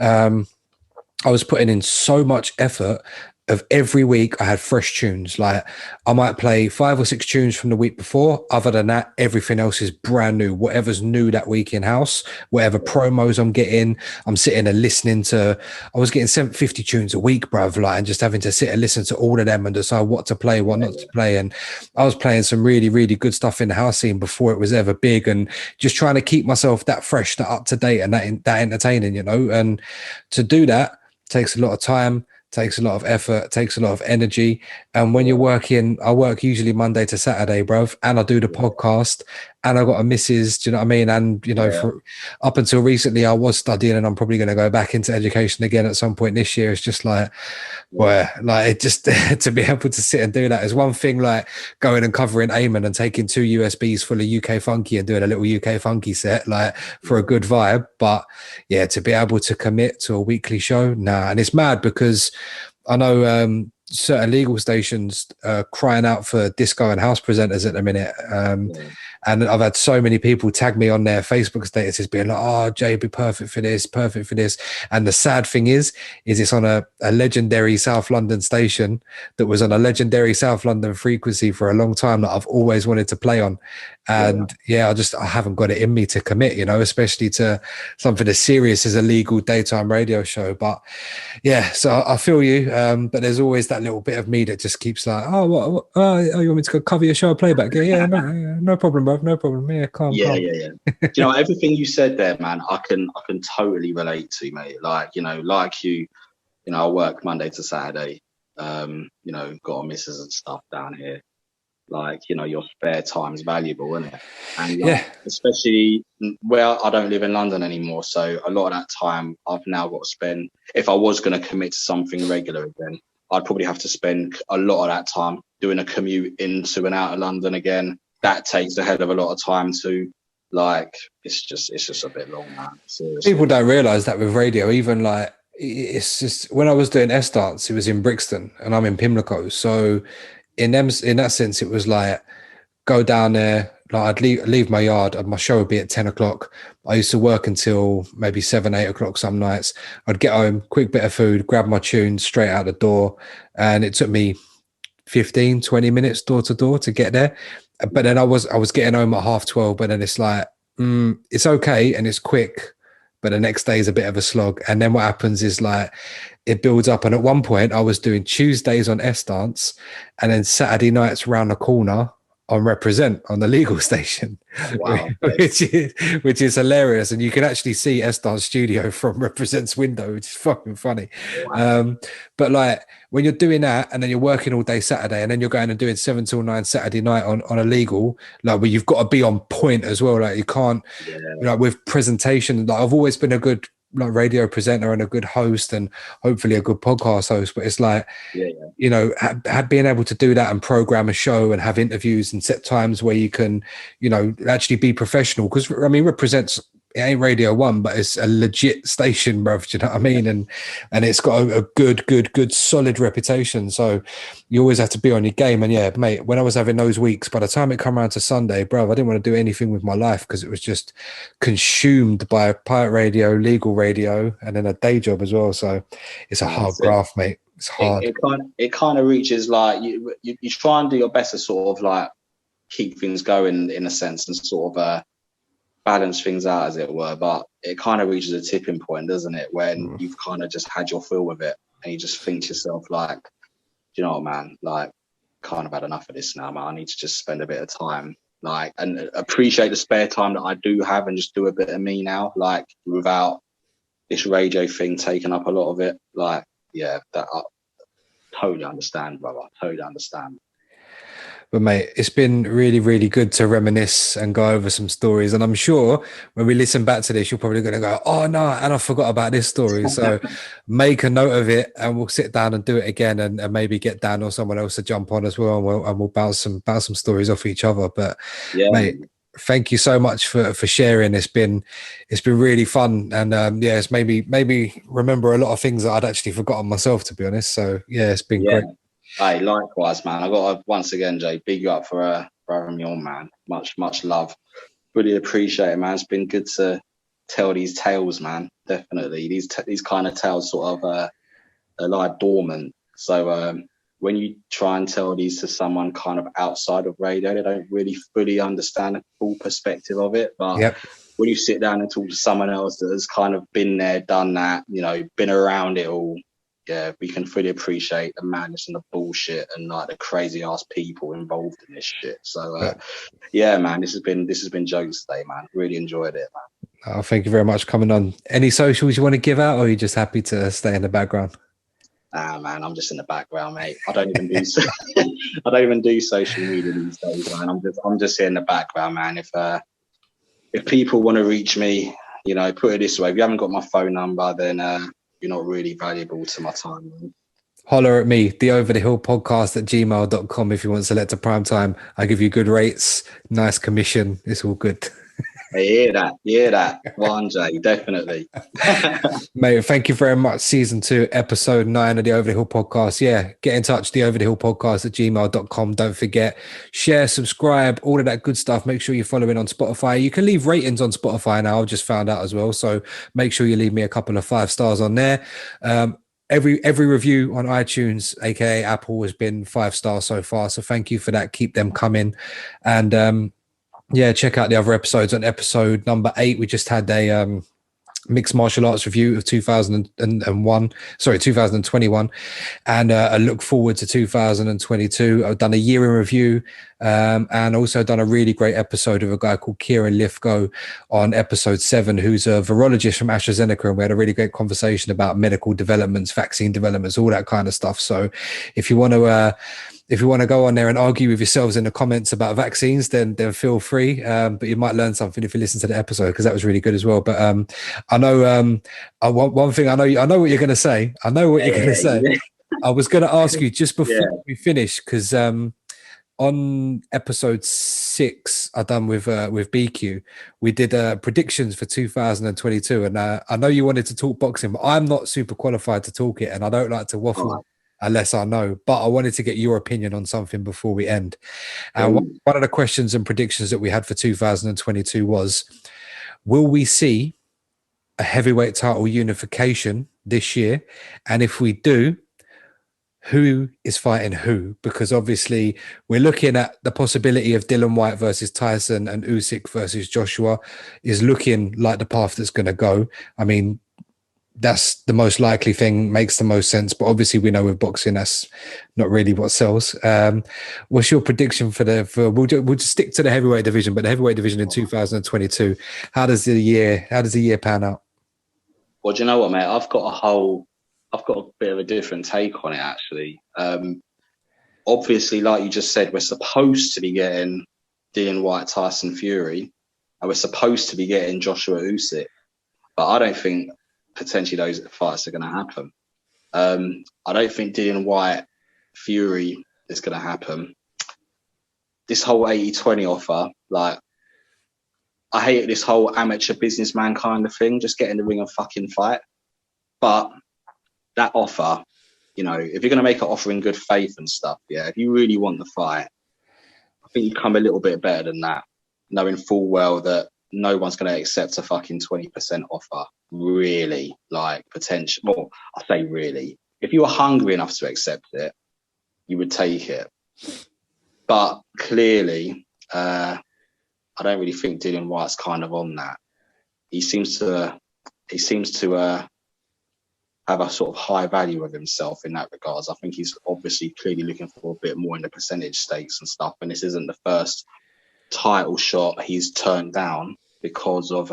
S1: I was putting in so much effort. Of every week I had fresh tunes. Like I might play 5 or 6 tunes from the week before. Other than that, everything else is brand new. Whatever's new that week in house, whatever promos I'm getting, I'm sitting and listening to. I was getting 750 tunes a week, bruv, like, and just having to sit and listen to all of them and decide what to play, what not to play. And I was playing some really, really good stuff in the house scene before it was ever big, and just trying to keep myself that fresh, that up to date, and that entertaining, you know. And to do that takes a lot of time, takes a lot of effort, takes a lot of energy. And when you're working, I work usually Monday to Saturday, bruv, and I do the podcast, and I got a missus, do you know what I mean? And, you know, for up until recently, I was studying, and I'm probably going to go back into education again at some point this year. It's just like, where, like, it just, to be able to sit and do that is one thing, like going and covering Eamon and taking 2 USBs full of UK funky and doing a little UK funky set, like, for a good vibe. But yeah, to be able to commit to a weekly show, nah. And it's mad because I know certain legal stations crying out for disco and house presenters at the minute. And I've had so many people tag me on their Facebook statuses being like, oh, Jay, be perfect for this, perfect for this. And the sad thing is it's on a legendary South London station that was on a legendary South London frequency for a long time that I've always wanted to play on. And I haven't got it in me to commit, you know, especially to something as serious as a legal daytime radio show. But yeah, so I feel you. But there's always that little bit of me that just keeps like, oh, you want me to go cover your show playback? Yeah, no problem, bro. No problem. Yeah, calm.
S2: Do you know, everything you said there, man, I can totally relate to, mate. Like, you know, I work Monday to Saturday. You know, got a missus and stuff down here. Like, you know, your spare time's valuable, isn't it? And especially where I don't live in London anymore, so a lot of that time I've now got to spend. If I was going to commit to something regular again, I'd probably have to spend a lot of that time doing a commute into and out of London again. That takes a hell of a lot of time too. Like, it's just a bit long, man. Seriously.
S1: People don't realise that with radio, even like, it's just, when I was doing S-Dance, it was in Brixton and I'm in Pimlico. So in that sense, it was like, go down there, like I'd leave my yard, and my show would be at 10 o'clock. I used to work until maybe 7, 8 o'clock some nights. I'd get home, quick bit of food, grab my tunes straight out the door. And it took me 15, 20 minutes door to door to get there. But then I was getting home at 12:30, but then it's like, it's okay and it's quick, but the next day is a bit of a slog. And then what happens is like, it builds up. And at one point I was doing Tuesdays on S-Dance and then Saturday nights round the corner on Represent on the legal station.
S2: Wow.
S1: which is hilarious. And you can actually see S-Dance studio from Represent's window, which is fucking funny. Wow. But like, when you're doing that and then you're working all day Saturday and then you're going and doing 7 till 9 Saturday night on a legal, like, where you've got to be on point as well. Like, you can't, like, with presentation, like, I've always been a good like radio presenter and a good host and hopefully a good podcast host, but it's like, you know, being able to do that and program a show and have interviews and set times where you can, you know, actually be professional. Because I mean, Represents, it ain't Radio 1, but it's a legit station, bro. Do you know what I mean? And it's got a good solid reputation. So you always have to be on your game. And yeah, mate, when I was having those weeks, by the time it come around to Sunday, bro, I didn't want to do anything with my life because it was just consumed by pirate radio, legal radio, and then a day job as well. So it's a hard graft, mate. It's hard.
S2: It kind of reaches like you try and do your best to sort of like keep things going in a sense and sort of balance things out, as it were, but it kind of reaches a tipping point, doesn't it, when you've kind of just had your fill with it and you just think to yourself, like, do you know what, man, like, kind of had enough of this now, man. I need to just spend a bit of time, like, and appreciate the spare time that I do have and just do a bit of me now, like, without this radio thing taking up a lot of it. Like, yeah, that I totally understand, brother. Totally understand.
S1: But mate, it's been really, really good to reminisce and go over some stories. And I'm sure when we listen back to this, you're probably going to go, oh no, and I forgot about this story. So make a note of it and we'll sit down and do it again and maybe get Dan or someone else to jump on as well. And we'll bounce some stories off each other. But
S2: Yeah,
S1: mate, thank you so much for sharing. It's been really fun. And yeah, it's made me remember a lot of things that I'd actually forgotten myself, to be honest. So yeah, it's been great.
S2: Hey, likewise, man. I got to, once again, Jay, big you up for having me on, man. Much love. Really appreciate it, man. It's been good to tell these tales, man. Definitely, these kind of tales sort of lie dormant. So when you try and tell these to someone kind of outside of radio, they don't really fully understand the full perspective of it. But when you sit down and talk to someone else that has kind of been there, done that, you know, been around it all, yeah, we can fully appreciate the madness and the bullshit and like the crazy ass people involved in this shit. So yeah, man, this has been jokes today, man. Really enjoyed it, man.
S1: Oh, thank you very much for coming on. Any socials you want to give out, or are you just happy to stay in the background?
S2: Man, I'm just in the background, mate. I don't even do I don't even do social media these days, man. I'm just here in the background, man. If people want to reach me, you know, put it this way: if you haven't got my phone number, then you're not really valuable to my time, man.
S1: Holler at me, the Over the Hill podcast at gmail.com. If you want Selecta Primetime, I give you good rates, nice commission. It's all good.
S2: I hear that. One J, definitely.
S1: Mate, thank you very much. Season 2, episode 9 of the Over the Hill podcast. Yeah, get in touch, the Over the Hill podcast at gmail.com. Don't forget, share, subscribe, all of that good stuff. Make sure you're following on Spotify. You can leave ratings on Spotify now. I've just found out as well. So make sure you leave me a couple of 5 stars on there. Every review on iTunes, aka Apple, has been 5 stars so far. So thank you for that. Keep them coming. And yeah, check out the other episodes. On episode number 8, we just had a mixed martial arts review of 2021, and I look forward to 2022. I've done a year in review, and also done a really great episode of a guy called Kieran Lithgow on episode 7, who's a virologist from AstraZeneca, and we had a really great conversation about medical developments, vaccine developments, all that kind of stuff. So if you want to go on there and argue with yourselves in the comments about vaccines, then feel free. But you might learn something if you listen to the episode, because that was really good as well. But I know one thing. I know what you're going to say. I know what you're going to say. Yeah. I was going to ask you just before we finish, because on episode 6 I done with BQ, we did predictions for 2022, and I know you wanted to talk boxing, but I'm not super qualified to talk it, and I don't like to waffle unless I know, but I wanted to get your opinion on something before we end. And one of the questions and predictions that we had for 2022 was, will we see a heavyweight title unification this year? And if we do, who is fighting who? Because obviously we're looking at the possibility of Dillian Whyte versus Tyson, and Usyk versus Joshua is looking like the path that's going to go. I mean, that's the most likely thing, makes the most sense, but obviously we know with boxing that's not really what sells. What's your prediction for we'll just stick to the heavyweight division, but the heavyweight division in 2022, how does the year pan out?
S2: Well, do you know what, mate? I've got a bit of a different take on it, actually. Obviously, like you just said, we're supposed to be getting Dillian Whyte, Tyson Fury, and we're supposed to be getting Joshua Usyk, but I don't think potentially those fights are going to happen. I don't think Dillian Whyte Fury is going to happen. This whole 80-20 offer, like, I hate this whole amateur businessman kind of thing. Just get in the ring and fucking fight. But that offer, you know, if you're going to make an offer in good faith and stuff, yeah, if you really want the fight, I think you come a little bit better than that, knowing full well that no one's going to accept a fucking 20% offer. Really, like, potential. Well, I say really. If you were hungry enough to accept it, you would take it. But clearly, I don't really think Dillian Whyte's kind of on that. He seems to have have a sort of high value of himself in that regards. I think he's obviously clearly looking for a bit more in the percentage stakes and stuff. And this isn't the first title shot he's turned down because of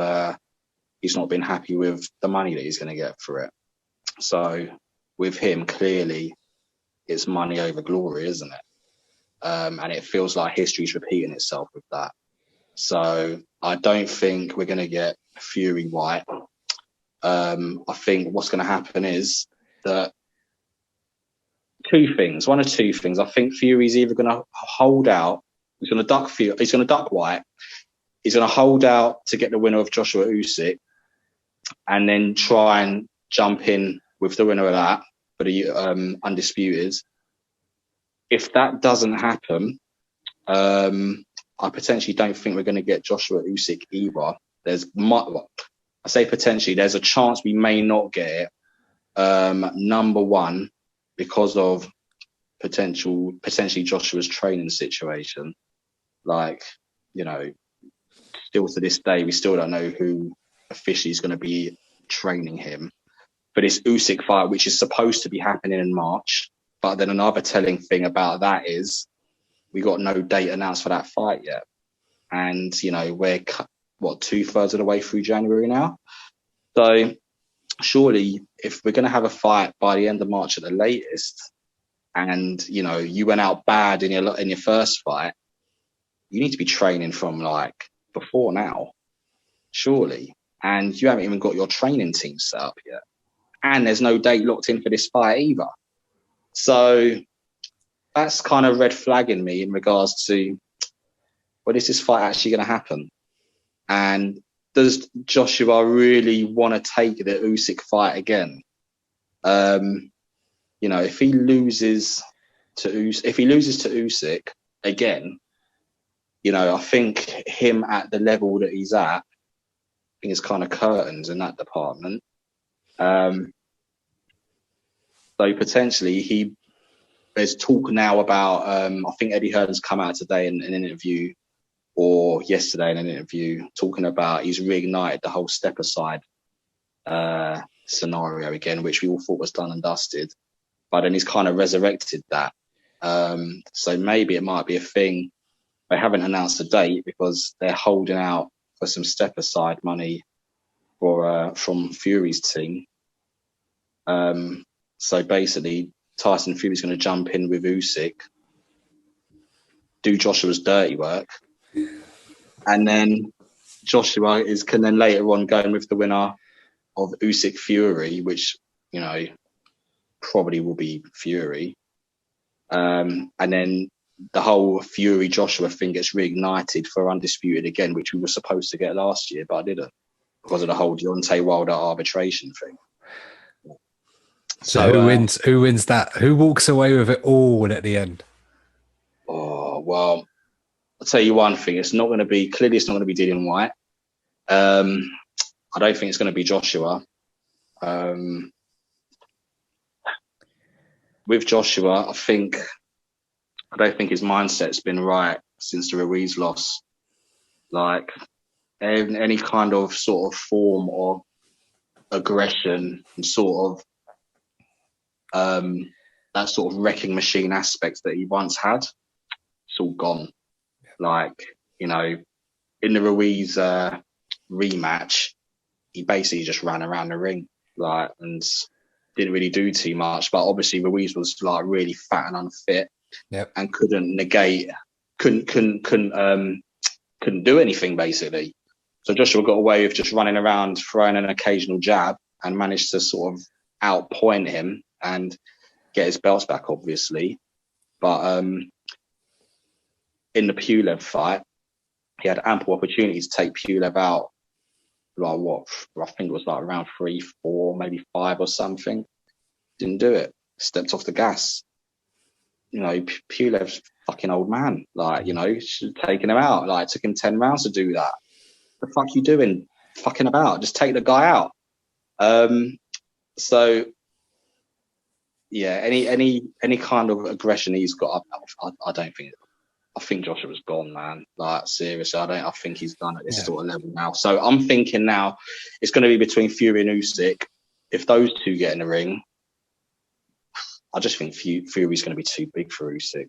S2: he's not been happy with the money that he's going to get for it. So with him, clearly it's money over glory, isn't it? And it feels like history's repeating itself with that. So I don't think we're going to get Fury White. I think what's going to happen is that one of two things. I think Fury's either going to hold out, he's going to duck White, he's going to hold out to get the winner of Joshua Usyk, and then try and jump in with the winner of that for the undisputed. If that doesn't happen, I potentially don't think we're going to get Joshua Usyk either. I say potentially, there's a chance we may not get it. Number one, because of potentially Joshua's training situation. Like, you know, still to this day, we still don't know who officially is going to be training him for this Usyk fight, which is supposed to be happening in March. But then another telling thing about that is we got no date announced for that fight yet. And, you know, we're 2/3 of the way through January now. So surely if we're going to have a fight by the end of March at the latest, and, you know, you went out bad in your first fight, you need to be training from like before now, surely. And you haven't even got your training team set up yet. And there's no date locked in for this fight either. So that's kind of red flagging me in regards to, well, is this fight actually going to happen? And does Joshua really want to take the Usyk fight again? You know, if he loses to Usyk again, you know, I think him at the level that he's at, I think it's kind of curtains in that department. So potentially there's talk now about, I think Eddie Hearn's come out today in an interview, or yesterday in an interview, talking about he's reignited the whole step aside scenario again, which we all thought was done and dusted. But then he's kind of resurrected that. So maybe it might be a thing. They haven't announced a date because they're holding out for some step aside money from Fury's team. So basically, Tyson Fury's going to jump in with Usyk, do Joshua's dirty work, and then Joshua can then later on go in with the winner of Usyk Fury, which, you know, probably will be Fury. And then the whole Fury Joshua thing gets reignited for Undisputed again, which we were supposed to get last year, but I didn't, because of the whole Deontay Wilder arbitration thing.
S1: So who wins? Who wins that? Who walks away with it all at the end?
S2: Oh, well, I'll tell you one thing. It's not going to be Dillian White. I don't think it's going to be Joshua. With Joshua, I don't think his mindset's been right since the Ruiz loss. Like, any kind of sort of form of aggression and sort of that sort of wrecking machine aspect that he once had, it's all gone. Like, you know, in the Ruiz rematch, he basically just ran around the ring, like, and didn't really do too much. But obviously Ruiz was like really fat and unfit, and couldn't do anything basically. So Joshua got away with just running around, throwing an occasional jab, and managed to sort of outpoint him and get his belts back, obviously. But in the Pulev fight, he had ample opportunity to take Pulev out. Like what? I think it was like around 3, 4, maybe 5 or something. Didn't do it. Stepped off the gas. You know, Pulev's fucking old man. Like, you know, should have taken him out. Like, it took him 10 rounds to do that. The fuck you doing? Fucking about. Just take the guy out. So yeah, any kind of aggression he's got, I don't think. I think Joshua's gone, man. Like, seriously, I think he's done at this sort of level now. So I'm thinking now it's going to be between Fury and Usyk. if those two get in the ring, I just think Fury's going to be too big for Usyk.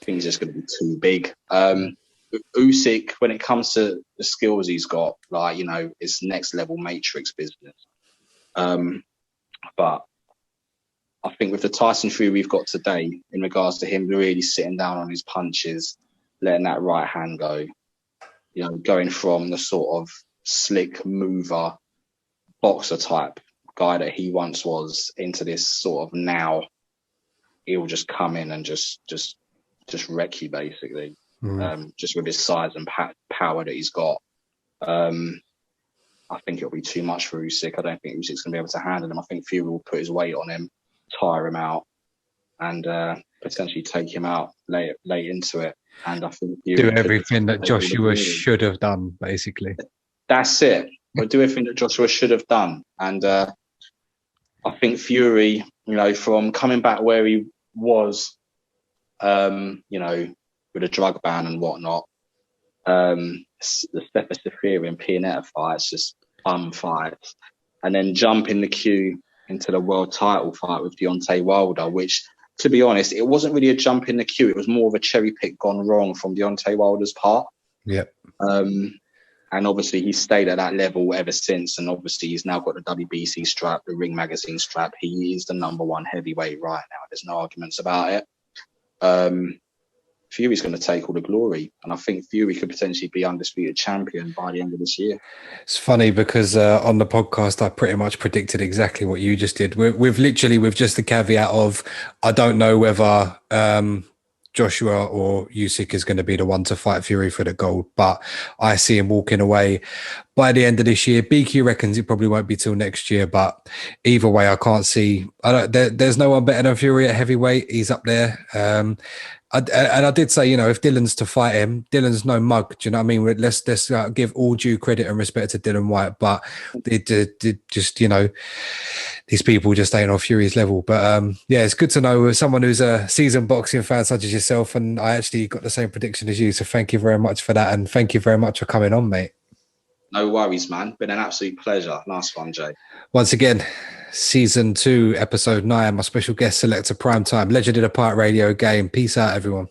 S2: I think he's just going to be too big. Usyk, when it comes to the skills he's got, like, you know, it's next level Matrix business. But I think with the Tyson Fury we've got today, in regards to him really sitting down on his punches, letting that right hand go, you know, going from the sort of slick mover, boxer type guy that he once was into this sort of now, he'll just come in and just wreck you basically. Just with his size and power that he's got. I think it'll be too much for Usyk. I don't think Usyk's going to be able to handle him. I think Fury will put his weight on him, tire him out, and potentially take him out late into it. And I think Fury
S1: do everything that Joshua should have done, basically. That's
S2: it. But do everything that Joshua should have done. And I think Fury, you know, from coming back where he was, you know, with a drug ban and whatnot, the Stefa Safiri and Pianetta fights, just fights, and then jump in the queue into the world title fight with Deontay Wilder, which, to be honest, it wasn't really a jump in the queue. It was more of a cherry pick gone wrong from Deontay Wilder's part.
S1: Yep.
S2: And obviously he stayed at that level ever since. And obviously he's now got the WBC strap, the Ring Magazine strap. He is the #1 heavyweight right now. There's no arguments about it. Fury's going to take all the glory. And I think Fury could potentially be undisputed champion by the end of this year.
S1: It's funny because on the podcast, I pretty much predicted exactly what you just did. With just the caveat of, I don't know whether Joshua or Usyk is going to be the one to fight Fury for the gold, but I see him walking away by the end of this year. BQ reckons it probably won't be till next year, but either way, I can't see. There's no one better than Fury at heavyweight. He's up there. I did say, you know, if Dylan's to fight him, Dylan's no mug. Do you know what I mean? Let's give all due credit and respect to Dylan White, but it just, you know, these people just ain't on Fury's level. But yeah, it's good to know someone who's a seasoned boxing fan such as yourself, and I actually got the same prediction as you. So thank you very much for that, and thank you very much for coming on, mate.
S2: No worries, man. Been an absolute pleasure. Nice one, Jay.
S1: Once again, Season 2, Episode 9, my special guest, Selecta Primetime, legend of the Pirate Radio game. Peace out, everyone.